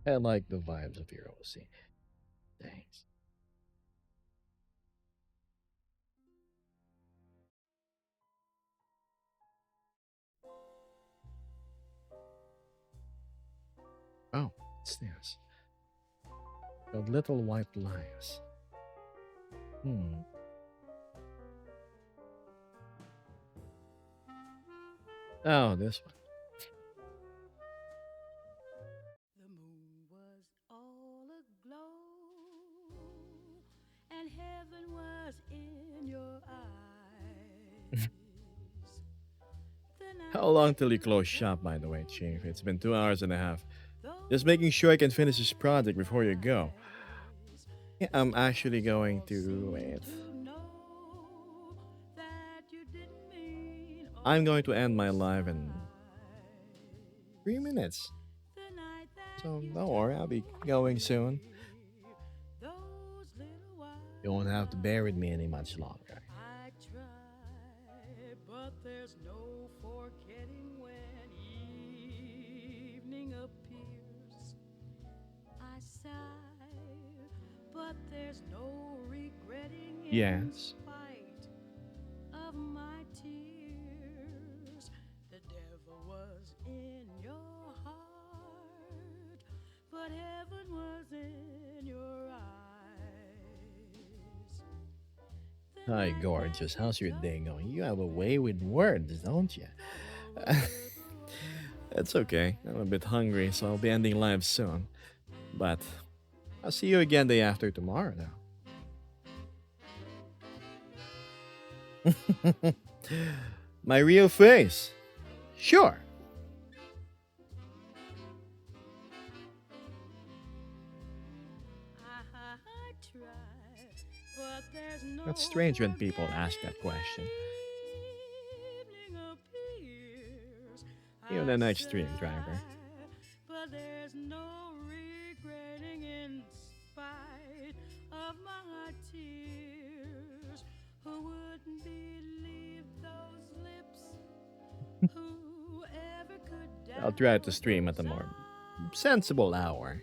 I like the vibes of your OC. Thanks. Oh, it's this. The little white lies. Oh, this one. The moon was all aglow, and heaven was in your eyes. How long till you close shop, by the way, Chief? It's been 2 hours and a half. Just making sure I can finish this project before you go. Yeah, I'm actually going to wait. I'm going to end my live in 3 minutes. So don't worry, I'll be going soon. You won't have to bear with me any much longer. I try, but there's no forgetting when evening appears. I sigh, but there's no regretting in Yes. spite of my tears. The devil was in your heart, but heaven was in your eyes. Hi, gorgeous. How's your day going? You have a way with words, don't you? It's okay. I'm a bit hungry, so I'll be ending live soon. But I'll see you again day after tomorrow now. My real face. Sure. I try, but there's no That's strange when people ask that question. evening appears. Even I an extreme sigh, driver. but there's no regretting in spite of my tears. Who wouldn't believe those lips? Whoever could I'll doubt try to those stream at a more eyes? sensible hour.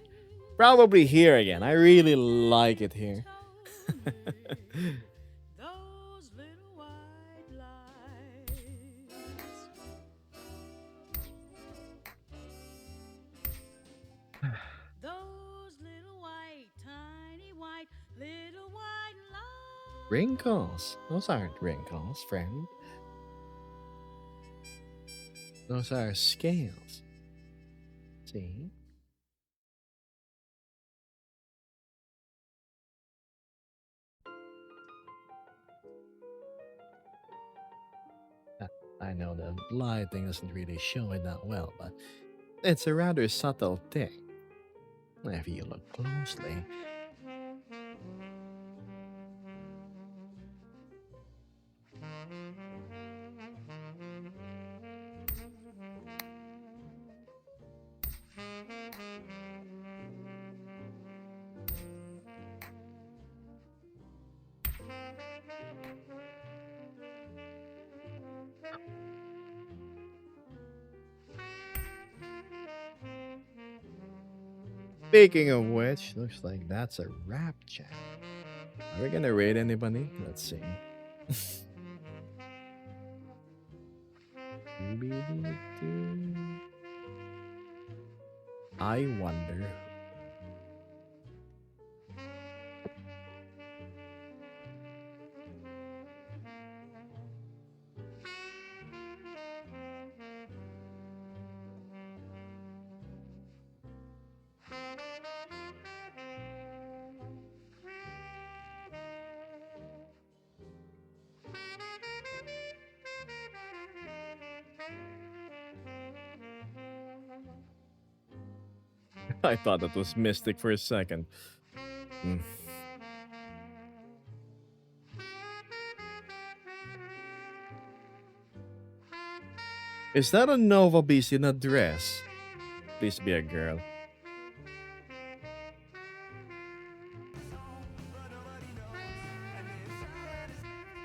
Probably here again. I really like it here. Those little white lies. Those little white, tiny white, little white lies. Wrinkles. Those aren't wrinkles, friend. Those are scales. See? I know the lighting doesn't really show it that well, but it's a rather subtle thing. If you look closely. Speaking of which, looks like that's a wrap, chat. Are we gonna raid anybody? Let's see. I wonder. I thought that was Mystic for a second. Hmm. Is that a Nova Beast in a dress? Please be a girl.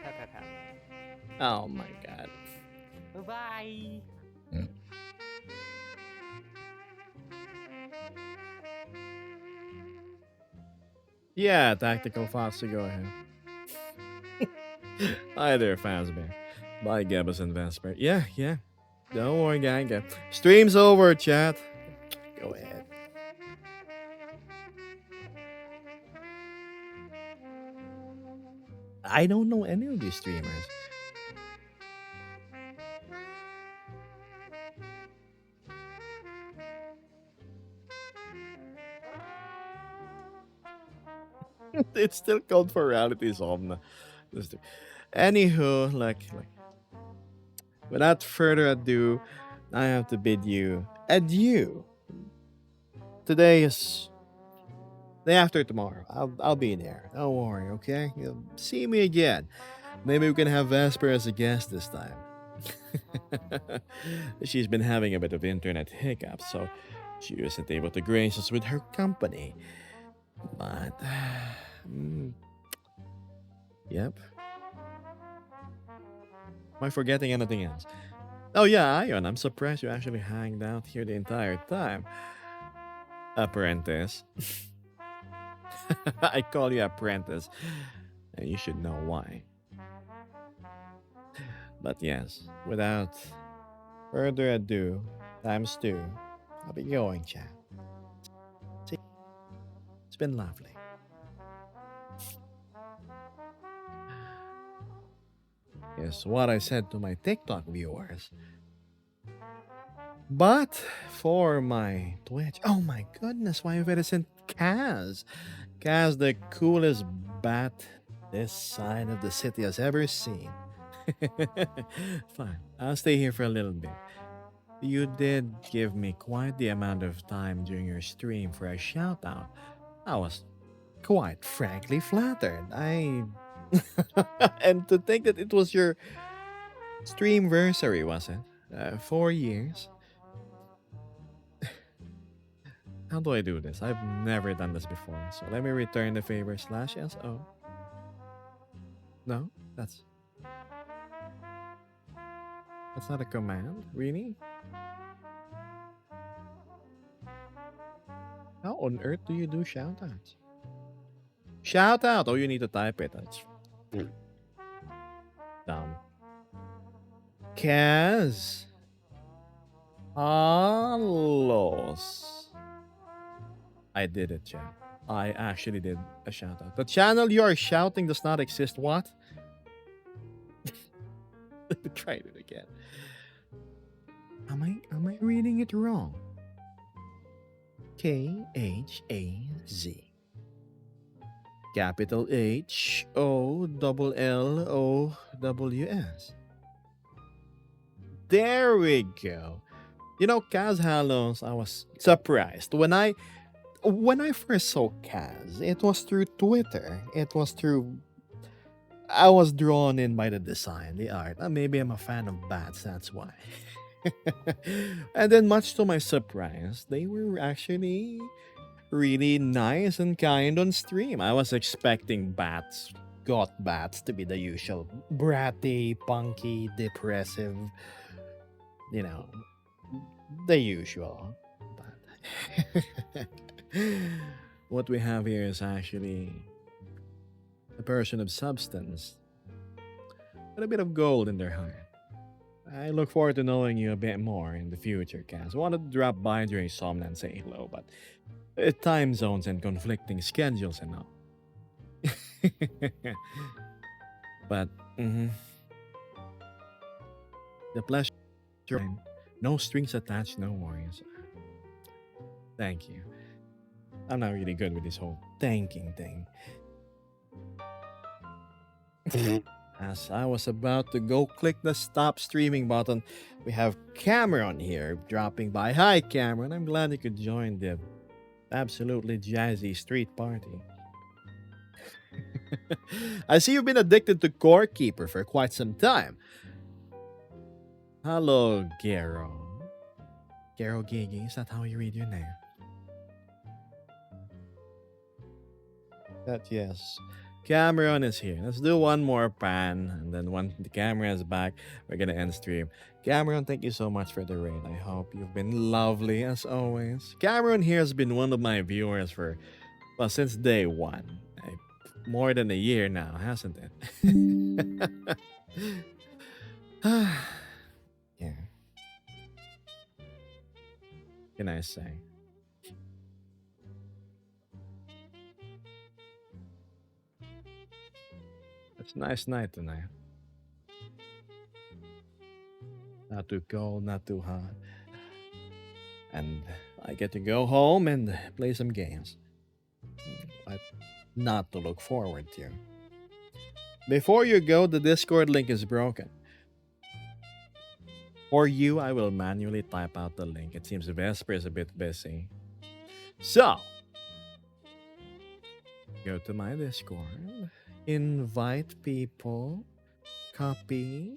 Pat, pat, pat. Oh my god. Bye. Yeah, Tactical Foxy, go ahead. Hi there, Fazbear. Bye, Gabbas and Vesper. Yeah. Don't worry, gang. Stream's over, chat. Go ahead. I don't know any of these streamers. It's still called for reality Somna. Anywho, like, without further ado, I have to bid you adieu. Today is day after tomorrow. I'll be there. Don't worry, okay? You'll see me again. Maybe we can have Vesper as a guest this time. She's been having a bit of internet hiccups, so she isn't able to grace us with her company. But yep. Am I forgetting anything else? Oh yeah, Ion, I'm surprised you actually hanged out here the entire time. Apprentice. I call you apprentice, and you should know why. But yes, without further ado, times two, I'll be going, chat. See, it's been lovely. Is what I said to my TikTok viewers. But for my Twitch, oh my goodness, why have I sent Kaz? Kaz, the coolest bat this side of the city has ever seen. Fine, I'll stay here for a little bit. You did give me quite the amount of time during your stream for a shout out. I was quite frankly flattered. And to think that it was your streamversary, was it? 4 years. How do I do this? I've never done this before. So let me return the favor / SO. No, that's not a command, really? How on earth do you do shoutouts? Shout out! Oh, you need to type it. That's dumb. Kaz. Alos. I did it, chat. I actually did a shout out. The channel you are shouting does not exist. What? Let me try it again. Am I reading it wrong? KHAZ. Capital HOLLOWS. There we go. You know, Kaz Halos, I was surprised. When I first saw Kaz, it was through Twitter. I was drawn in by the design, the art. Maybe I'm a fan of bats, that's why. And then, much to my surprise, they were actually really nice and kind on stream. I was expecting bats to be the usual bratty, punky, depressive, you know, the usual. But What we have here is actually a person of substance with a bit of gold in their heart. I look forward to knowing you a bit more in the future, Cass. Wanted to drop by during Somna and say hello, but time zones and conflicting schedules and all. But the pleasure, no strings attached, no worries. Thank you. I'm not really good with this whole thanking thing. As I was about to go click the stop streaming button, we have Cameron here dropping by. Hi, Cameron. I'm glad you could join the absolutely jazzy street party. I see you've been addicted to Core Keeper for quite some time. Hello, Gero. Gero Gigi, is that how you read your name? That yes. Cameron is here. Let's do one more pan, and then when the camera is back, we're gonna end stream. Cameron, thank you so much for the raid. I hope you've been lovely as always. Cameron here has been one of my viewers for, well, since day one. More than a year now, hasn't it? Yeah. What can I say? It's a nice night tonight. Not too cold, not too hot. And I get to go home and play some games. But not to look forward to. Before you go, the Discord link is broken. For you, I will manually type out the link. It seems Vesper is a bit busy. So, go to my Discord, invite people, copy,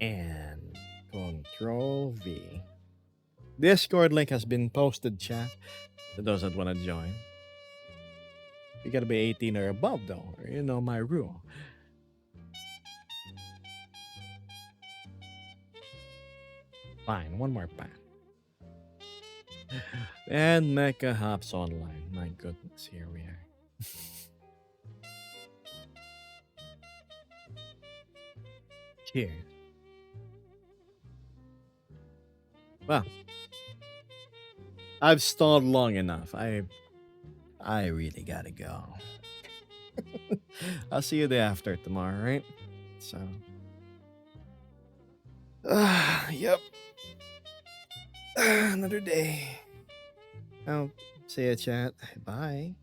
and Control V. Discord link has been posted, chat. For those that want to join. You gotta be 18 or above, though. You know my rule. Fine, one more pack. And Mecha hops online. My goodness, here we are. Cheers. Well, I've stalled long enough. I really gotta go. I'll see you the after tomorrow, right? So, yep. Another day. I'll see you, chat. Bye.